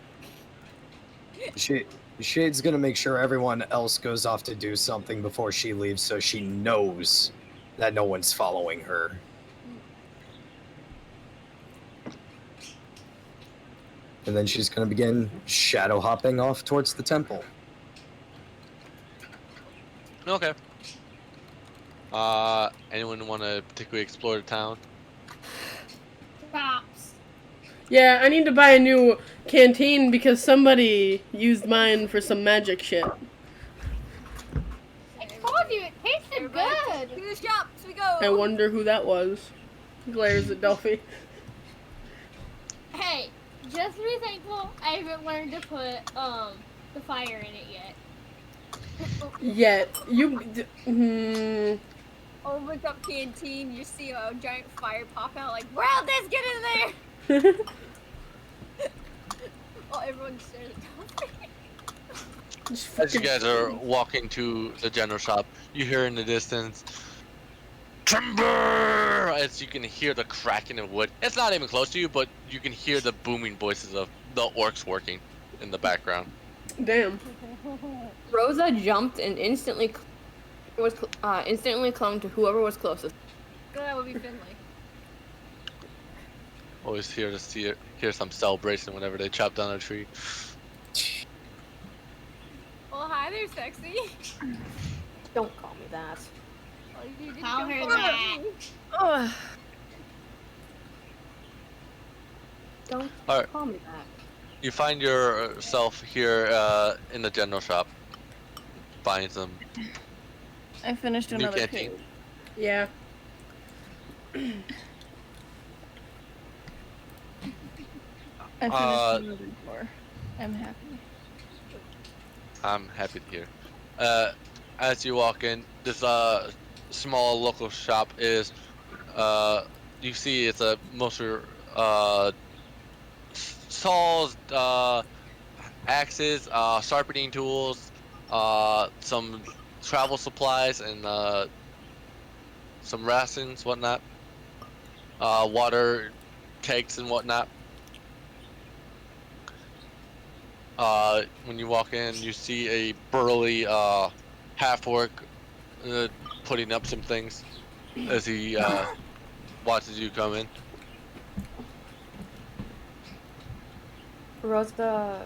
Shade's gonna make sure everyone else goes off to do something before she leaves so she knows that no one's following her. And then she's gonna begin shadow hopping off towards the temple. Okay. Anyone want to particularly explore the town? Shops. Yeah, I need to buy a new canteen because somebody used mine for some magic shit. I told you, it tasted good. To the shops we go. I wonder who that was. Glares at Delphi. Hey, just be thankful I haven't learned to put the fire in it yet. Yet. Opens up canteen, you see a giant fire pop out like, world this, get in there! Oh, everyone stares at Delphi. As you guys are walking to the general shop, you hear in the distance, timber! As you can hear the cracking of wood. It's not even close to you, but you can hear the booming voices of the orcs working in the background. Damn. Rosa jumped and instantly clung to whoever was closest. Gonna would be Finley. Always here to hear some celebration whenever they chop down a tree. Well, hi there, sexy. Don't call me that. Well, you didn't Call come her for that. me. Ugh. Don't Alright. call me that. You find yourself here in the general shop, buying some. I finished New another canteen. page. Yeah. I finished another door. I'm happy. I'm happy to hear. As you walk in, this small local shop is you see it's a mostly saws, axes, sharpening tools, some travel supplies, and some rations, whatnot. Water kegs and whatnot. When you walk in, you see a burly half-orc putting up some things as he watches you come in. Rosa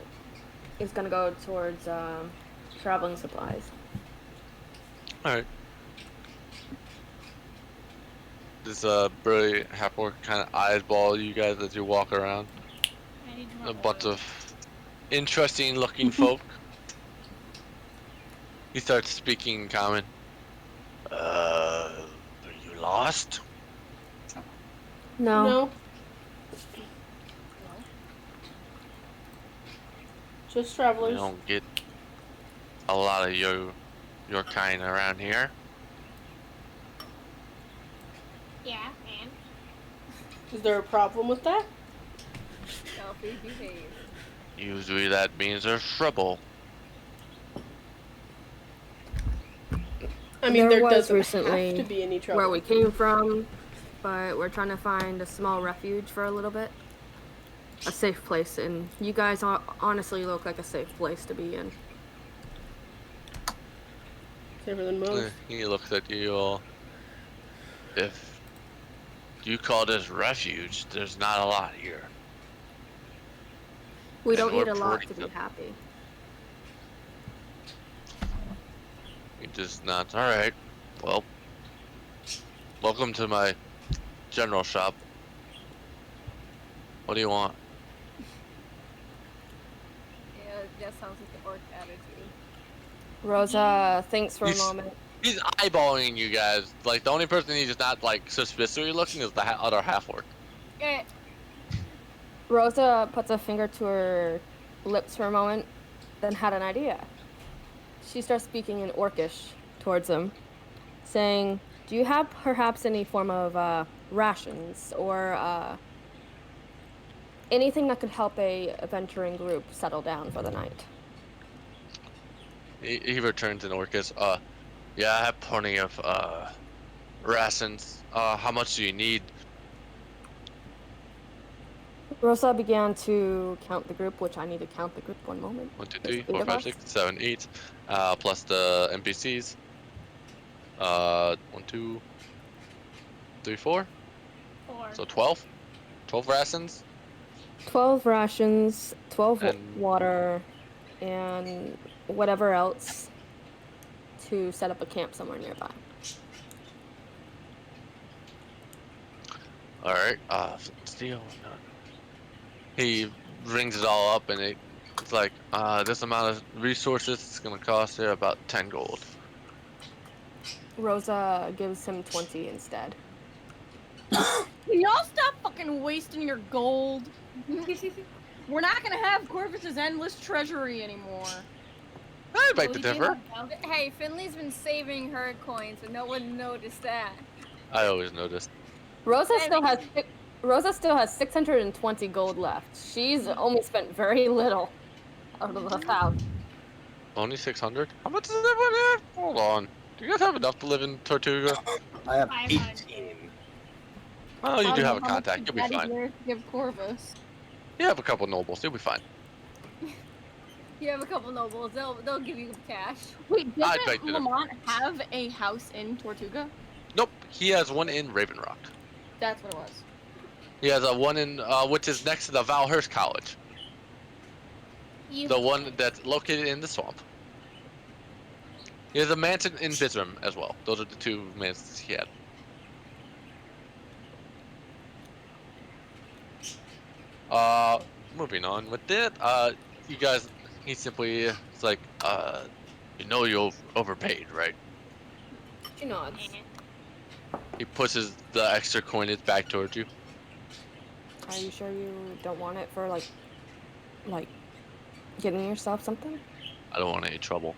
is gonna go towards traveling supplies. Alright. This burly half-orc kind of eyeball you guys as you walk around. I need A more bunch oil. of interesting looking folk. He starts speaking in common. Are you lost? No. No. Just We travelers. don't get a lot of your kind around here. Yeah, and Is there a problem with that? Selfie behave. Usually that means there's trouble. I mean, there was doesn't recently have to be any trouble. where we came from, but we're trying to find a small refuge for a little bit. A safe place, and you guys honestly look like a safe place to be in. Safer than most. He looks at you all. If you call this refuge, there's not a lot here. We And don't need we're a lot pretty to be good. happy. He just nods. Alright. Well, welcome to my general shop. What do you want? Yeah, that sounds like the orc attitude. Rosa thinks for a He's- moment. He's eyeballing you guys. Like, the only person he's not, like, suspiciously looking is the other half-orc. Eh, Rosa puts a finger to her lips for a moment, then had an idea. She starts speaking in Orcish towards him, saying, "Do you have perhaps any form of rations or anything that could help a adventuring group settle down for the night?" He returns in Orcus. Yeah, I have plenty of, rations. How much do you need? Rosa began to count the group, which I need to count the group one moment. 1, 2, There's 3, 8 4, of 5, us. 6, 7, 8. Plus the NPCs. 1, 2, 3, 4. 4. So 12? 12 rations? 12 rations, 12 And- water, and whatever else to set up a camp somewhere nearby. Alright, steel. He rings it all up and it's like, this amount of resources is gonna cost you about 10 gold. Rosa gives him 20 instead. Can y'all stop fucking wasting your gold? We're not gonna have Corvus's endless treasury anymore. I beg to We differ. do have Hey, Finley's been saving her coins, and no one noticed that. I always noticed. Rosa And- still has 620 gold left. She's only spent very little out of the 1,000. Only 600? How much is everyone have? Hold on. Do you guys have enough to live in Tortuga? I have 500. 18. Oh, you I do don't have a know how much contact. You'll be Daddy fine. dares to give Corvus. You have a couple nobles. You'll be fine. You have a couple nobles, they'll give you cash. Wait, I beg doesn't to differ. Lamont have a house in Tortuga? Nope. He has one in Raven Rock. That's what it was. He has a one in which is next to the Valhurst College. You The one that's located in the swamp. He has a mansion in Bisram as well. Those are the two mansions he had. Moving on with it. You guys, he simply is like, you know you overpaid, right? She nods. He pushes the extra coinage back towards you. Are you sure you don't want it for like getting yourself something? I don't want any trouble.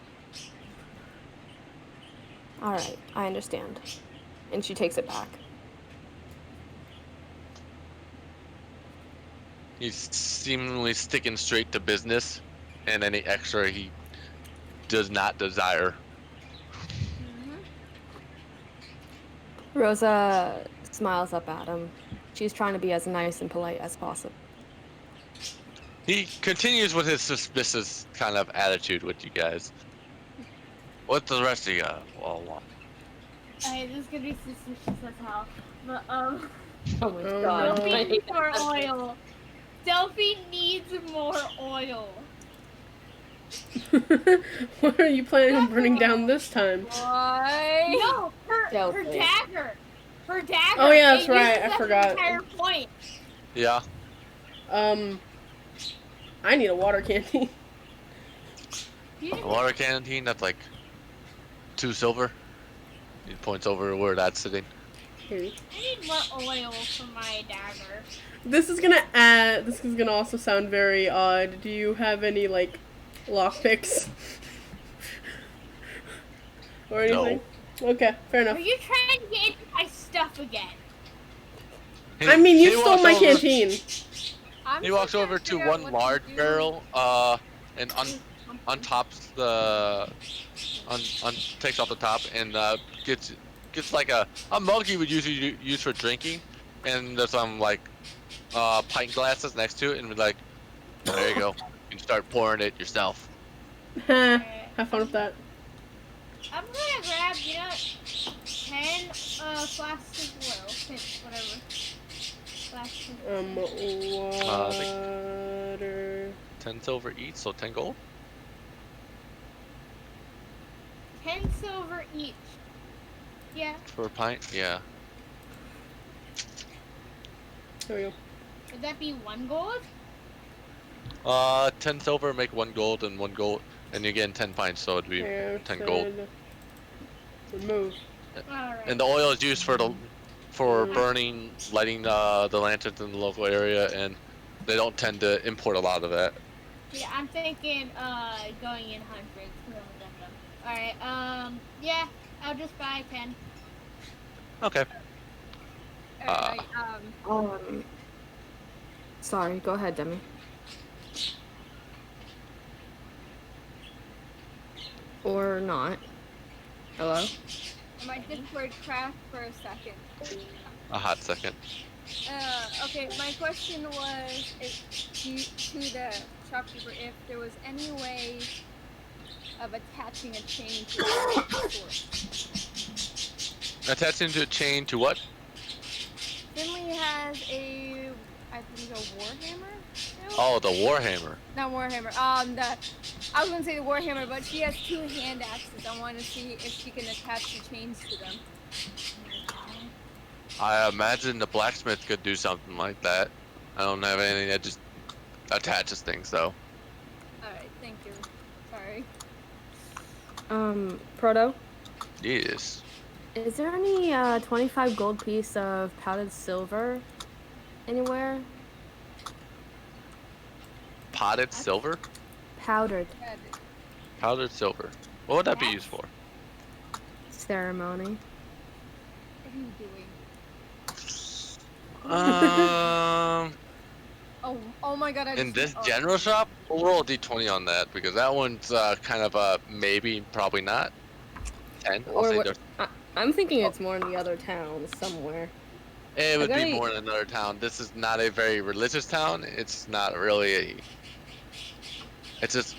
All right, I understand. And she takes it back. He's seemingly sticking straight to business, and any extra he does not desire. Rosa smiles up at him. She's trying to be as nice and polite as possible. He continues with his suspicious kind of attitude with you guys. What's the rest of you all want? Alright, this is gonna be suspicious as hell. But, Oh my Oh, god. no. Delphi needs more oil. Delphi needs more oil. What are you planning on burning down this time? Why? No, her Delphi. dagger. Her dagger. Oh, yeah, that's It right, uses I up the forgot. entire point. Yeah. I need a water canteen. A water canteen that's like 2 silver. He points over where that's sitting. Here. I need more oil for my dagger. This is gonna also sound very odd. Do you have any like lockpicks? Or anything? Okay, fair enough. Are you trying to get into my stuff again? I mean, you He stole walks my over- canteen. I'm He still walks trying over to figure out one what large do. barrel, and untops the, takes off the top and gets like a mug you would usually use for drinking, and there's some like pint glasses next to it, and be like, there you go, you can start pouring it yourself. Have fun with that. I'm gonna grab, 10 flasks of oil. 10, whatever. Flasks of oil. Water. 10 silver each, so 10 gold. 10 silver each. Yeah. For a pint, yeah. There we go. Would that be 1 gold? 10 silver make 1 gold and 1 gold, and you get 10 pints, so it'd be There 10 gold. said remove. Alright. And the oil is used for burning, lighting the lanterns in the local area, and they don't tend to import a lot of that. Yeah, I'm thinking going in hundreds. Alright, yeah, I'll just buy 10. Okay. Alright, Sorry, go ahead, Demi. Or not. Hello? my Discord crashed for a second. A hot second. Okay, my question was to the shopkeeper if there was any way of attaching a chain to the source. Attaching to a chain to what? Finley has I believe a warhammer. Oh, the warhammer. Not warhammer. I was gonna say the warhammer, but she has 2 hand axes. I want to see if she can attach the chains to them. I imagine the blacksmith could do something like that. I don't have anything that just attaches things, though. Alright, thank you. Sorry. Proto, Yes. is there any 25 gold piece of powdered silver anywhere? Potted silver? Powdered Powdered silver. What would that be used for? ceremony. What are you doing? Oh my god, I In just... this general shop, we'll roll a d20 on that, because that one's kind of a maybe, probably not. 10. I'll Or say what? there's- I'm thinking it's more in the other towns somewhere. It would I be gotta- more in another town. This is not a very religious town. It's not really a... It's just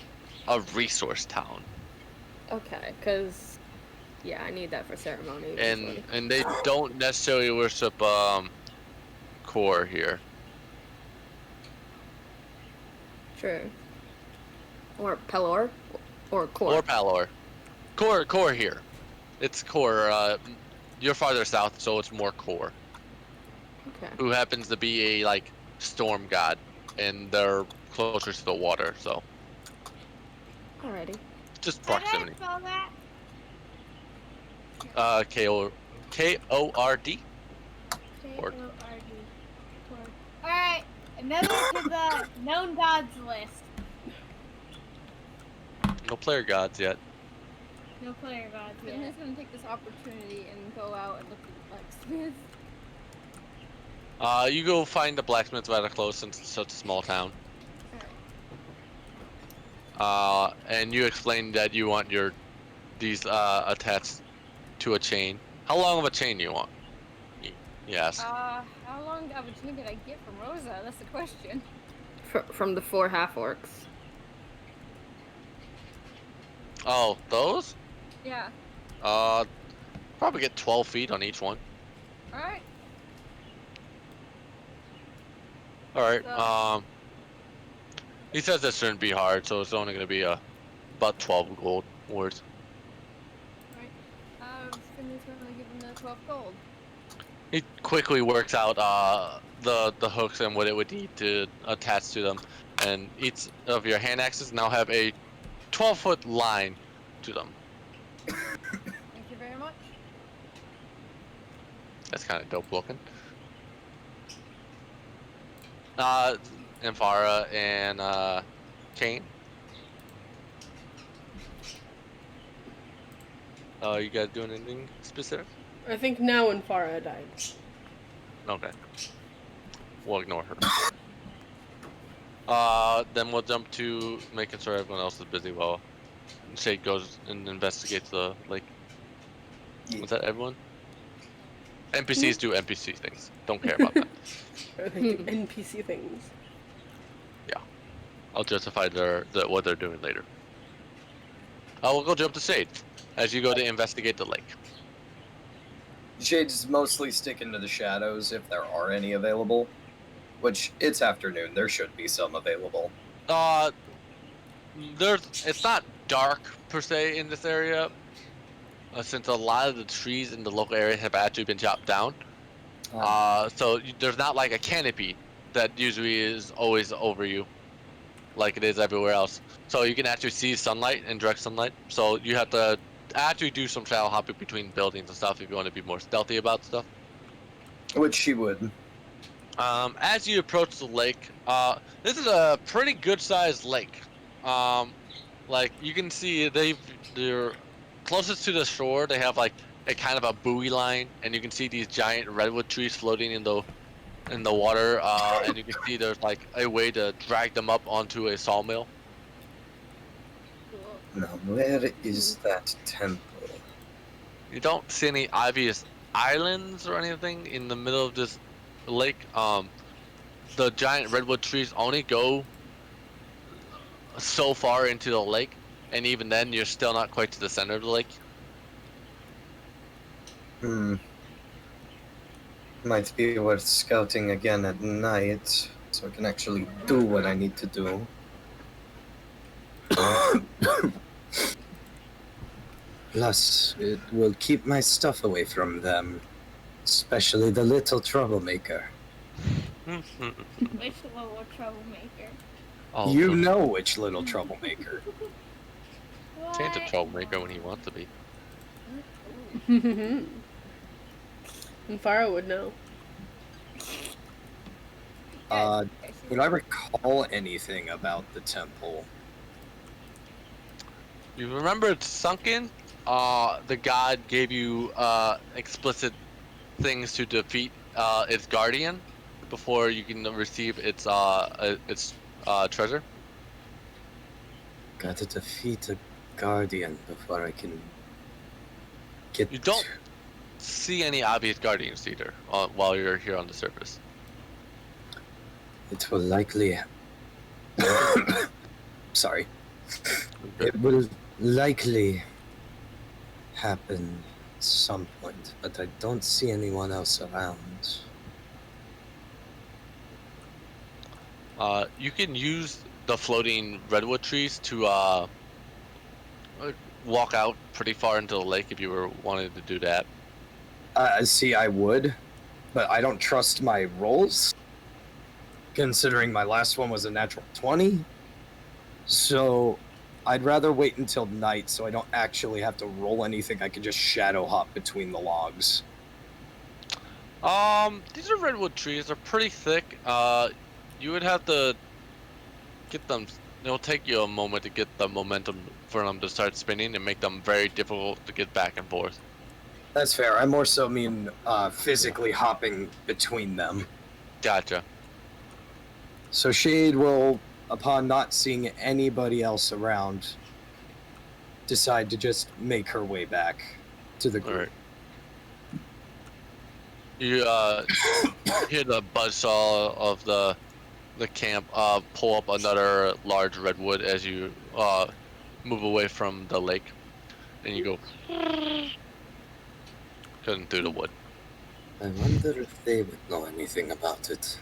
a resource town. Okay, because Yeah, I need that for ceremony. And they don't necessarily worship Core here. True. Or Pelor? Or Core? Or Palor. Core here. It's Core. You're farther south, so it's more Core. Okay. Who happens to be a like storm god, and they're closer to the water, so Alrighty. just How do I proximity. spell that? K-O-R-D. Cord. K-O-R-D. Alright, another to the known gods list. No player gods yet. No player gods I'm yet. just gonna take this opportunity and go out and look at the blacksmiths. You go find the blacksmiths rather close since it's such a small town. And you explain that you want these attached to a chain. How long of a chain do you want? Yes. How long of a chain did I get from Rosa? That's the question. From the 4 half-orcs. Oh, those? Yeah. Probably get 12 feet on each one. Alright. Alright, So- he says this shouldn't be hard, so it's only gonna be about 12 gold worth. Finley's gonna give him the 12 gold. He quickly works out the hooks and what it would need to attach to them, and each of your hand axes now have a 12-foot line to them. Thank you very much. That's kind of dope looking. Amphara and Kane. You guys doing anything specific? I think now when Farah died. Okay. We'll ignore her. Then we'll jump to making sure everyone else is busy while Shade goes and investigates the lake. Was that everyone? NPCs do NPC things. Don't care about that. Or they do NPC things. I'll justify what they're doing later. We'll go jump to Shade as you go to investigate the lake. Shade's mostly sticking to the shadows if there are any available. Which, it's afternoon, there should be some available. It's not dark per se in this area, since a lot of the trees in the local area have actually been chopped down. So there's not like a canopy that usually is always over you, like it is everywhere else. So you can actually see sunlight and direct sunlight. So you have to actually do some shadow hopping between buildings and stuff if you want to be more stealthy about stuff. Which she would. As you approach the lake, this is a pretty good sized lake. Like you can see they're closest to the shore. They have like a kind of a buoy line, and you can see these giant redwood trees floating in the water. And you can see there's like a way to drag them up onto a sawmill. Now, where is that temple? You don't see any obvious islands or anything in the middle of this lake. The giant redwood trees only go so far into the lake, and even then you're still not quite to the center of the lake. Might be worth scouting again at night, so I can actually do what I need to do. Plus, it will keep my stuff away from them, especially the little troublemaker. Which little troublemaker? Oh, You know which little troublemaker. Change a troublemaker when he wants to be. And Farah would know. Would I recall anything about the temple? You remember it's sunken? The god gave you explicit things to defeat its guardian before you can receive its treasure. Gotta defeat a guardian before I can get. You don't see any obvious guardians either while you're here on the surface. It will likely. Sorry. It will likely happen at some point, but I don't see anyone else around. You can use the floating redwood trees to walk out pretty far into the lake if you were wanting to do that. See, I would, but I don't trust my rolls, considering my last one was a natural 20. So I'd rather wait until night so I don't actually have to roll anything. I can just shadow hop between the logs. These are redwood trees. They're pretty thick. You would have to get them. It'll take you a moment to get the momentum for them to start spinning and make them very difficult to get back and forth. That's fair. I more so mean physically hopping between them. Gotcha. So Shade will, upon not seeing anybody else around, decide to just make her way back to the group. All right. You hear the buzzsaw of the camp pull up another large redwood as you move away from the lake, and you go cutting through the wood. I wonder if they would know anything about it.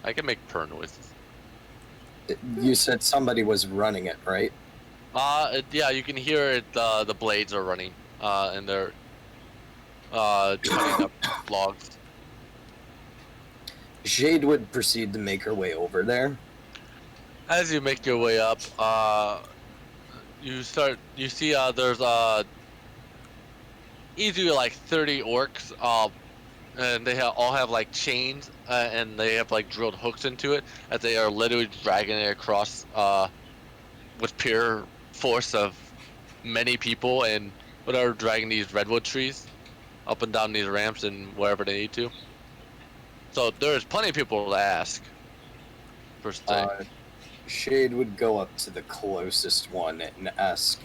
I can make purr noises. You said somebody was running it, right? Yeah, you can hear it. The blades are running, and they're cutting up logs. Jade would proceed to make her way over there. As you make your way up, you see there's easily like 30 orcs, and they all have like chains, and they have like drilled hooks into it, as they are literally dragging it across with pure force of many people, and whatever, dragging these redwood trees up and down these ramps and wherever they need to. So there's plenty of people to ask. First thing. Shade would go up to the closest one and ask,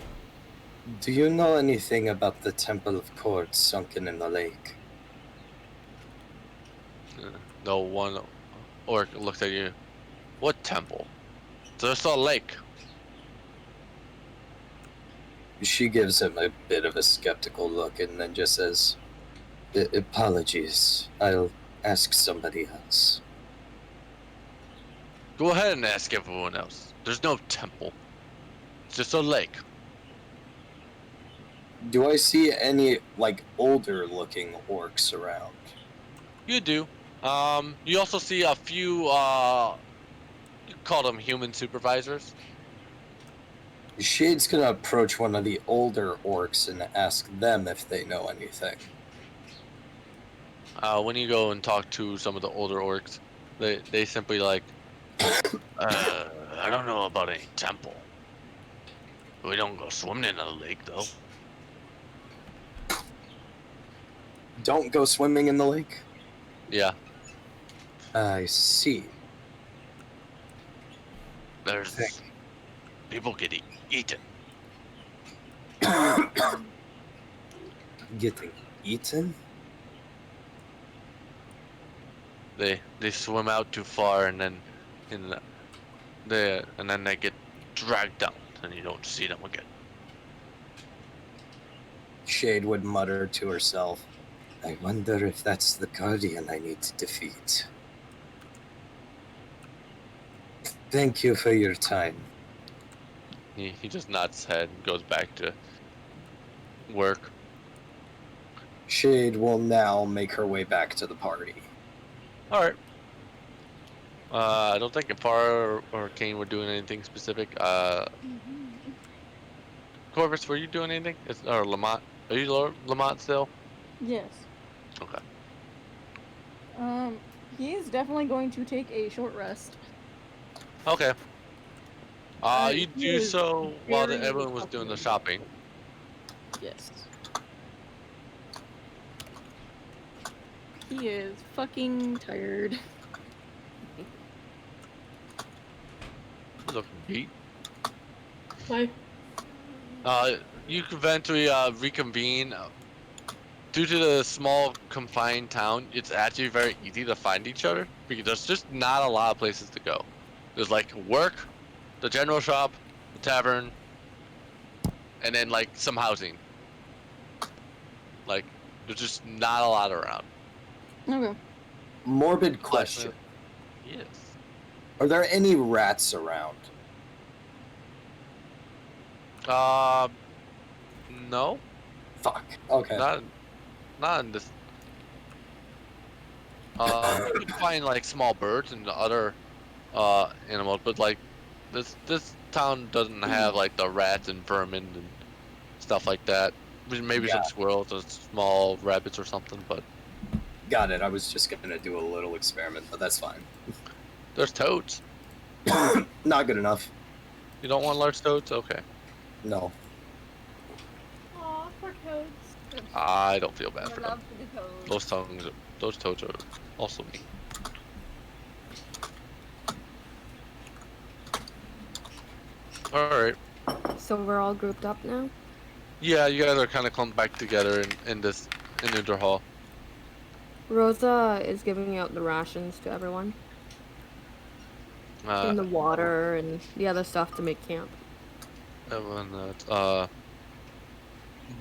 "Do you know anything about the Temple of Cords sunken in the lake?" No one orc looks at you. What temple? There's a lake. She gives him a bit of a skeptical look and then just says, "Apologies, I'll ask somebody else." Go ahead and ask everyone else. There's no temple. It's just a lake. Do I see any, like, older looking orcs around? You do. You also see a few, you call them human supervisors. Shade's gonna approach one of the older orcs and ask them if they know anything. When you go and talk to some of the older orcs, they simply like, I don't know about any temple. We don't go swimming in a lake, though. Don't go swimming in the lake? Yeah. I see. There's people get eaten. Getting eaten? They swim out too far and then they get dragged down and you don't see them again. Shade would mutter to herself, "I wonder if that's the guardian I need to defeat." Thank you for your time. He just nods his head and goes back to work. Shade will now make her way back to the party. Alright. I don't think Afar or Kane were doing anything specific. Corvus, were you doing anything? Or Lamont? Are you Lamont still? Yes. Okay. He's definitely going to take a short rest. Okay. You he do is so while very everyone was doing the shopping. Yes. He is fucking tired. Looking beat. Why? You can eventually reconvene. Due to the small confined town, it's actually very easy to find each other because there's just not a lot of places to go. There's like work, the general shop, the tavern, and then like some housing. Like there's just not a lot around. Okay. Morbid question. Yes. Are there any rats around? No. Fuck. Okay. Not in this. You could find like small birds and other animals, but like this town doesn't have like the rats and vermin and stuff like that. Maybe some squirrels or small rabbits or something, but Got it. I was just gonna do a little experiment, but that's fine. there's toads. Not good enough. You don't want large toads? Okay. No. Aw, poor toads. I don't feel bad More for them. love for the toads. Those toads are also mean. Alright. So we're all grouped up now? Yeah, you guys are kind of clumped back together in Inter Hall. Rosa is giving out the rations to everyone. And the water and the other stuff to make camp. Everyone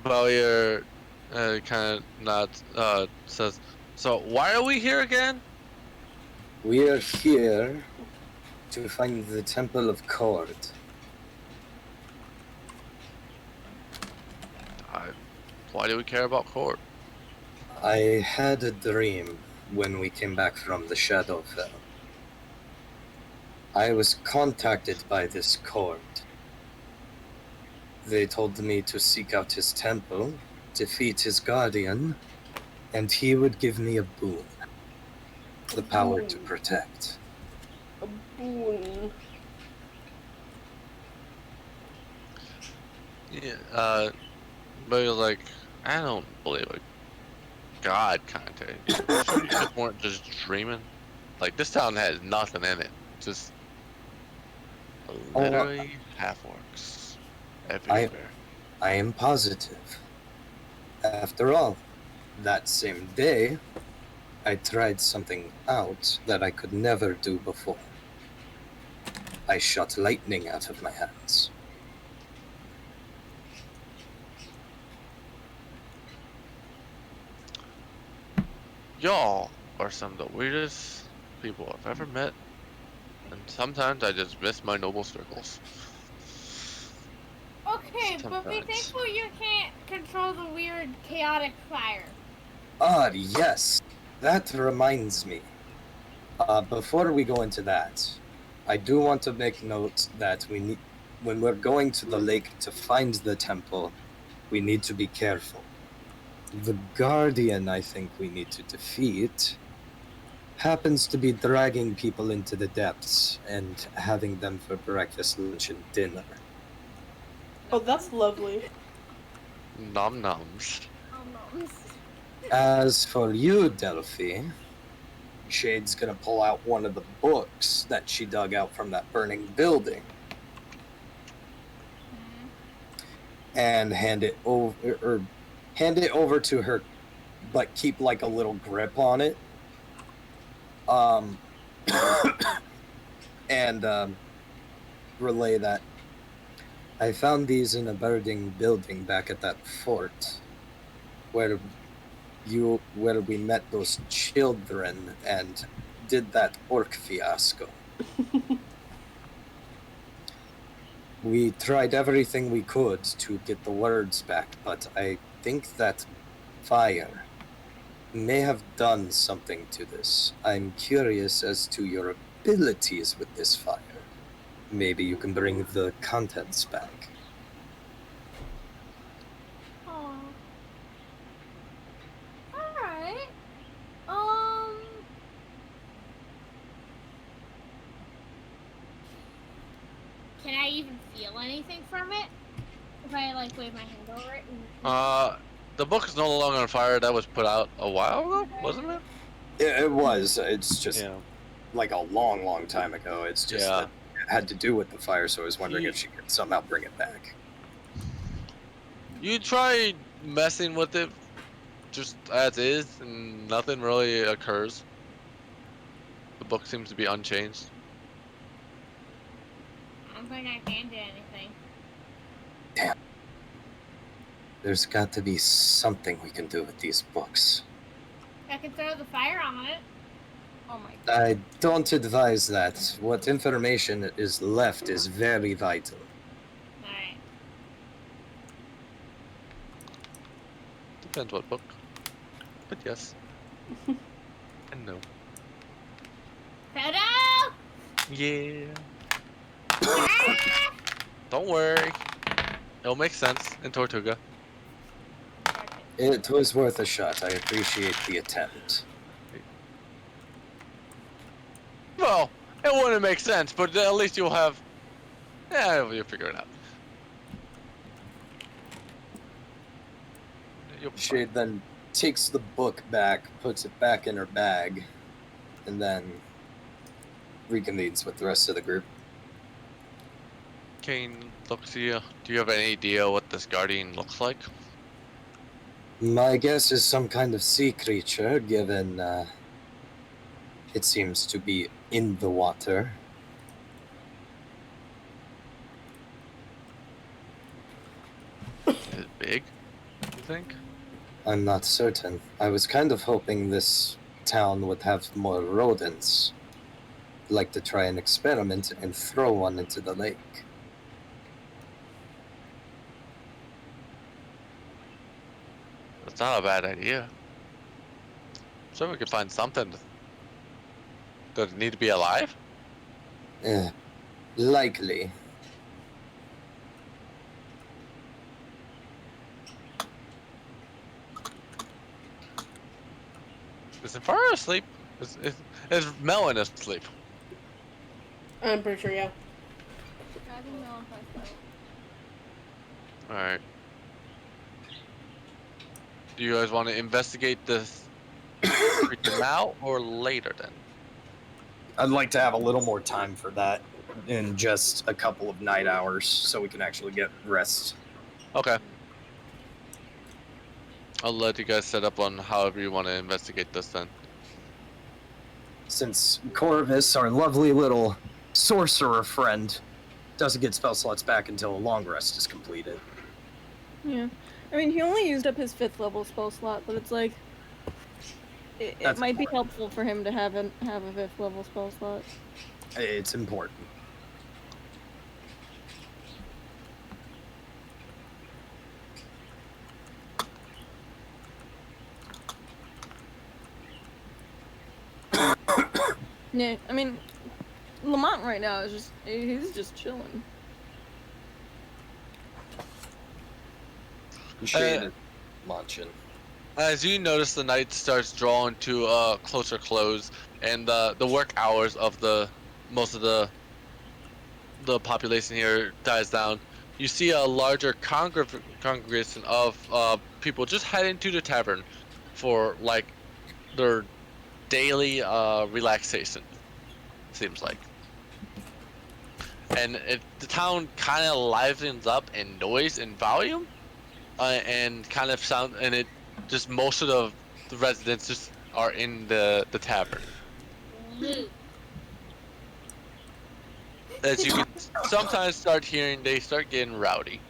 Bellier kind of nods, says, so why are we here again? We are here to find the Temple of Cord. Why do we care about court? I had a dream when we came back from the Shadowfell. I was contacted by this Cord. They told me to seek out his temple, defeat his guardian, and he would give me a boon. The power to protect. A boon. Yeah, but he was like, I don't believe a god contacted you. Sure you just weren't just dreaming? Like, this town has nothing in it. Just literally half-orcs everywhere. I am positive. After all, that same day, I tried something out that I could never do before. I shot lightning out of my hands. Y'all are some of the weirdest people I've ever met, and sometimes I just miss my noble circles. Okay, but be Sometimes. thankful you can't control the weird, chaotic fire. Ah, yes. That reminds me. Before we go into that, I do want to make note that when we're going to the lake to find the temple, we need to be careful. The Guardian I think we need to defeat happens to be dragging people into the depths and having them for breakfast, lunch, and dinner. Oh, that's lovely. Nom noms. As for you, Delphi, Shade's gonna pull out one of the books that she dug out from that burning building and hand it over to her, but keep like a little grip on it. And relay that I found these in a burning building back at that fort where we met those children and did that orc fiasco. We tried everything we could to get the words back, but I think that fire may have done something to this. I'm curious as to your abilities with this fire. Maybe you can bring the contents back. Aw. Alright. Can I even feel anything from it? If I like wave my hand over it? The book is no longer on fire. That was put out a while ago, wasn't it? It was. It's just like a long, long time ago. It's just that it had to do with the fire, so I was wondering if she could somehow bring it back. You tried messing with it just as is, and nothing really occurs. The book seems to be unchanged. don't think I can do anything. There's got to be something we can do with these books. I can throw the fire on it. Oh my god. I don't advise that. What information is left is very vital. Alright. Depends what book. But yes. And no. Ta-da! Yeah. Don't worry. It'll make sense in Tortuga. It was worth a shot. I appreciate the attempt. Well, it wouldn't make sense, but at least you'll have... Yeah, you'll figure it out. Shade then takes the book back, puts it back in her bag, and then reconvenes with the rest of the group. Kane looks to you. Do you have any idea what this guardian looks like? My guess is some kind of sea creature, given it seems to be in the water. Is it big, you think? I'm not certain. I was kind of hoping this town would have more rodents. I'd like to try an experiment and throw one into the lake. That's not a bad idea. So we could find something. Does it need to be alive? Likely. Is Infara asleep? Is Melon asleep? I'm pretty sure, yeah. I don't know if I felt. Alright. Do you guys want to investigate this creature now or later then? I'd like to have a little more time for that in just a couple of night hours so we can actually get rest. Okay. I'll let you guys set up on however you want to investigate this then. Since Corvus, our lovely little sorcerer friend, doesn't get spell slots back until a long rest is completed. Yeah. I mean, he only used up his 5th level spell slot, but it's like... It might be helpful for him to have a 5th level spell slot. It's important. Yeah, I mean, Lamont right now is just, he's just chilling. Shade is munching. As you notice, the night starts drawing to a closer close, and the work hours of most of the population here dies down. You see a larger congregation of people just heading to the tavern for like their daily relaxation. Seems like, and the town kind of livens up in noise and volume, and kind of sound, and it just most of the residents just are in the tavern. As you can sometimes start hearing, they start getting rowdy.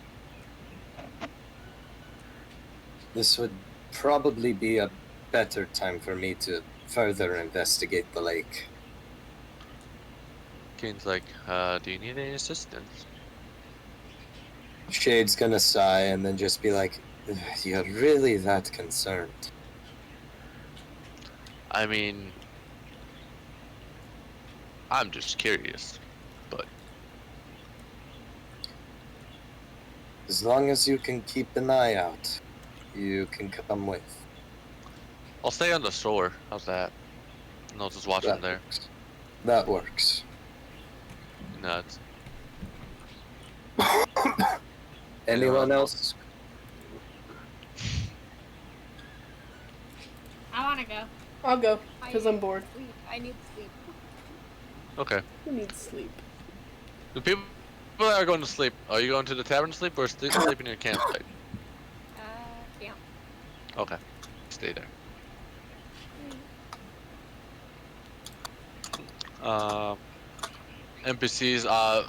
This would probably be a better time for me to further investigate the lake. Kane's like, do you need any assistance? Shade's gonna sigh and then just be like, you're really that concerned? I mean, I'm just curious, but As long as you can keep an eye out, you can come with. I'll stay on the shore. How's that? And I'll just watch them there. Works. That works. Nuts. Anyone else? I want to go. I'll go, because I'm bored. Sleep. I need sleep. Okay. Who needs sleep? The people that are going to sleep, are you going to the tavern to sleep or sleeping in your campsite? Yeah. Okay. Stay there. NPCs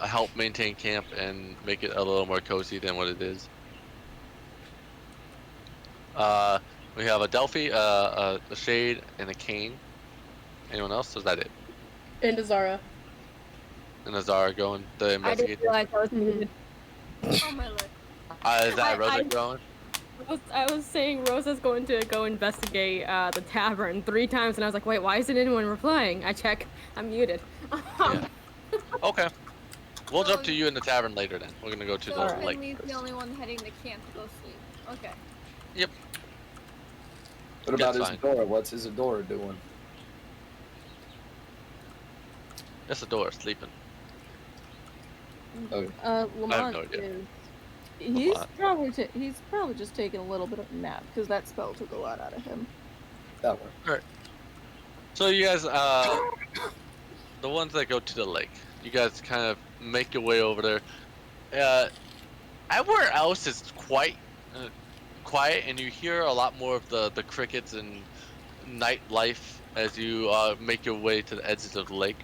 help maintain camp and make it a little more cozy than what it is. We have a Delphi, a Shade, and a Kane. Anyone else? Is that it? And Azara. And Azara going to I investigate. didn't realize I was muted. Oh my lord. Is that Rosa going? I was saying Rosa's going to go investigate the tavern 3 times, and I was like, wait, why isn't anyone replying? I check. I'm muted. Yeah. Okay. We'll jump to you in the tavern later then. We're gonna go to So the lake. Finley's first. the only one heading to camp to go sleep. Okay. Yep. What about That's fine. Isadora? What's Isadora doing? That's the door, sleeping. Okay. Lamont no idea. is. Lamont. He's probably just taking a little bit of a nap because that spell took a lot out of him. That one. So you guys, the ones that go to the lake, you guys kind of make your way over there. Everywhere else is quite quiet, and you hear a lot more of the crickets and nightlife as you make your way to the edges of the lake.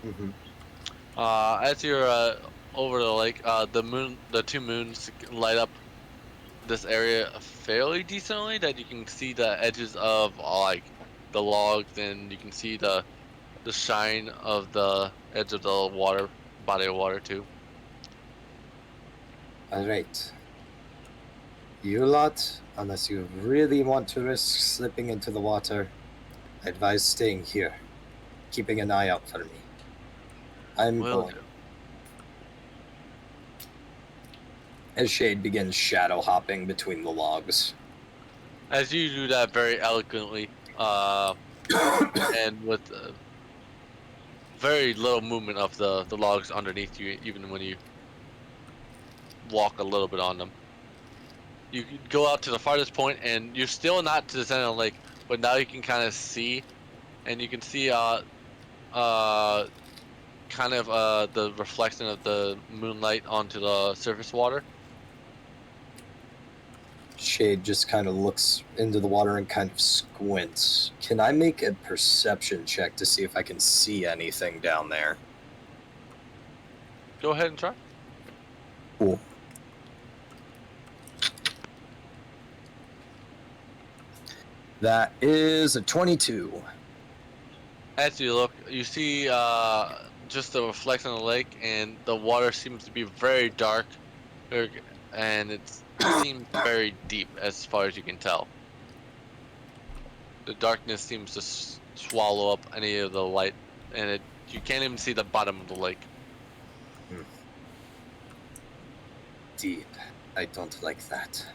Mm-hmm. As you're over the lake, the 2 moons light up this area fairly decently. That you can see the edges of like the logs, and you can see the shine of the edge of the water body of water too. Alright. You lot, unless you really want to risk slipping into the water, I advise staying here, keeping an eye out for me. I'm Will going. do. As Shade begins shadow hopping between the logs. As you do that very eloquently, and with very little movement of the logs underneath you, even when you walk a little bit on them. You can go out to the farthest point, and you're still not to the center of the lake, but now you can kind of see, and you can see kind of the reflection of the moonlight onto the surface water. Shade just kind of looks into the water and kind of squints. Can I make a perception check to see if I can see anything down there? Go ahead and try. Cool. That is a 22. As you look, you see just the reflection of the lake, and the water seems to be very dark, and it seems very deep as far as you can tell. The darkness seems to swallow up any of the light, and you can't even see the bottom of the lake. Deep. I don't like that.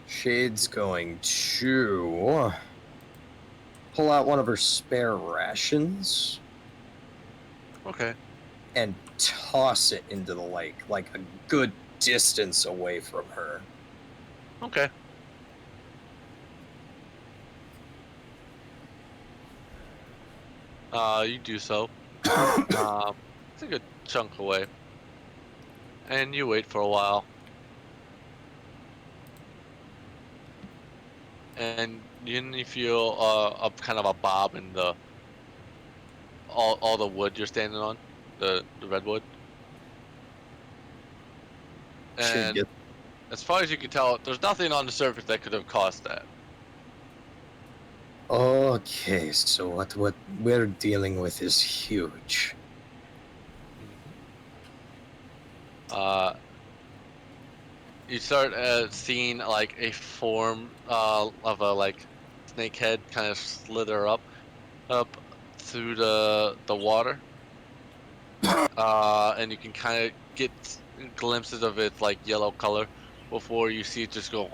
Shade's going to pull out one of her spare rations Okay. and toss it into the lake, like a good distance away from her. Okay. You do so. It's a good chunk away. And you wait for a while. And you feel a kind of a bob in the all the wood you're standing on, the redwood. Should And get as far as you can tell, there's nothing on the surface that could have caused that. Okay, so what we're dealing with is huge. You start seeing like a form of a like snake head kind of slither up through the water, and you can kind of get glimpses of its like yellow color before you see it just go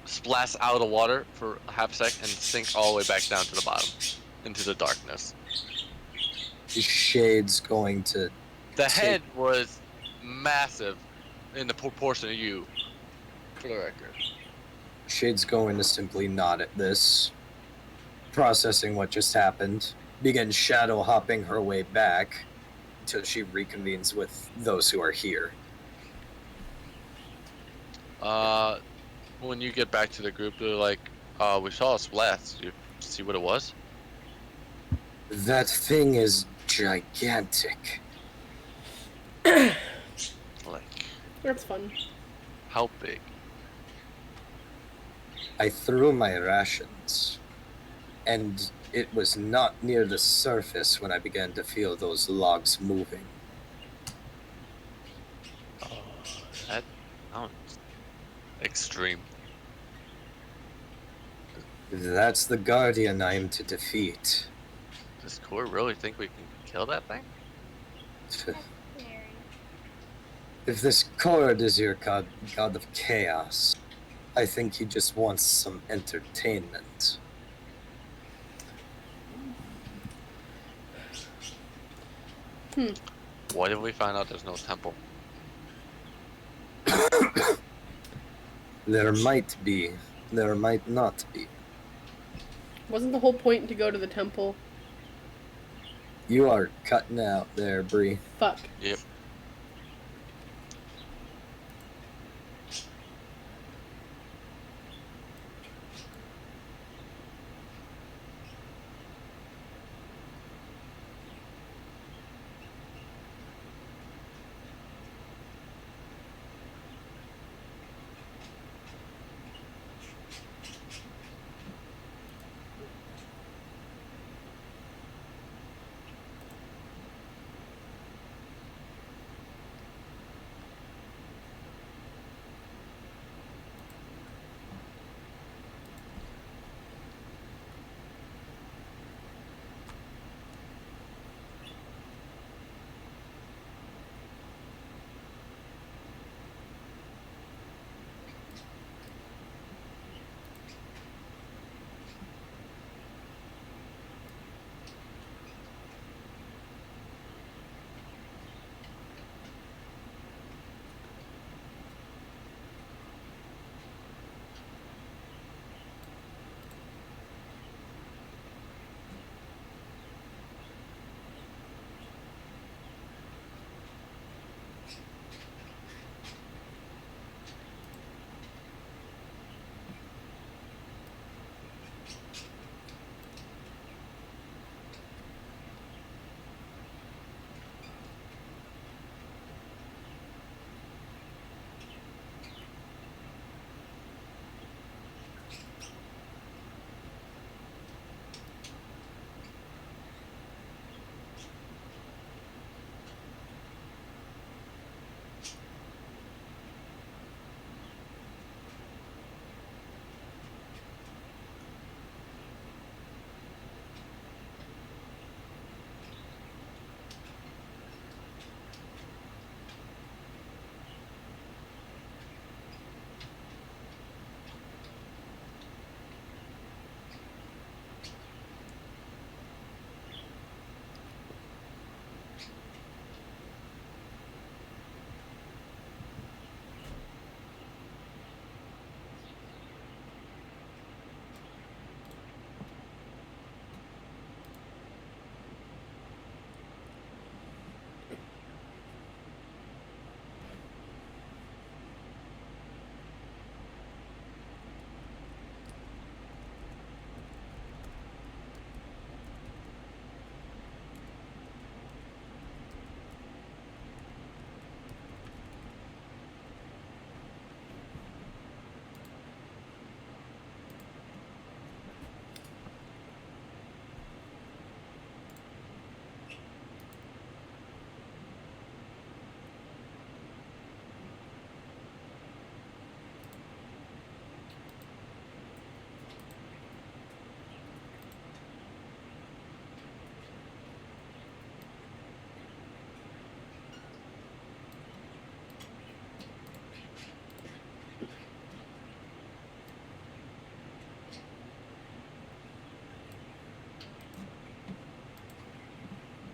splash out of the water for a half sec and sink all the way back down to the bottom into the darkness. Shade's going to The head was massive in the proportion of you, for the record. Shade's going to simply nod at this, processing what just happened, begin shadow hopping her way back until she reconvenes with those who are here. When you get back to the group, they're like, We saw a splash. Did you see what it was? That thing is gigantic. Like, That's fun. how big? I threw my rations, and it was not near the surface when I began to feel those logs moving. Oh, that sounds extreme. That's the Guardian I am to defeat. Does Core really think we can kill that thing? Scary. If this Cord is your god of chaos, I think he just wants some entertainment. What if we find out there's no temple? There might be, there might not be. Wasn't the whole point to go to the temple? You are cutting out there, Bree. Fuck. Yep.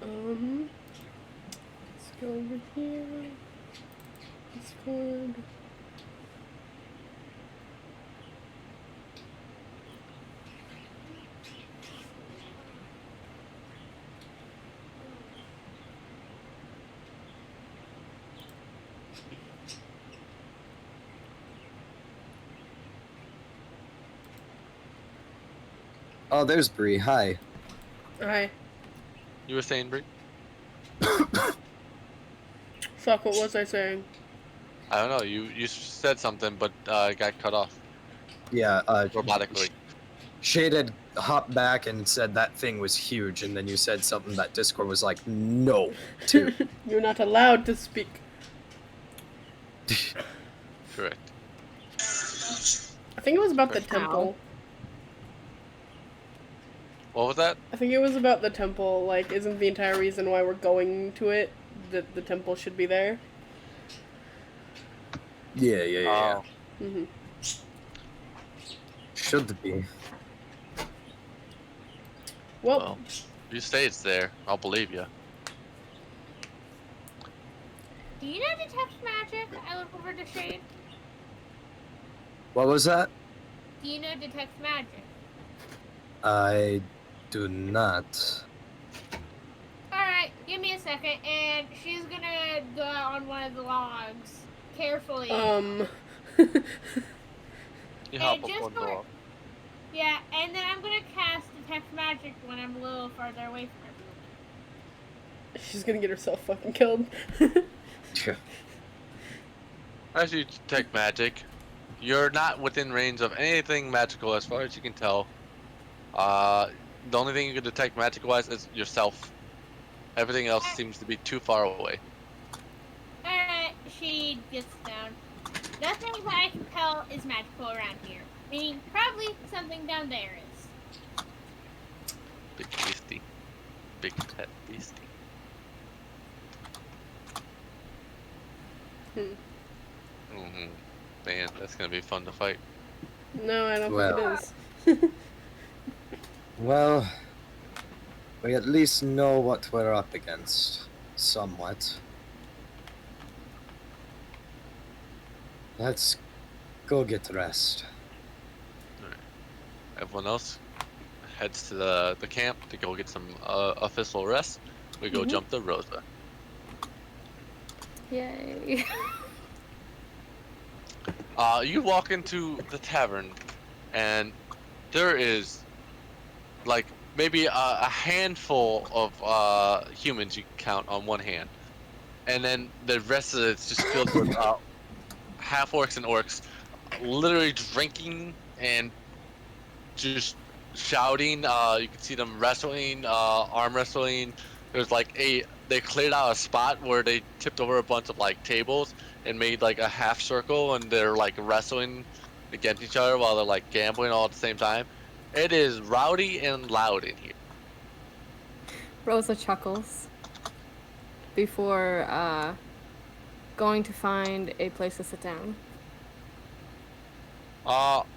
Let's go over here. Discord. Oh, there's Bree. Hi. Hi. You were saying, Brie? Fuck, what was I saying? I don't know. You said something, but it got cut off Yeah, robotically. Shade had hopped back and said that thing was huge, and then you said something that Discord was like, no, to. You're not allowed to speak. Correct. I think it was about the How? temple. What was that? I think it was about the temple. Like, isn't the entire reason why we're going to it that the temple should be there? Yeah. Mm-hmm. Should be. Well, if you say it's there, I'll believe you. Do you know detect magic? I look over to Shade. What was that? Do you know detect magic? I do not. Alright, give me a second, and she's gonna go out on one of the logs. Carefully. You help And just one for- door. Yeah, and then I'm gonna cast detect magic when I'm a little farther away from her. she's gonna get herself fucking killed. As you detect magic, you're not within range of anything magical as far as you can tell. The only thing you can detect magic-wise is yourself. Everything else seems to be too far away. Alright, she gets down. Nothing that I can tell is magical around here. Meaning, probably something down there is. Big beastie. Big pet beastie. Mm-hmm. Man, that's gonna be fun to fight. No, I don't Well. think it is. Well, we at least know what we're up against. Somewhat. Let's go get rest. Everyone else heads to the camp to go get some official rest. We go jump the Rosa. Yay. You walk into the tavern, and there is like maybe a handful of humans you can count on one hand, and then the rest of it's just filled with half orcs and orcs, literally drinking and just shouting. You can see them wrestling, arm wrestling. There's like they cleared out a spot where they tipped over a bunch of like tables and made like a half circle, and they're like wrestling against each other while they're like gambling all at the same time. It is rowdy and loud in here. Rosa chuckles before going to find a place to sit down.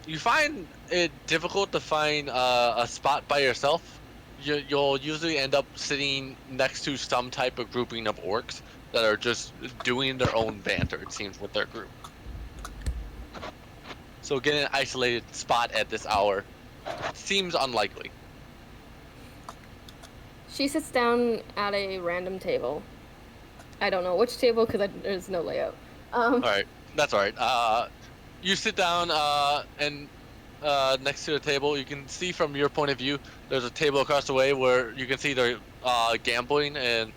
You find it difficult to find a spot by yourself. You'll usually end up sitting next to some type of grouping of orcs that are just doing their own banter, it seems, with their group. So getting an isolated spot at this hour seems unlikely. She sits down at a random table. I don't know which table because there's no layout. Alright, that's alright. You sit down and next to the table, you can see from your point of view, there's a table across the way where you can see they're gambling and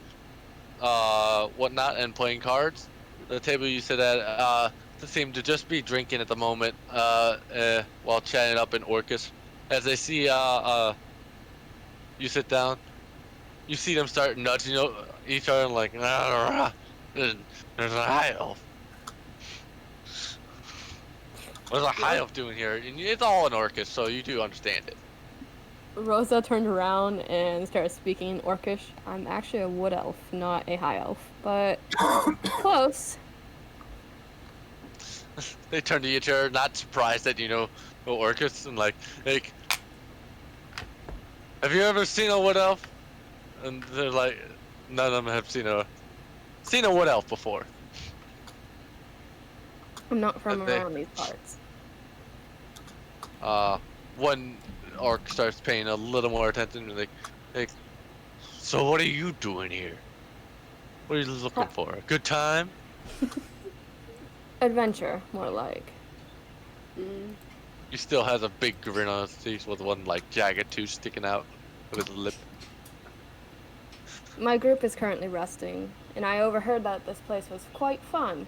whatnot and playing cards. The table you sit at seem to just be drinking at the moment while chatting up in Orcus. As they see you sit down, you see them start nudging each other and like, there's a high elf. What's a high elf doing here? And it's all in Orcish, so you do understand it. Rosa turned around and started speaking Orcish. I'm actually a wood elf, not a high elf, but close. They turn to each other, not surprised that you know Orcus, and like, have you ever seen a wood elf? And they're like, none of them have seen a wood elf before. I'm not from around these parts. One orc starts paying a little more attention, and like, so what are you doing here? What are you looking for? A good time? Adventure, more like. He still has a big grin on his face with one like jagged tooth sticking out of his lip. My group is currently resting, and I overheard that this place was quite fun.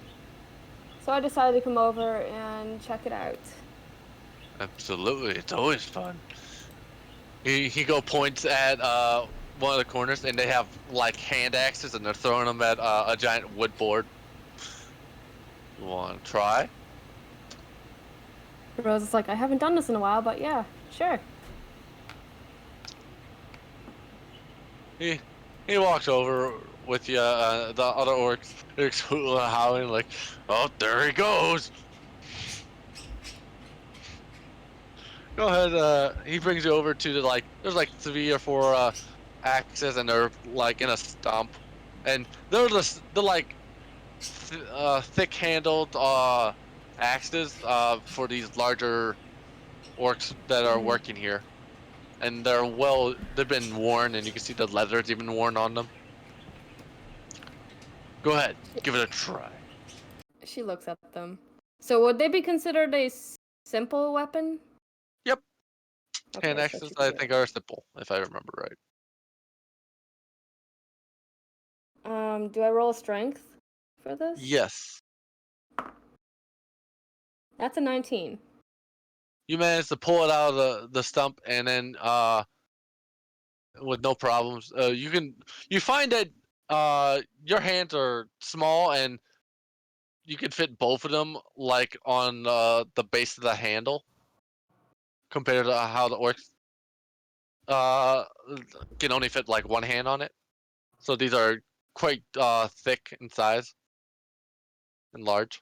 So I decided to come over and check it out. Absolutely, it's always fun. He go points at one of the corners, and they have like hand axes, and they're throwing them at a giant wood board. You want to try? Rose is like, I haven't done this in a while, but yeah, sure. He walks over with you, the other orcs. They're howling like, "Oh, there he goes!" Go ahead. He brings you over to the like. There's like 3 or 4 axes, and they're like in a stump, and they're like thick-handled axes for these larger orcs that are working here, and they've been worn, and you can see the leather's even worn on them. Go ahead, give it a try. She looks at them. So would they be considered a simple weapon? Yep. Okay, Hand so axes, she I can think, are simple, if I remember right. do I roll strength for this? Yes. That's a 19. You managed to pull it out of the stump, and then with no problems. You find that your hands are small, and you can fit both of them like on the base of the handle, compared to how the orcs can only fit like one hand on it. So these are quite thick in size and large.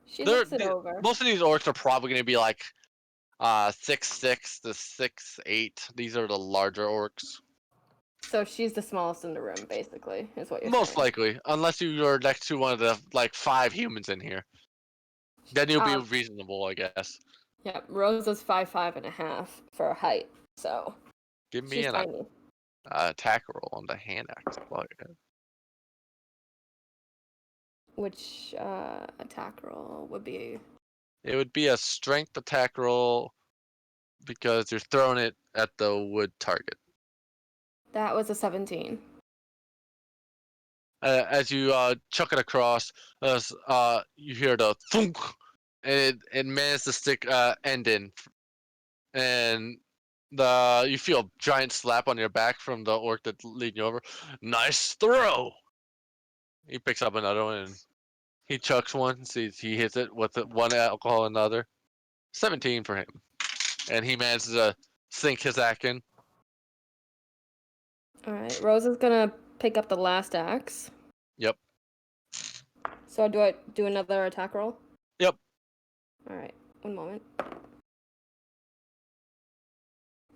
She looks it over. Most of these orcs are probably going to be like 6'6" to 6'8". These are the larger orcs. So she's the smallest in the room, basically, is what you're Most saying. likely, unless you are next to one of the like 5 humans in here. Then you'll be reasonable, I guess. Yeah, Rose is 5'5.5" for height, so Give me she's an tiny. attack roll on the hand axe. Which attack roll would be? It would be a strength attack roll because you're throwing it at the wood target. That was a 17. As you chuck it across, you hear the thunk, and it manages to stick end in, and you feel a giant slap on your back from the orc that's leading you over. Nice throw. He picks up another one and he chucks one. Sees he hits it with one alcohol and another. 17 for him, and he manages to sink his axe in. All right, Rose is gonna pick up the last axe. Yep. So do I do another attack roll? Yep. All right, one moment.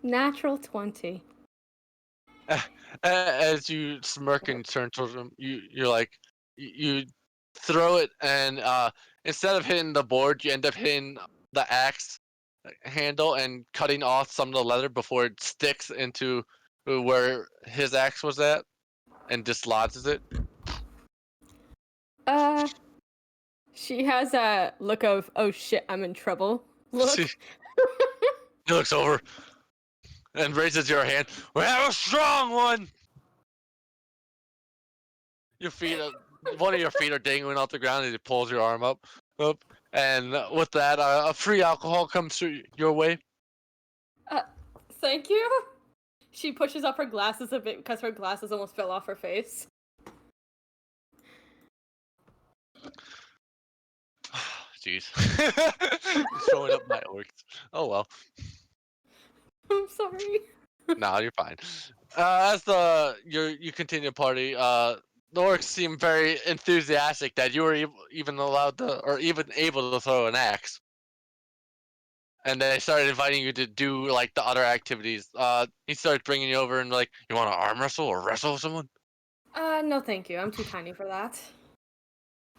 Natural 20. As you smirk and turn towards him, you're like, you throw it, and instead of hitting the board, you end up hitting the axe handle and cutting off some of the leather before it sticks into where his axe was at and dislodges it. She has a look of, oh shit, I'm in trouble. Look. He looks over and raises your hand. We have a strong one. Your feet, one of your feet are dangling off the ground as he pulls your arm up, and with that, a free alcohol comes through your way. Thank you. She pushes up her glasses a bit because her glasses almost fell off her face. Jeez. Showing up my orcs. Oh well. I'm sorry. No, you're fine. As you continue to party, the orcs seem very enthusiastic that you were even allowed to, or even able to throw an axe. And they started inviting you to do like the other activities. He started bringing you over and like, you want to arm wrestle or wrestle with someone? No, thank you. I'm too tiny for that.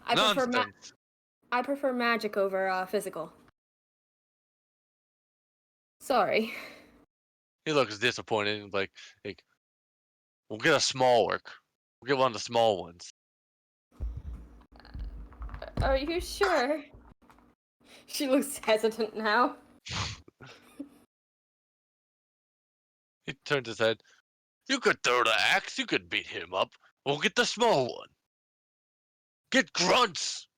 I prefer magic over physical. Sorry. He looks disappointed and like, we'll get a small orc. We'll get one of the small ones. Are you sure? She looks hesitant now. He turns his head. You could throw the axe. You could beat him up. We'll get the small one. Get grunts.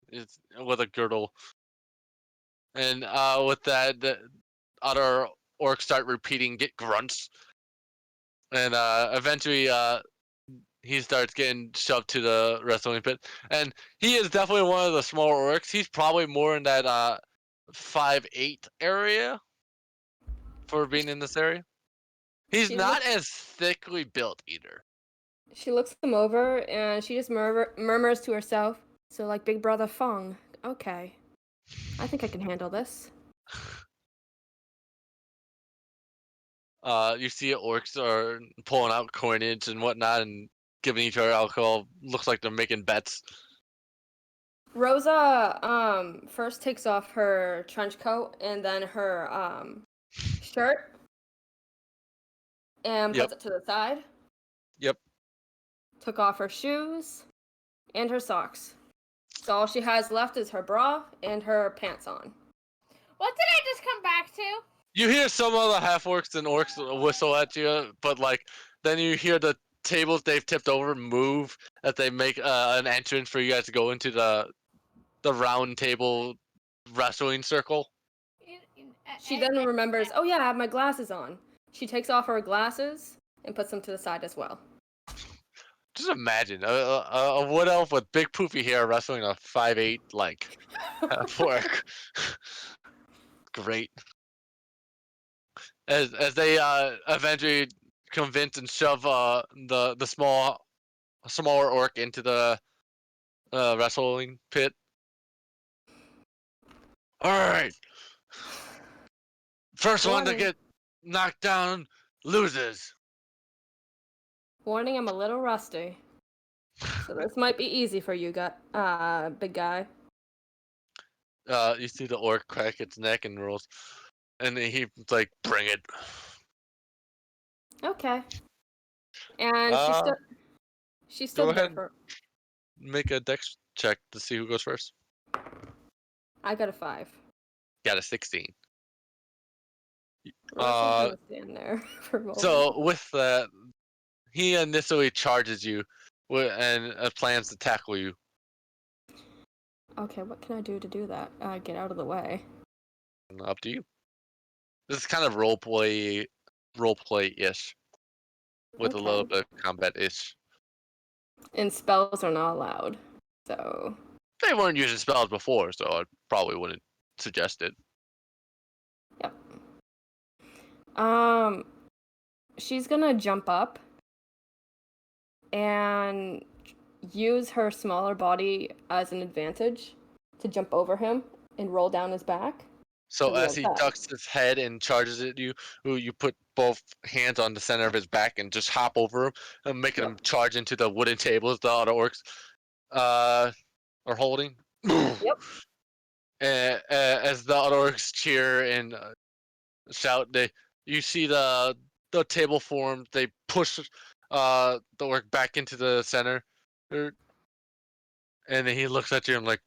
It's with a girdle. And with that, the other orcs start repeating, "Get grunts." And eventually, he starts getting shoved to the wrestling pit. And he is definitely one of the smaller orcs. He's probably more in that 5'8" area for being in this area. He's not as thickly built either. She looks him over and she just murmurs to herself, "So like Big Brother Fong. Okay. I think I can handle this." You see orcs are pulling out coinage and whatnot and giving each other alcohol. Looks like they're making bets. Rosa first takes off her trench coat and then her shirt and puts it to the side. Yep. Took off her shoes and her socks. So all she has left is her bra and her pants on. What did I just come back to? You hear some of the half orcs and orcs whistle at you, but like then you hear the tables they've tipped over move as they make an entrance for you guys to go into the round table wrestling circle. She then remembers, "Oh yeah, I have my glasses on." She takes off her glasses and puts them to the side as well. Just imagine a wood elf with big poofy hair wrestling a 5'8" like half orc. Great. As they eventually convince and shove the smaller orc into the wrestling pit. All right. First one to get knocked down loses. Warning, I'm a little rusty. So this might be easy for you, big guy. You see the orc crack its neck and rolls, and he's like, "Bring it." Okay. And she stood Go there ahead. for. Make a dex check to see who goes first. I got a 5. Got a 16. Gonna stand there for a moment. So with that, he initially charges you, and plans to tackle you. Okay, what can I do to do that? Get out of the way. Up to you. This is kind of roleplay-ish, with a little bit of combat-ish. And spells are not allowed, so. They weren't using spells before, so I probably wouldn't suggest it. Yep. She's gonna jump up and use her smaller body as an advantage to jump over him and roll down his back. So as he ducks his head and charges at you, you put both hands on the center of his back and just hop over him and making him charge into the wooden tables the other orcs are holding. Yep. As the other orcs cheer and shout, you see the table form. They push the orc back into the center, and then he looks at you and like,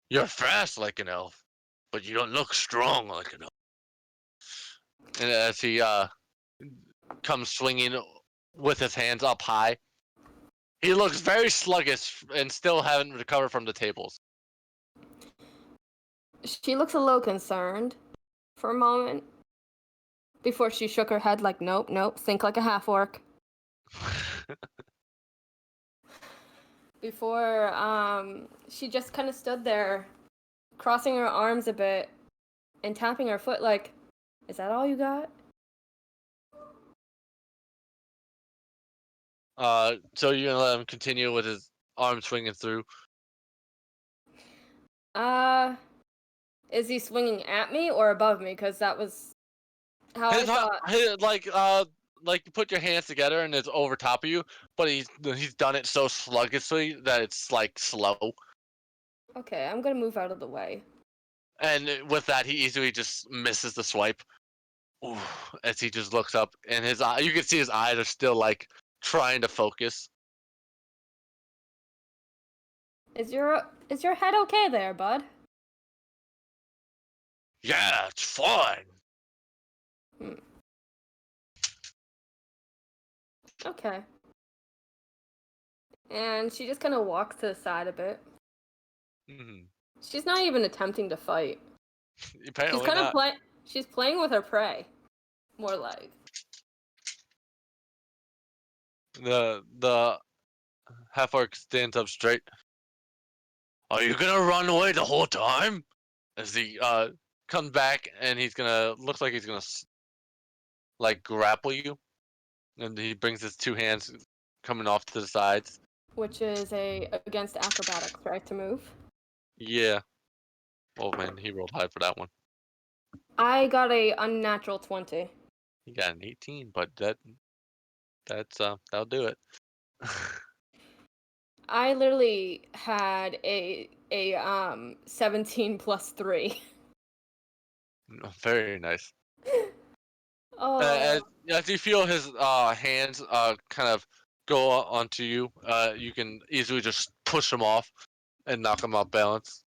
"You're fast like an elf, but you don't look strong like an elf." And as he comes swinging with his hands up high, he looks very sluggish and still haven't recovered from the tables. She looks a little concerned for a moment before she shook her head like, nope, think like a half-orc. Before she just kind of stood there, crossing her arms a bit and tapping her foot like, "Is that all you got?" So you're gonna let him continue with his arm swinging through? Is he swinging at me or above me? Because that was how I thought. Like you put your hands together and it's over top of you, but he's done it so sluggishly that it's like slow. Okay, I'm gonna move out of the way. And with that, he easily just misses the swipe. Ooh, as he just looks up, and his eye, you can see his eyes are still like trying to focus. Is your head okay there, bud? Yeah, it's fine. Okay. And she just kind of walks to the side a bit. Mm-hmm. She's not even attempting to fight. Apparently She's kind not. of She's playing with her prey, more like. The half orc stands up straight. Are you gonna run away the whole time? As he comes back and he's gonna looks like he's gonna like grapple you, and he brings his two hands coming off to the sides. Which is against acrobatics, right, to move? Yeah. Oh man, he rolled high for that one. I got a unnatural 20. He got an 18, but that'll do it. I literally had a 17 plus 3. Very nice. Oh. As you feel his hands kind of go onto you, you can easily just push him off and knock him off balance.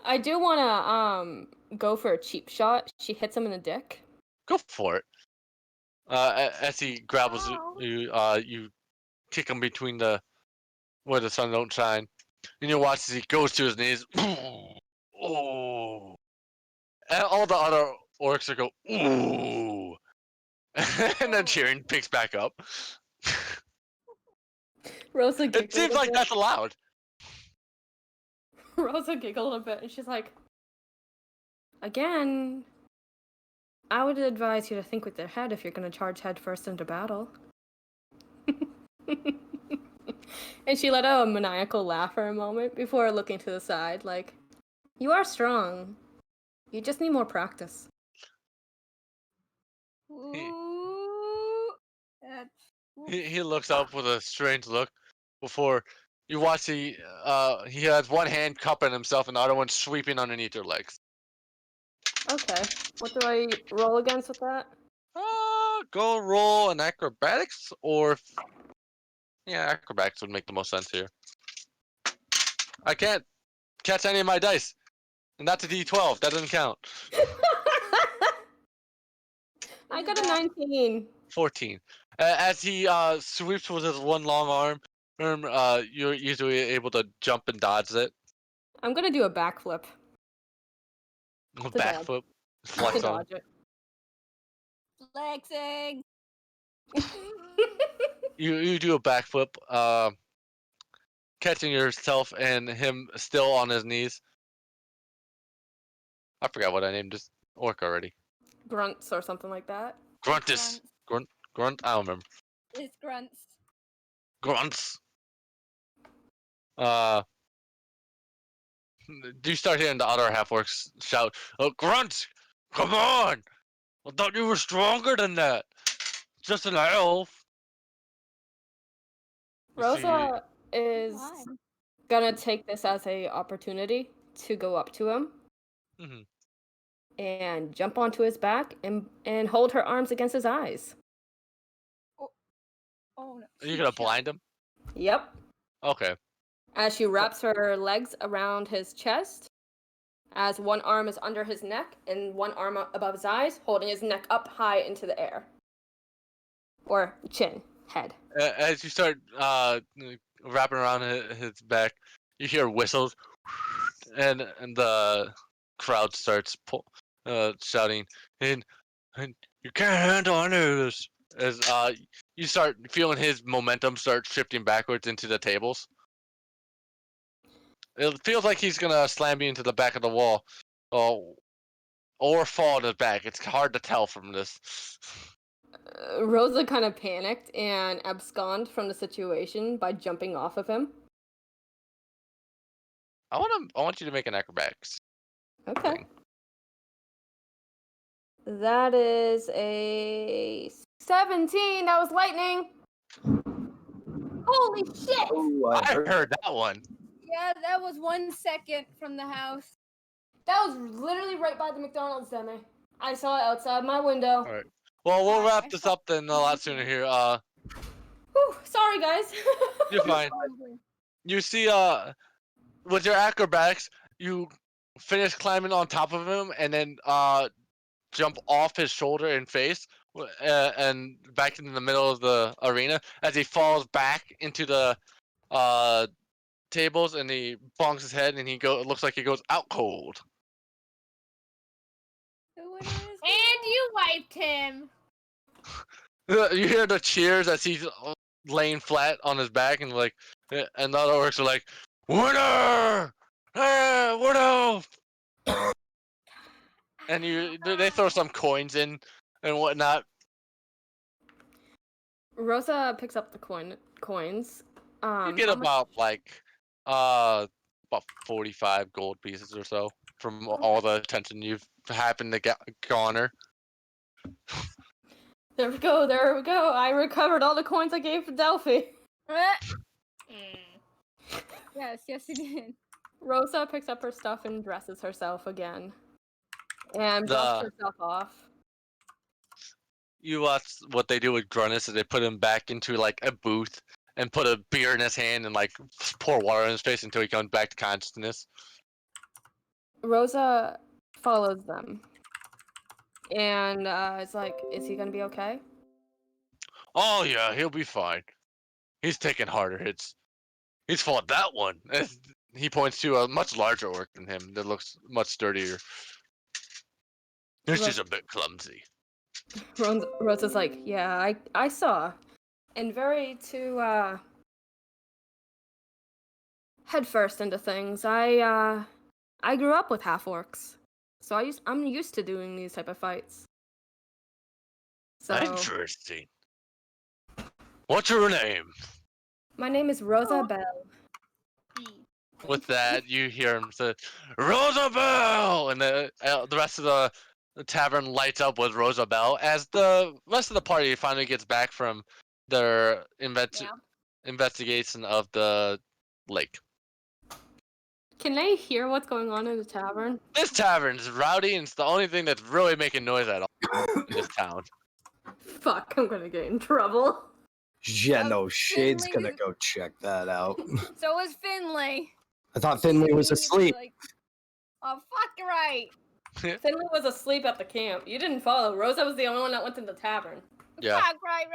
I do want to go for a cheap shot. She hits him in the dick. Go for it. As he grabbles you, you kick him between where the sun don't shine, and you watch as he goes to his knees. Oh, and all the other orcs are go ooh, and then cheering picks back up. Rosa giggled. It seems like that's allowed. Rosa giggled a bit, and she's like, "Again, I would advise you to think with your head if you're going to charge headfirst into battle." And she let out a maniacal laugh for a moment before looking to the side, like, "You are strong. You just need more practice." Ooh, He looks up with a strange look before you watch he has one hand cupping himself and the other one sweeping underneath her legs. Okay. What do I roll against with that? Go roll an acrobatics or acrobatics would make the most sense here. I can't catch any of my dice, and that's a D12. That doesn't count. I got a 19. 14. As he sweeps with his one long arm, you're easily able to jump and dodge it. I'm gonna do a backflip. Backflip, flex To on. dodge it. flexing. You do a backflip, catching yourself and him still on his knees. I forgot what I named this orc already. Grunts or something like that. Gruntus. Grunt. I don't remember. It's grunts. Grunts. Do you start hearing the other half orcs shout, "Oh, Grunt! Come on! I thought you were stronger than that. Just an elf." Rosa is Why? gonna take this as a opportunity to go up to him Mhm. and jump onto his back and hold her arms against his eyes. Oh no. Are you gonna blind him? Yep. Okay. As she wraps her legs around his chest, as one arm is under his neck and one arm above his eyes, holding his neck up high into the air. Or chin, head. As you start wrapping around his back, you hear whistles, and the crowd starts shouting, and you can't handle any of this. As you start feeling his momentum start shifting backwards into the tables. It feels like he's gonna slam you into the back of the wall, or fall to the back. It's hard to tell from this. Rosa kind of panicked and absconded from the situation by jumping off of him. I want you to make an acrobatics. Okay. thing. That is a 17. That was lightning. Holy shit! Ooh, I heard that one. Yeah, that was 1 second from the house. That was literally right by the McDonald's, Demi. I saw it outside my window. All right. Well, we'll wrap this up then a lot sooner here. Whew, sorry, guys. You're fine. You see, with your acrobatics, you finish climbing on top of him, and then jump off his shoulder and face, and back into the middle of the arena as he falls back into the tables, and he bonks his head, and it looks like he goes out cold. The winner is And you wiped him. You hear the cheers as he's laying flat on his back, and and the other orcs are like, "Winner! Hey, what else?" And they throw some coins in and whatnot. Rosa picks up the coins. You get how much- about 45 gold pieces or so from all the attention you've happened to garner. There we go. There we go. I recovered all the coins I gave to Delphi. Yes, you did. Rosa picks up her stuff and dresses herself again, and brush herself off. You watch what they do with Grunnis, is they put him back into like a booth and put a beer in his hand and like pour water in his face until he comes back to consciousness. Rosa follows them, and it's like, is he gonna be okay? Oh yeah, he'll be fine. He's taking harder hits. He's fought that one. He points to a much larger orc than him that looks much sturdier. This is a bit clumsy. Rosa's like, yeah, I saw, and very to head first into things. I grew up with half orcs, so I'm used to doing these type of fights. So Interesting. What's your name? my name is Rosa Bell. With that, you hear him say, "Rosabelle!" And the rest of the tavern lights up with Rosabelle as the rest of the party finally gets back from their investigation of the lake. Can they hear what's going on in the tavern? This tavern's rowdy, and it's the only thing that's really making noise at all in this town. Fuck, I'm gonna get in trouble. Yeah, no, Shade's Finley- gonna go check that out. So was Finley. I thought Finley was asleep. Like, oh, fuck right. Finley was asleep at the camp. You didn't follow. Rosa was the only one that went to the tavern. Yeah. Fuck right.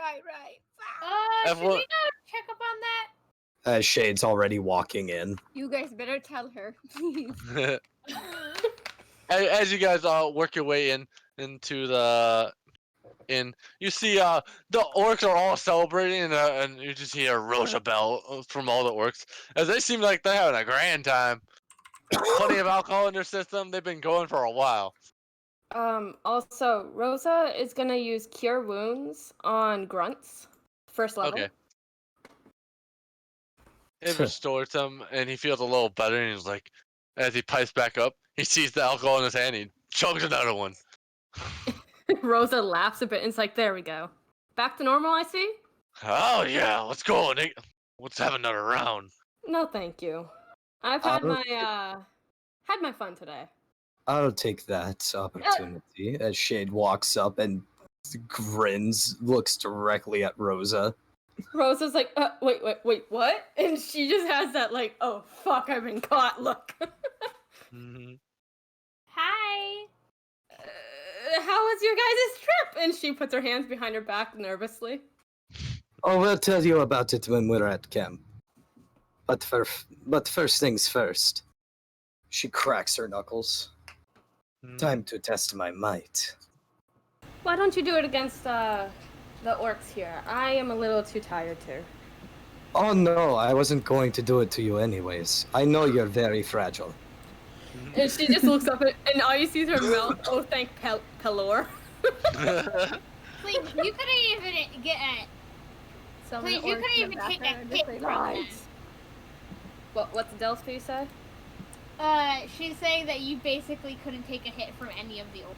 Fuck. Should we go check up on that? Shade's already walking in. You guys better tell her, please. As you guys work your way into the inn, you see the orcs are all celebrating, and you just hear Rosabelle from all the orcs, as they seem like they're having a grand time. Plenty of alcohol in their system. They've been going for a while. Also, Rosa is gonna use Cure Wounds on grunts. First level. Okay. It restores him, and he feels a little better, and he's like, as he pipes back up, he sees the alcohol in his hand, and he chugs another one. Rosa laughs a bit and it's like, there we go. Back to normal, I see? Oh yeah, let's go, Nick. Let's have another round. No, thank you. I've had my fun today. I'll take that opportunity as Shade walks up and grins, looks directly at Rosa. Rosa's like, wait, what? And she just has that like, oh fuck, I've been caught look. Hi. How was your guys' trip? And she puts her hands behind her back nervously. Oh, we'll tell you about it when we're at camp. But first things first. She cracks her knuckles. Time to test my might. Why don't you do it against the orcs here? I am a little too tired to. Oh no, I wasn't going to do it to you anyways. I know you're very fragile. And she just looks up and all you see is her mouth. Oh, thank Pelor. Please, you couldn't even get it. Please, you couldn't even take a hit from that. What's Delphi say? She's saying that you basically couldn't take a hit from any of the old.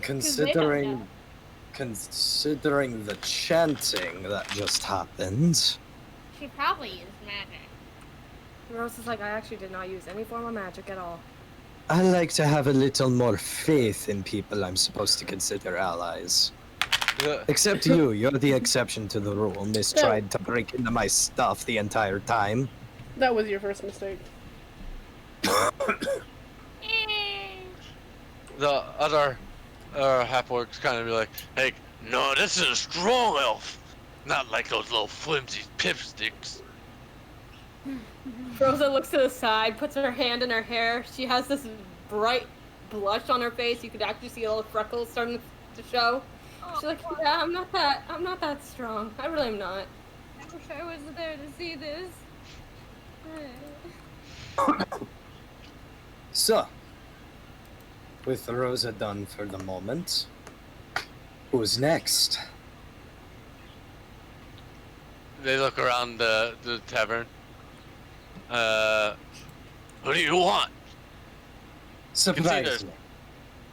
Considering the chanting that just happened. She probably used magic. Rose is like, I actually did not use any form of magic at all. I like to have a little more faith in people I'm supposed to consider allies. Except you're the exception to the rule. Miss tried to break into my stuff the entire time. That was your first mistake. The other half-orcs kind of be like, hey, no, this is a strong elf. Not like those little flimsy pipsticks. Rosa looks to the side, puts her hand in her hair. She has this bright blush on her face. You could actually see all the freckles starting to show. She's like, yeah, I'm not that strong. I really am not. I wish I was there to see this. So, with Rosa done for the moment, who's next? They look around the tavern. Who do you want? Surprise me.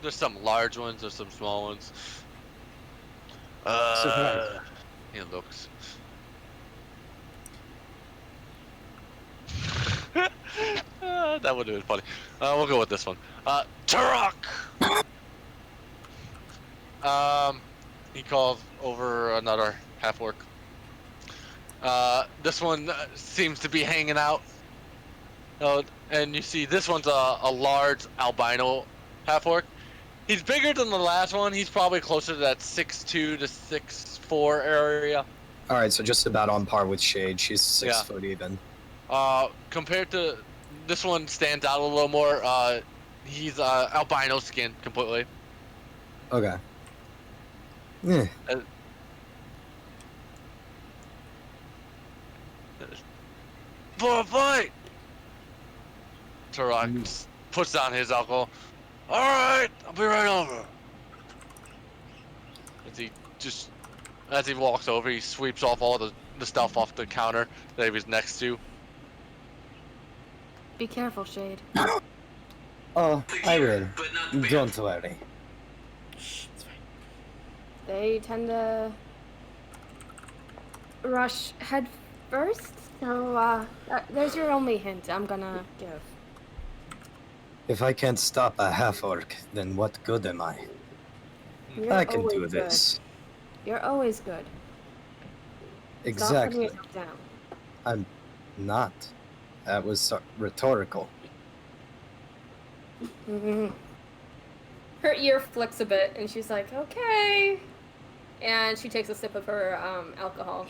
There's some large ones, there's some small ones. Surprise. He looks. That would have been funny. We'll go with this one. Turok! He calls over another half-orc. This one seems to be hanging out. And you see this one's a large albino half-orc. He's bigger than the last one. He's probably closer to that 6'2 to 6'4 area. Alright, so just about on par with Shade. She's 6 foot even. Compared to this one stands out a little more. He's albino skin completely. Okay. Yeah. For a fight! Turok puts down his alcohol. Alright, I'll be right over. As he walks over, he sweeps off all the stuff off the counter that he was next to. Be careful, Shade. Oh, I will. Don't worry. They tend to rush head first, so there's your only hint I'm gonna give. If I can't stop a half-orc, then what good am I? You're I can do always this. Good. You're always good. Exactly. Stop putting yourself down. I'm not. That was rhetorical. Mm-hmm. Her ear flicks a bit, and she's like, "Okay," and she takes a sip of her alcohol.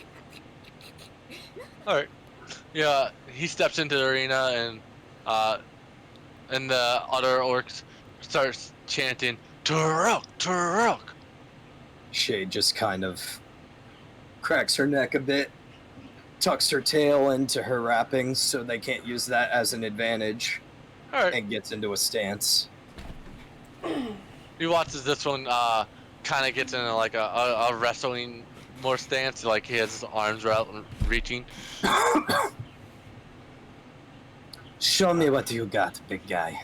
All right. Yeah, he steps into the arena, and the other orcs starts chanting, "Turok, Turok." Shade just kind of cracks her neck a bit, tucks her tail into her wrappings so they can't use that as an advantage, and gets into a stance. He watches this one kind of gets into like a wrestling more stance, like he has his arms out and reaching. Show me what you got, big guy.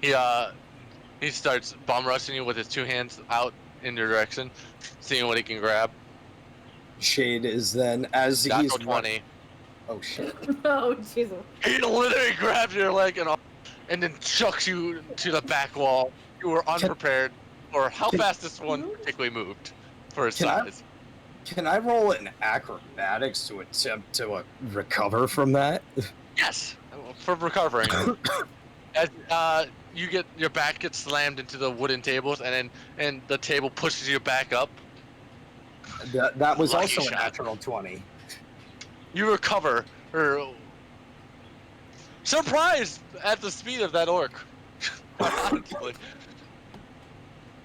He starts bomb rushing you with his two hands out in your direction, seeing what he can grab. Shade is then, as he's 20. Oh shit. Oh Jesus. He literally grabs your leg and then chucks you to the back wall. You were unprepared for how fast this one particularly moved for his size. Can I roll an acrobatics to attempt to recover from that? Yes, for recovering. As you get your back gets slammed into the wooden tables, and the table pushes you back up. That was Lucky also shot. a natural 20. You recover, surprised at the speed of that orc. Honestly,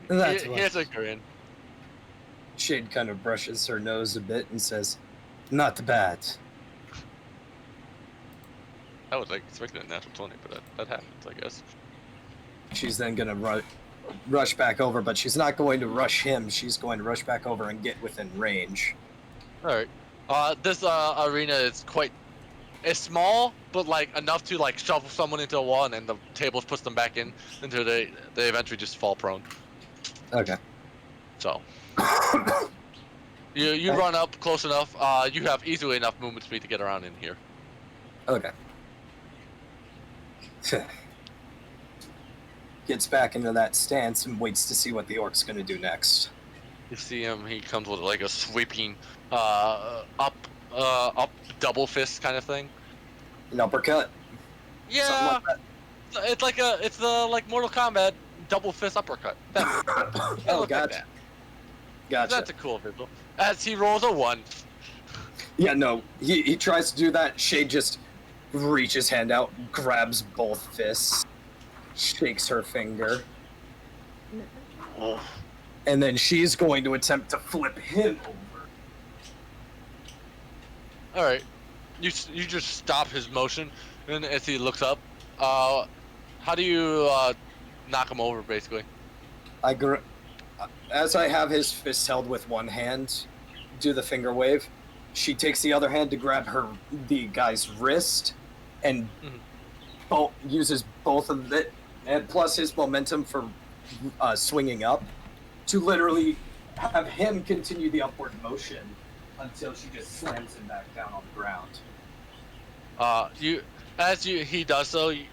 That's here's a grin. Shade kind of brushes her nose a bit and says, "Not bad." I was like expecting a natural 20, but that happens, I guess. She's then gonna rush back over, but she's not going to rush him. She's going to rush back over and get within range. All right. This arena is it's small, but like enough to like shove someone into a wall, and then the tables push them back in until they eventually just fall prone. Okay. So you run up close enough. You have easily enough movement speed to get around in here. Okay. Gets back into that stance and waits to see what the orc's going to do next. You see him. He comes with like a sweeping, up double fist kind of thing. An uppercut. Yeah, Something like that. it's the like Mortal Kombat double fist uppercut. That Oh, looks like gotcha. that. Gotcha. That's a cool visual. As he rolls a 1. Yeah, no. He tries to do that. Shade just reaches hand out, grabs both fists, shakes her finger, and then she's going to attempt to flip him over. All right, you just stop his motion, and as he looks up, how do you knock him over, basically? As I have his fist held with one hand, do the finger wave. She takes the other hand to grab the guy's wrist, and uses both of it, and plus his momentum for swinging up, to literally have him continue the upward motion until she just slams him back down on the ground. He does so, he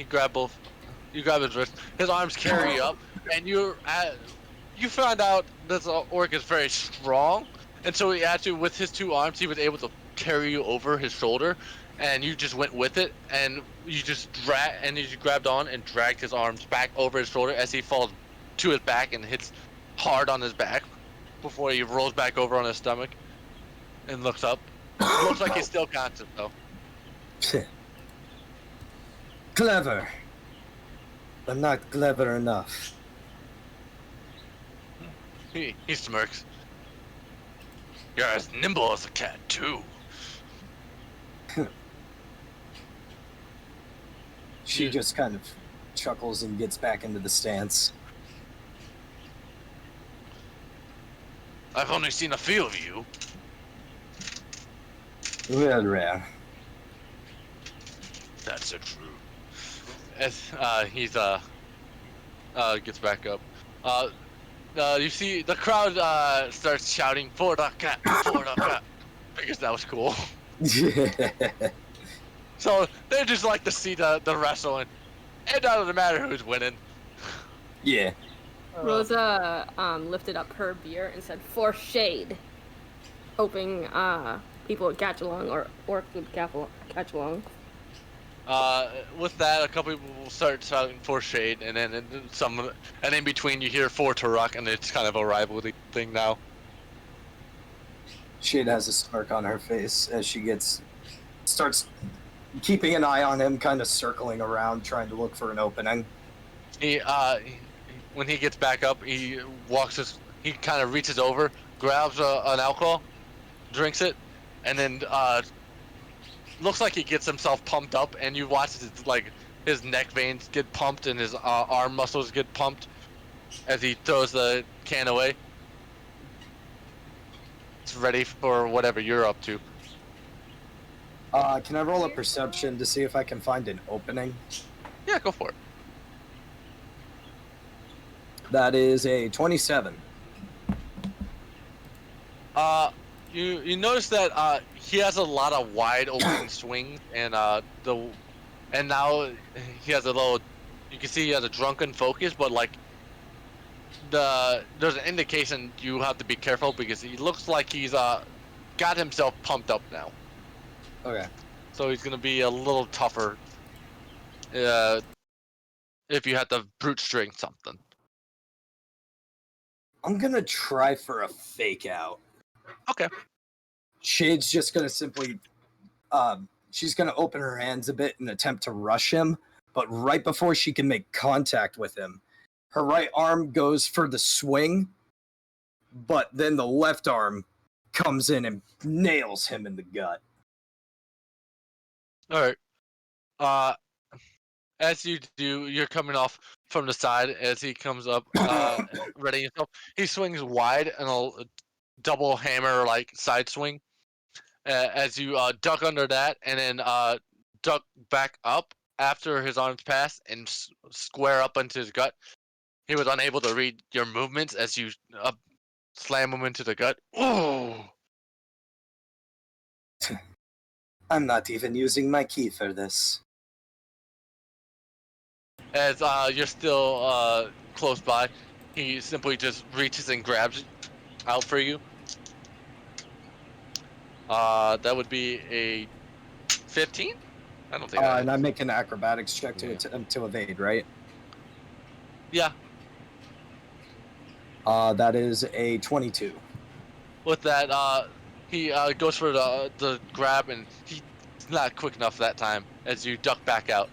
grab both. You grab his wrist. His arms carry up, and you find out this orc is very strong, and so he actually, with his 2 arms, he was able to carry you over his shoulder, and you just went with it, and you just grabbed on and dragged his arms back over his shoulder as he falls to his back and hits hard on his back before he rolls back over on his stomach and looks up. It looks like he's still conscious though. Clever. But not clever enough. He smirks. You're as nimble as a cat too. She just kind of chuckles and gets back into the stance. I've only seen a few of you. Well, rare. That's so true. As he's gets back up. You see the crowd starts shouting for the cat, for the cat. I guess that was cool. So they just like to see the wrestling. It doesn't matter who's winning. Yeah. Rosa lifted up her beer and said, "For shade," hoping people would catch along, or orcs would catch along. With that, a couple people will start shouting for shade, and then in between you hear for Turok, and it's kind of a rivalry thing now. Shade has a smirk on her face as she starts keeping an eye on him, kind of circling around, trying to look for an opening. When he gets back up, he kind of reaches over, grabs an alcohol, drinks it, and then looks like he gets himself pumped up, and you watch his neck veins get pumped and his arm muscles get pumped as he throws the can away. It's ready for whatever you're up to. Can I roll a perception to see if I can find an opening? Yeah, go for it. That is a 27. You notice that he has a lot of wide open swings, and now he has a little. You can see he has a drunken focus, but there's an indication you have to be careful because he looks like he's got himself pumped up now. Okay. So he's gonna be a little tougher if you have to brute strength something. I'm gonna try for a fake out. Okay. Shade's just gonna simply, she's gonna open her hands a bit and attempt to rush him, but right before she can make contact with him, her right arm goes for the swing, but then the left arm comes in and nails him in the gut. All right. As you do, you're coming off from the side as he comes up, ready himself. He swings wide and a double hammer side swing. As you duck under that, and then duck back up after his arms pass and square up into his gut. He was unable to read your movements as you slam him into the gut. Ooh! I'm not even using my key for this. As you're still close by, he simply just reaches and grabs out for you. That would be a 15. I don't think that And I hits. make an acrobatics check to Yeah. to evade, right? Yeah. That is a 22. With that, he goes for the grab, and he's not quick enough that time as you duck back out.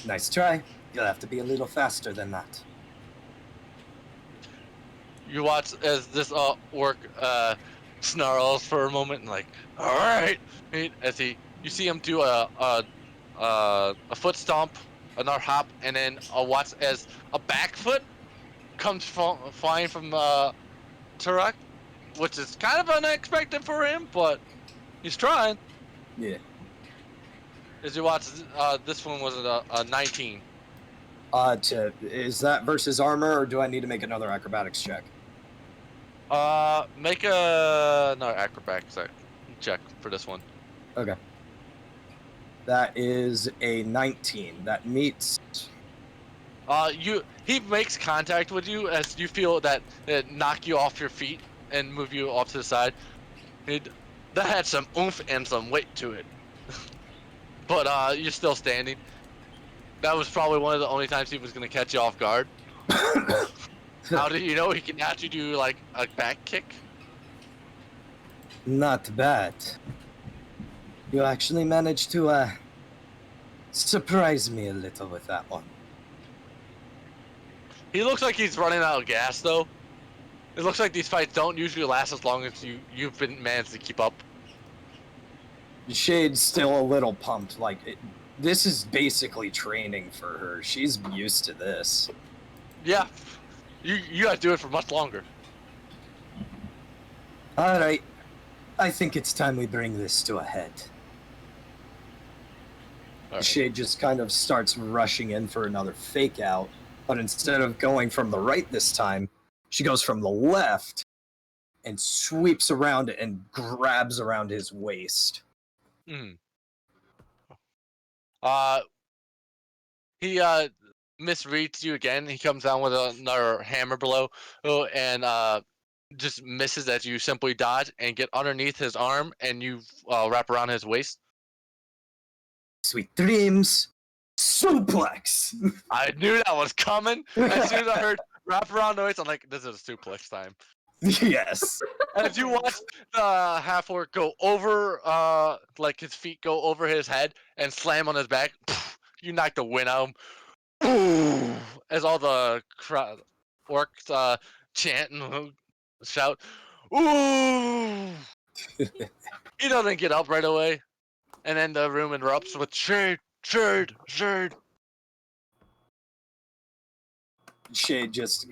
Nice try. You'll have to be a little faster than that. You watch as this orc snarls for a moment and like, all right, as you see him do a foot stomp, another hop, and then watch as a back foot comes flying from Turok, which is kind of unexpected for him, but he's trying. Yeah. As you watch, this one was a 19. Is that versus armor, or do I need to make another acrobatics check? Make another acrobatics check for this one. Okay. That is a 19. That meets. He makes contact with you as you feel that it knock you off your feet and move you off to the side. That had some oomph and some weight to it. But you're still standing. That was probably one of the only times he was gonna catch you off guard. How did you know he can actually do like a back kick? Not bad. You actually managed to surprise me a little with that one. He looks like he's running out of gas though. It looks like these fights don't usually last as long as you've been managed to keep up. Shade's still a little pumped. Like, this is basically training for her. She's used to this. Yeah, you gotta do it for much longer. All right, I think it's time we bring this to a head. Right. Shade just kind of starts rushing in for another fake out, but instead of going from the right this time, she goes from the left and sweeps around and grabs around his waist. Mm. He misreads you again. He comes down with another hammer blow, and just misses as you simply dodge and get underneath his arm, and you wrap around his waist. Sweet dreams. Suplex! I knew that was coming. As soon as I heard wrap around noise, I'm like, this is a suplex time. Yes. As you watch the half orc go over, like his feet go over his head and slam on his back, you knock the wind out of him. As all the orcs chant and shout, ooh! He doesn't get up right away, and then the room erupts with shade. Shade just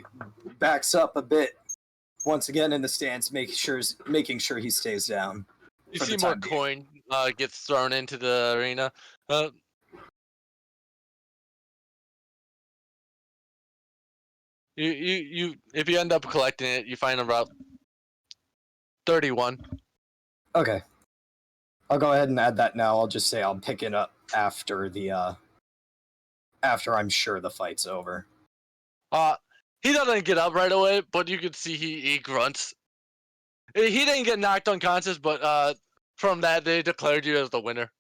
backs up a bit, once again in the stance, making sure he stays down. You see more coin gets thrown into the arena. You if you end up collecting it, you find about 31. Okay. I'll go ahead and add that now. I'll just say I'll pick it up after after I'm sure the fight's over. He doesn't get up right away, but you can see he grunts. He didn't get knocked unconscious, but from that they declared you as the winner.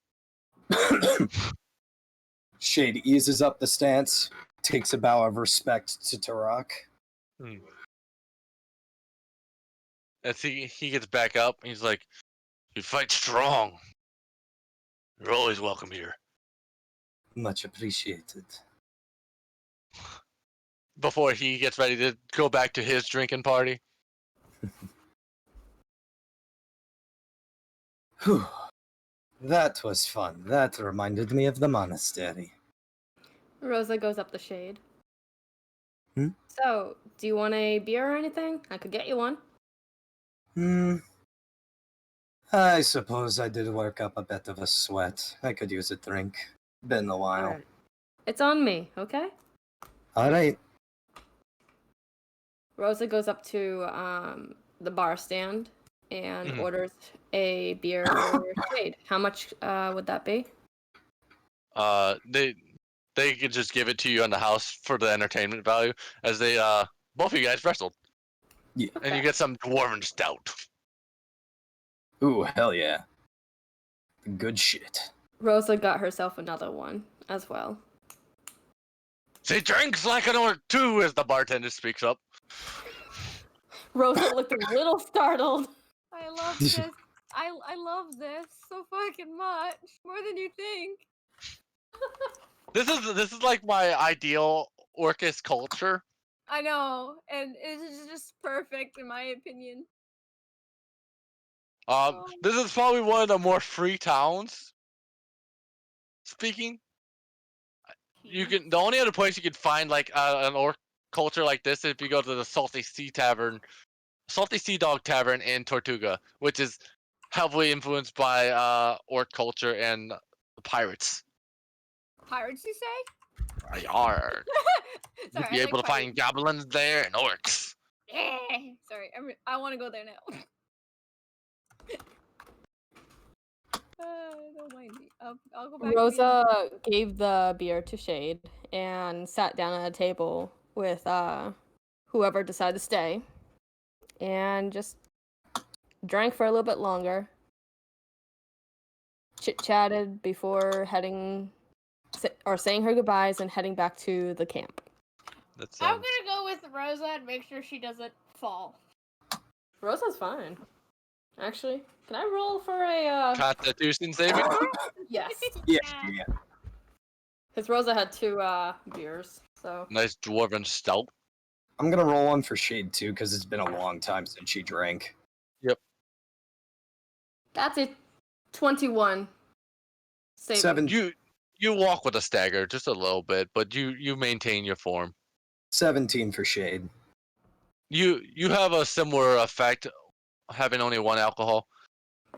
Shade eases up the stance, takes a bow of respect to Turok. As he gets back up, he's like, "You fight strong. You're always welcome here." Much appreciated. Before he gets ready to go back to his drinking party. Whew. That was fun. That reminded me of the monastery. Rosa goes up the shade. Hmm? So, do you want a beer or anything? I could get you one. I suppose I did work up a bit of a sweat. I could use a drink. Been a while. Alright. It's on me, okay? Alright. Rosa goes up to the bar stand and orders a beer for Shade. How much would that be? They could just give it to you on the house for the entertainment value, as they both of you guys wrestled. Yeah. And you get some dwarven stout. Ooh, hell yeah. Good shit. Rosa got herself another one as well. She drinks like an orc too, as the bartender speaks up. Rosa looked a little startled. I love this. I love this so fucking much. More than you think. This is like my ideal orcish culture. I know, and it's just perfect in my opinion. This is probably one of the more free towns. Speaking, the only other place you could find like an orc culture like this is if you go to the Salty Sea Dog Tavern in Tortuga, which is heavily influenced by orc culture and pirates. Pirates, you say? They are. Sorry, You'll be able to find goblins there and orcs. Sorry, I want to go there now. Don't mind me. I'll go back. Rosa gave the beer to Shade and sat down at a table with whoever decided to stay and just drank for a little bit longer. Chit-chatted before saying her goodbyes and heading back to the camp. I'm gonna go with Rosa and make sure she doesn't fall. Rosa's fine. Actually, can I roll for a Constitution saving throw? Yes. Yeah. Because Rosa had 2 beers, so. Nice dwarven stout. I'm gonna roll one for Shade too, because it's been a long time since she drank. Yep. That's it. 21. Saving. 7. You walk with a stagger just a little bit, but you maintain your form. 17 for Shade. You have a similar effect, having only 1 alcohol,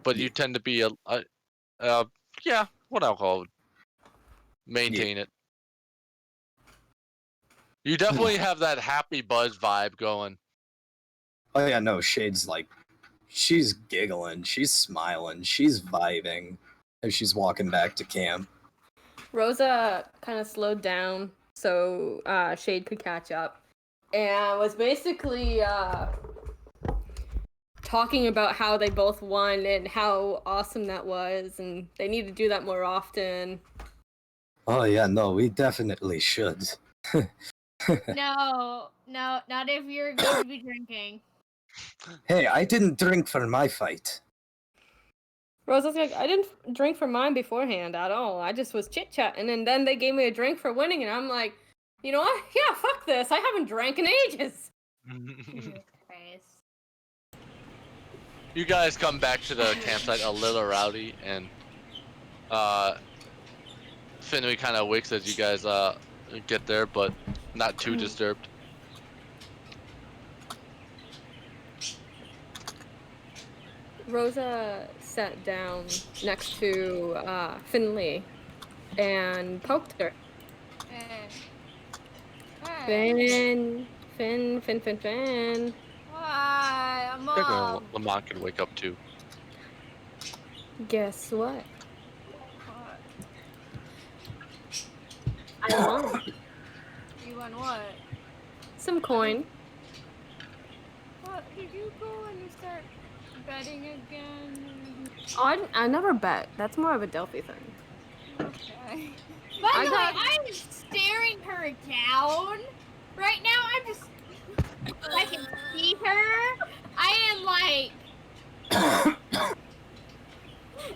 but you tend to be yeah, 1 alcohol would maintain it. You definitely have that happy buzz vibe going. Oh yeah, no, Shade's like, she's giggling, she's smiling, she's vibing as she's walking back to camp. Rosa kind of slowed down so Shade could catch up and was basically talking about how they both won and how awesome that was and they need to do that more often. Oh yeah, no, we definitely should. No, not if you're going to be drinking. Hey, I didn't drink for my fight. Rosa's like, I didn't drink for mine beforehand at all. I just was chit-chatting, and then they gave me a drink for winning, and I'm like, you know what? Yeah, fuck this. I haven't drank in ages. You guys come back to the campsite a little rowdy, and Finley kind of wakes as you guys get there, but not too disturbed. Rosa sat down next to Finley and poked her. Finn. Why, Mom? Lamont can wake up too. Guess what? I won. You won what? Some coin. What? Did you go and start betting again? Oh, I never bet. That's more of a Delphi thing. Okay. By the way, I'm staring her down. Right now, I'm just... I can see her. I am like...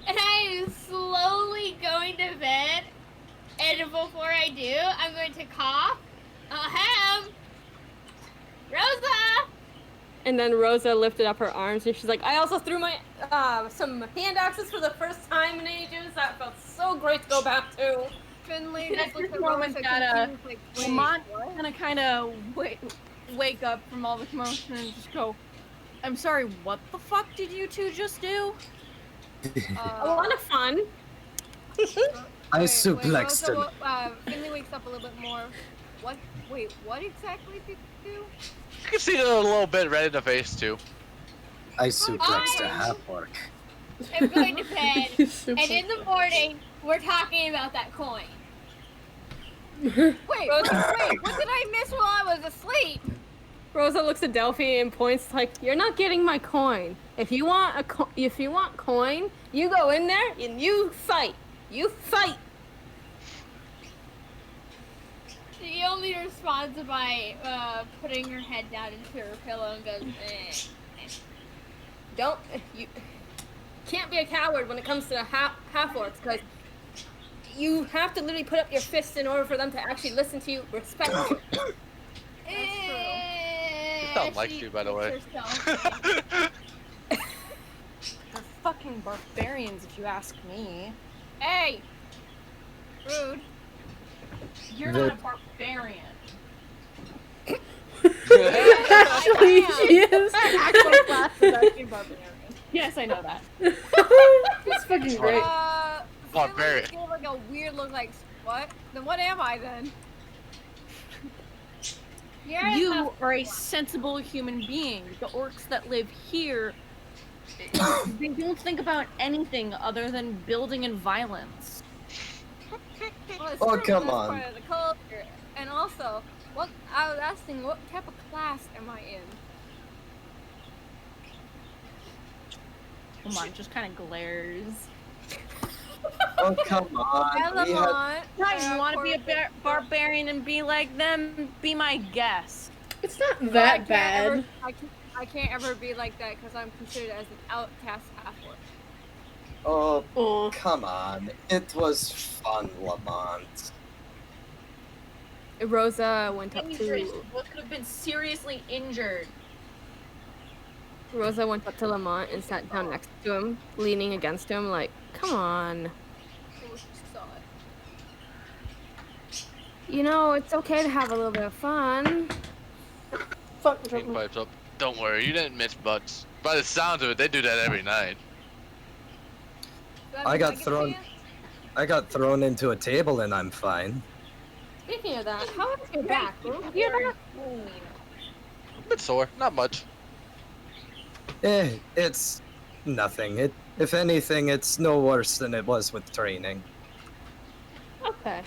and I am slowly going to bed. And before I do, I'm going to cough. Ahem. Rosa! And then Rosa lifted up her arms and she's like, I also threw my some hand axes for the first time in ages. That felt so great to go back to. Finley just looked at moment Rosa that confused, like, wait, Lamont what? gonna kind of wake up from all the commotion and just go, I'm sorry, what the fuck did you two just do? A lot of fun. I suplexed him. Finley wakes up a little bit more. What? Wait, what exactly did you do? You can see they're a little bit red in the face too. I suplexed a half orc. I'm going to bed. And in the morning, we're talking about that coin. Wait, what did I miss while I was asleep? Rosa looks at Delphi and points like, "You're not getting my coin. If you want coin, you go in there and you fight. You fight." She only responds by putting her head down into her pillow and goes, You can't be a coward when it comes to half-orcs, because you have to literally put up your fists in order for them to actually listen to you, respect you. She sounds like you, by the way. They're fucking barbarians, if you ask me. Hey! Rude. You're not a barbarian. Actually, she is. Actual class is actually barbarian. Yes, I know that. It's fucking great. Barbarian. Give like a weird look like, what? Then what am I then? You are a sensible human being. The orcs that live here, they don't think about anything other than building and violence. Well, it's Oh, true, come that's on. part of the culture. And also, I was asking, what type of class am I in? Come on, just kind of glares. Oh, come on. We had- Elamont. You want to be a barbarian and be like them? Be my guest. It's not that bad. I can't ever be like that because I'm considered as an outcast half-orc. Oh, Aw. come on. It was fun, Lamont. Rosa went up Dangerous. to What could have been seriously injured? Lamont and sat down next to him, leaning against him, like, "Come on. You know, it's okay to have a little bit of fun." Fuck. Green pipes up. Don't worry, you didn't miss much. By the sound of it, they do that every night. I got thrown into a table and I'm fine. Speaking of that, how is your back? You're back. A bit sore, not much. It's nothing. If anything, it's no worse than it was with training. Okay.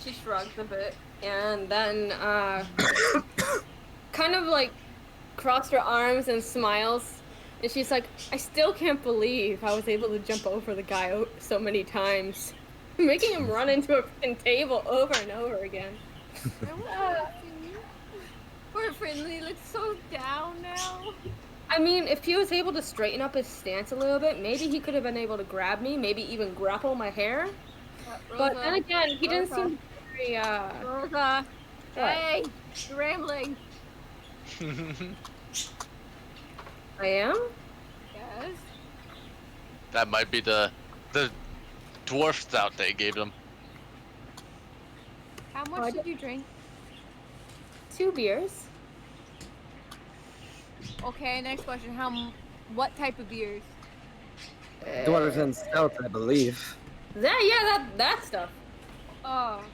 She shrugs a bit and then kind of like crossed her arms and smiles. And she's like, "I still can't believe I was able to jump over the guy so many times. Making him run into a freaking table over and over again." Poor Finley looks so down now. I mean, if he was able to straighten up his stance a little bit, maybe he could have been able to grab me, maybe even grapple my hair. But then again, he didn't seem very, Rosa, hey, you're rambling. I am? Yes. That might be the dwarf stout they gave them. How much did you drink? 2 beers. Okay, next question. What type of beers? Dwarven stout, I believe. That stuff. Oh,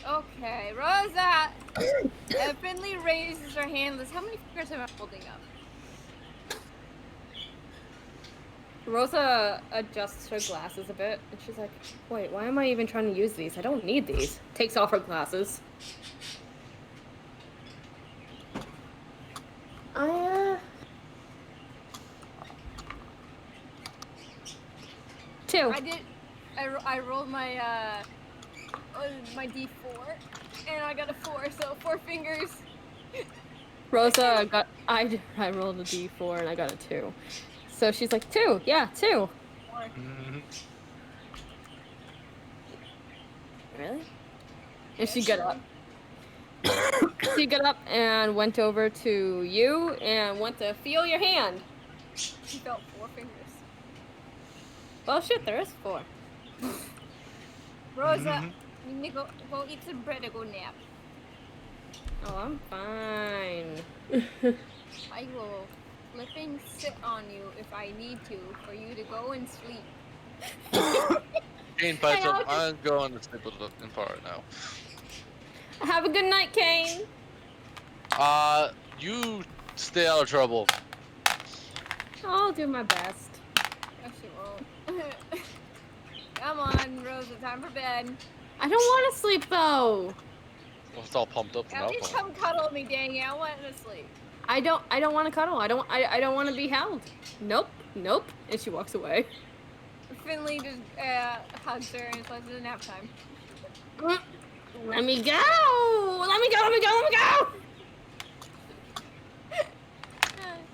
okay. Rosa! Finley raises her hand. How many fingers am I holding up? Rosa adjusts her glasses a bit, and she's like, "Wait, why am I even trying to use these? I don't need these." Takes off her glasses. Two. I rolled my my d4, and I got a 4, so 4 fingers. Rosa got. I rolled a d4 and I got a 2. So she's like, 2. Yeah, 2. Really? And she got up. She got up and went over to you and went to feel your hand. She felt 4 fingers. Well, shit, there is 4. Rosa, you need to go eat some bread and go nap. Oh, I'm fine. I will flipping sit on you if I need to for you to go and sleep. Green pipes up. I'm going to sleep in far right now. Have a good night, Kane. You stay out of trouble. I'll do my best. No, she won't. Come on, Rosa, time for bed. I don't want to sleep though. Well, it's all pumped up from At least alcohol. come cuddle me, dang it. I want to sleep. I don't want to cuddle. I don't want to be held. Nope. And she walks away. Finley just hugs her and says it's nap time. Let me go! Let me go!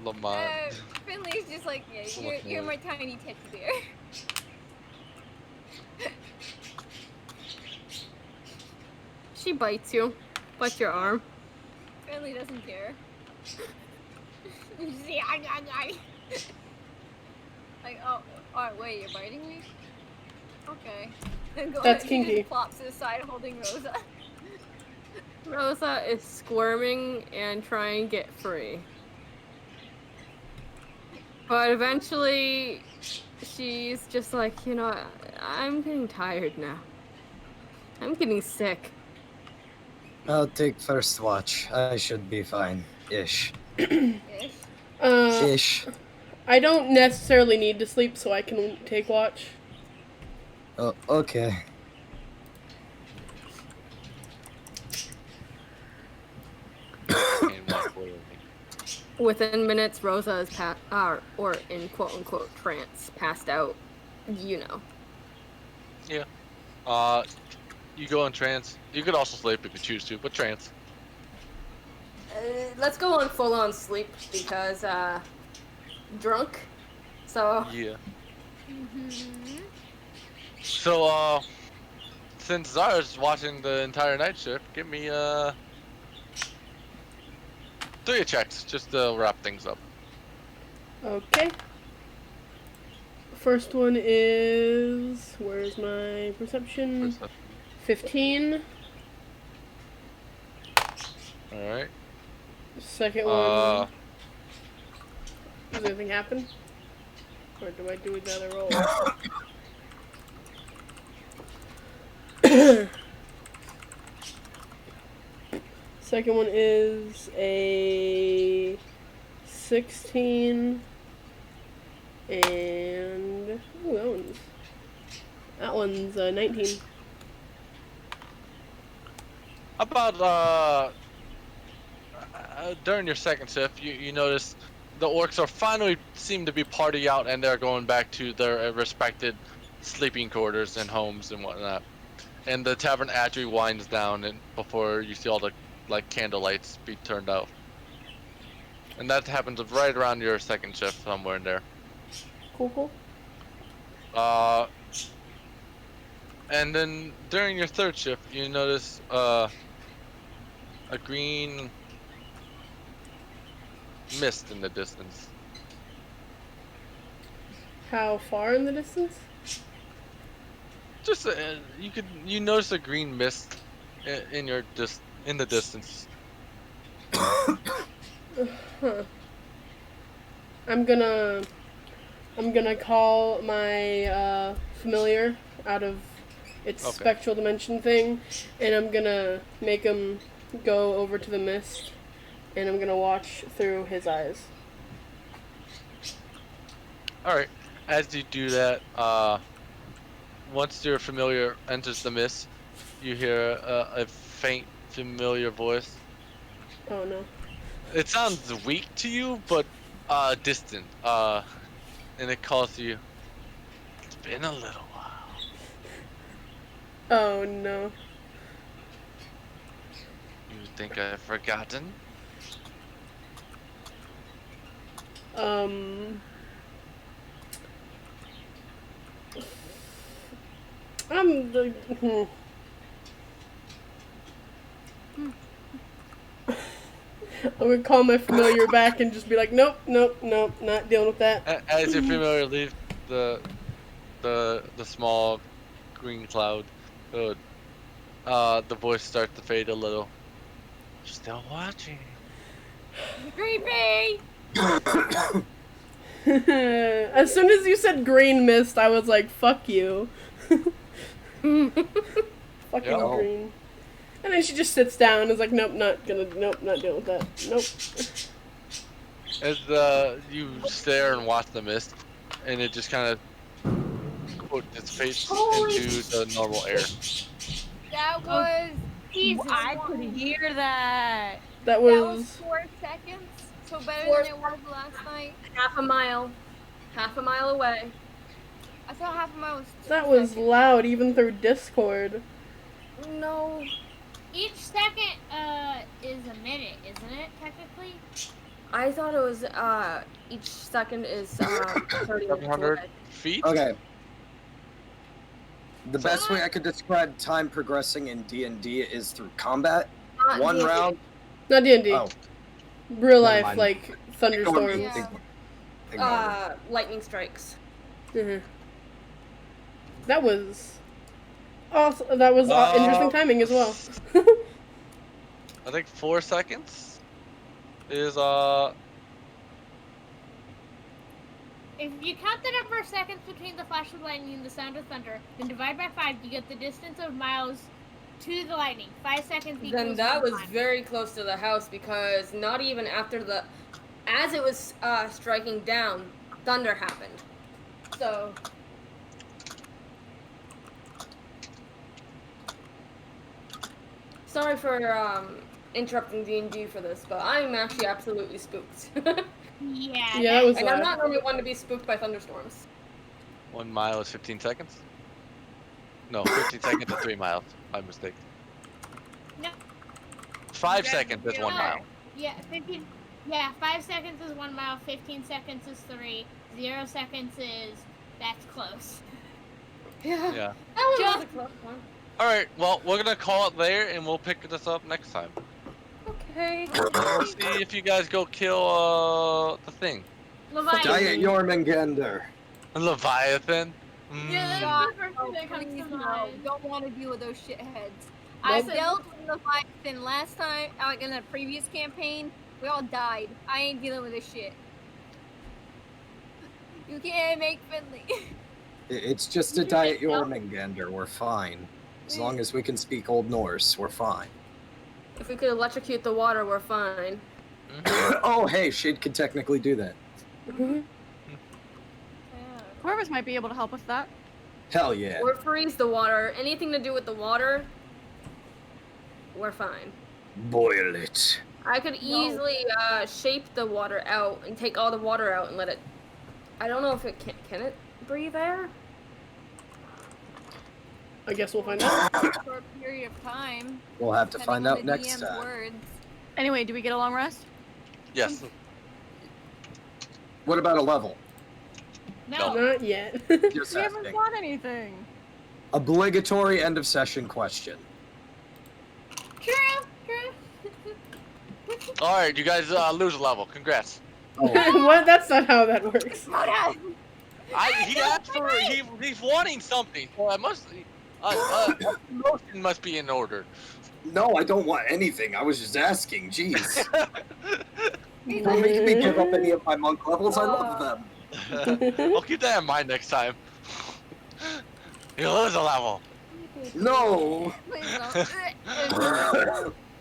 Lamont. Finley's just like, yeah, you're my tiny teddy bear. She bites you. Bites your arm. Finley doesn't care. Like, oh, wait, you're biting me? Okay. Then go That's ahead, kinky. He just plops to the side holding Rosa. Rosa is squirming and trying to get free. But eventually, she's just like, you know, I'm getting tired now. I'm getting sick. I'll take first watch. I should be fine. Ish. Ish. Ish. I don't necessarily need to sleep, so I can take watch. Oh, okay. Within minutes, Rosa is or in quote-unquote trance, passed out. You know. Yeah. You go in trance. You could also sleep if you choose to, but trance. Let's go on full-on sleep because, drunk. So. Yeah. So, since Zara's watching the entire night shift, give me, 3 checks just to wrap things up. Okay. First one is... Where's my perception? 15. Alright. Second one... Does anything happen? Or do I do another roll? Second one is a 16, and ooh, that one's 19. About during your second shift, you notice the orcs are finally seem to be partying out, and they're going back to their respected sleeping quarters and homes and whatnot. And the tavern actually winds down, and before you see all the candle lights be turned out. And that happens right around your second shift, somewhere in there. Cool. And then during your third shift, you notice a green mist in the distance. How far in the distance? Just you notice a green mist in the distance. Huh. I'm gonna call my familiar out of its spectral dimension thing, and I'm gonna make him go over to the mist, and I'm gonna watch through his eyes. Alright, as you do that, once your familiar enters the mist, you hear a faint familiar voice. Oh no. It sounds weak to you, but distant. And it calls you. It's been a little while. Oh no. You think I've forgotten? I'm the. I'm gonna call my familiar back and just be like, nope, not dealing with that. As your familiar leaves the small green cloud, the voice starts to fade a little. Still watching. Creepy! As soon as you said green mist, I was like, fuck you. Fucking green. And then she just sits down and is like, nope, not dealing with that. Nope. As you stare and watch the mist, and it just kind of puts its face into the normal air. That was Jesus. I could hear that. That That was was 4 seconds. So better 4 than it was last night. half a mile away. I thought half a mile was 2 that was seconds. loud even through Discord. No. Each second is a minute, isn't it? Technically. I thought it was each second is 30 minutes 700 away. feet. Okay. The best way I could describe time progressing in D&D is through combat. Not One D&D. round. Not D&D. Oh, Real Never life, mind. like thunderstorms. Yeah. Ignore it. Lightning strikes. Mhm. That was also interesting timing as well. I think 4 seconds is If you count the number of seconds between the flash of lightning and the sound of thunder, then divide by 5, you get the distance of miles to the lightning. 5 seconds equals Then that 1 was mile. very close to the house because not even after as it was striking down, thunder happened. So. Sorry for interrupting D&D for this, but I'm actually absolutely spooked. Yeah. Yeah, that was And I'm loud. not normally one to be spooked by thunderstorms. 1 mile is 15 seconds. No, 15 seconds is 3 miles. My mistake. No. 5 seconds is 1 No. mile. Yeah, 15. Yeah, 5 seconds is 1 mile. 15 seconds is 3. 0 seconds is that's close. Yeah. Yeah. That one was a Just- close one. All right. Well, we're gonna call it there, and we'll pick this up next time. Okay. We'll see if you guys go kill the thing, Leviathan. Diet Jormungandr. Leviathan. Yeah, God, that's the first oh, thing that comes please to no. mind. Don't want to deal with those shitheads. I I said- dealt with Leviathan last time, like in the previous campaign. We all died. I ain't dealing with this shit. You can't make Finley. It's just a Diet Jormungandr. We're fine. As long as we can speak Old Norse, we're fine. If we could electrocute the water, we're fine. Oh, hey, Shade could technically do that. Corvus might be able to help with that. Hell yeah. Or freeze the water. Anything to do with the water, we're fine. Boil it. I could easily shape the water out and take all the water out and let it. I don't know if it can it breathe air? I guess we'll find out. For a period of time. We'll have to depending find on out the next DM's time. words. Anyway, do we get a long rest? Yes. What about a level? No. Not yet. Just We haven't asking. got anything. Obligatory end of session question. True. All right, you guys lose a level. Congrats. Oh, What? That's not how that works. He asked for he's wanting something, so I must. Motion must be in order. no, I don't want anything. I was just asking. Jeez. Don't make me give up any of my monk levels. I love them. I'll keep that in mind next time. You lose a level. No. Please don't.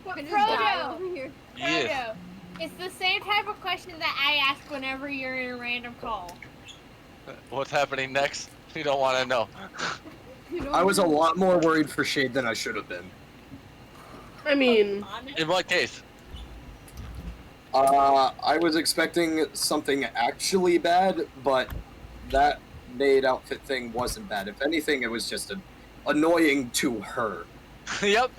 Fucking just die Frodo. over here. Yeah. Frodo, it's the same type of question that I ask whenever you're in a random call. What's happening next? You don't want to know. I was a lot more worried for Shade than I should have been. I mean, In what case? I was expecting something actually bad, but that maid outfit thing wasn't bad. If anything, it was just annoying to her. Yep.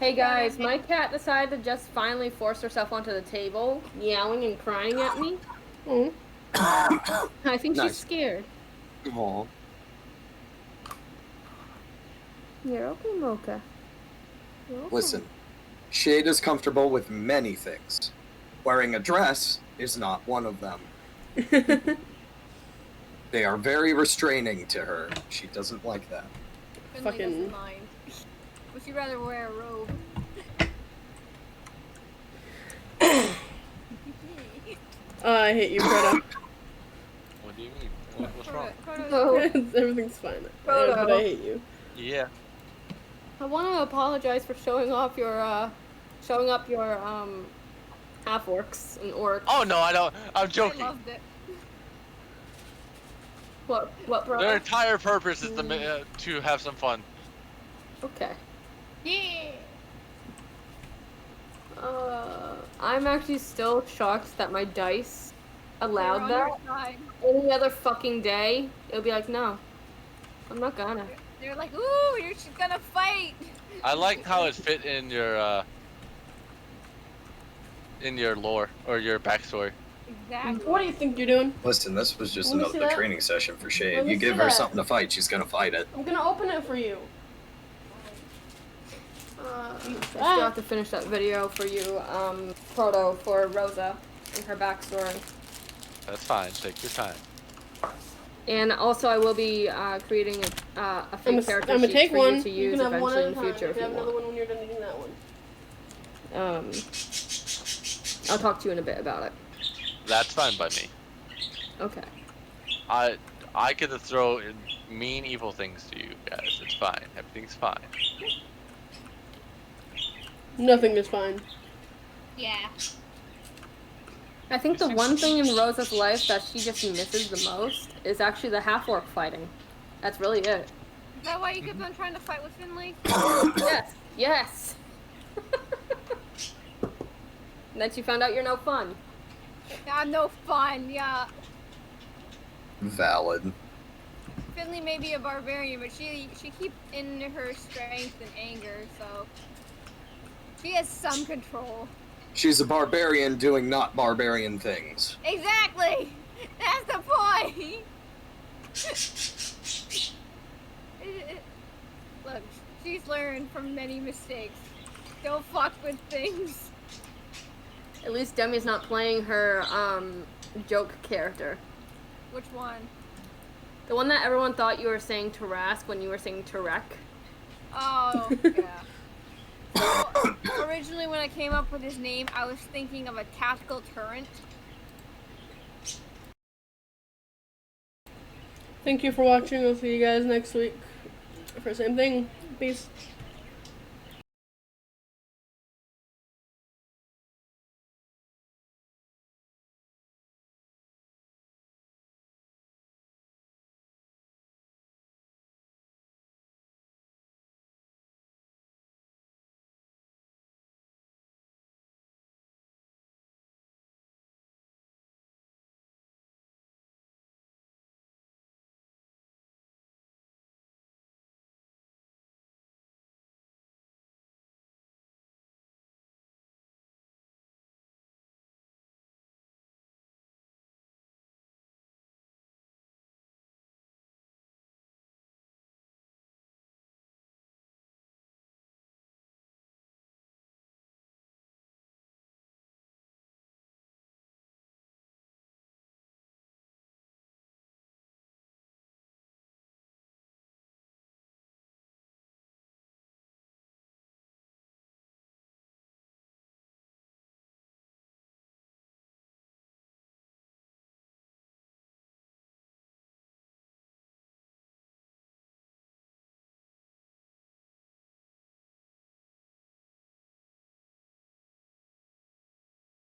Hey guys, my cat decided to just finally force herself onto the table, meowing and crying at me. oh, I think Nice. she's scared. Aw. You're okay, Mocha. You're okay. Listen, Shade is comfortable with many things. Wearing a dress is not one of them. They are very restraining to her. She doesn't like that. Finley Fucking- doesn't mind. Would she rather wear a robe? I hate you, Frodo. What do you mean? What's wrong? Oh, Everything's fine. Frodo. But I hate you. Yeah. I want to apologize for showing up your half orcs and orcs. Oh no, I don't. I'm I joking. loved it. What, Their bro? entire purpose is to have some fun. Okay. Yeah. I'm actually still shocked that my dice They're allowed on that. your side. Any other fucking day, it would be like, no, I'm not gonna. They're like, ooh, she's gonna fight. I like how it fit in your lore or your backstory. Exactly. What do you think you're doing? Listen, this was just Let me see another that. training session for Let Shade. me You see give her that. something to fight, she's gonna fight it. I'm gonna open it for you. I still have to finish that video for you, Proto, for Rosa and her backstory. That's fine. Take your time. And also, I will be creating a fake character I'm gonna sheet take for one. you to You use can have one eventually at a in the time. future You if can you have another want. one when you're done eating that one. I'll talk to you in a bit about it. That's fine by me. Okay. I get to throw in mean, evil things to you guys. It's fine. Everything's fine. Nothing is fine. Yeah. I think the one thing in Rosa's life that she just misses the most is actually the half-orc fighting. That's really it. Is that why you kept on trying to fight with Finley? Yes. Yes. And then she found out you're no fun. Yeah, no fun. Yeah. Valid. Finley may be a barbarian, but she keeps in her strength and anger, so she has some control. She's a barbarian doing not barbarian things. Exactly. That's the point. Look, she's learned from many mistakes. Don't fuck with things. At least Demi's not playing her joke character. Which one? The one that everyone thought you were saying Tarask when you were saying Tarek. Oh, yeah. So, originally when I came up with his name, I was thinking of a tactical turret. Thank you for watching. I'll see you guys next week for the same thing. Peace.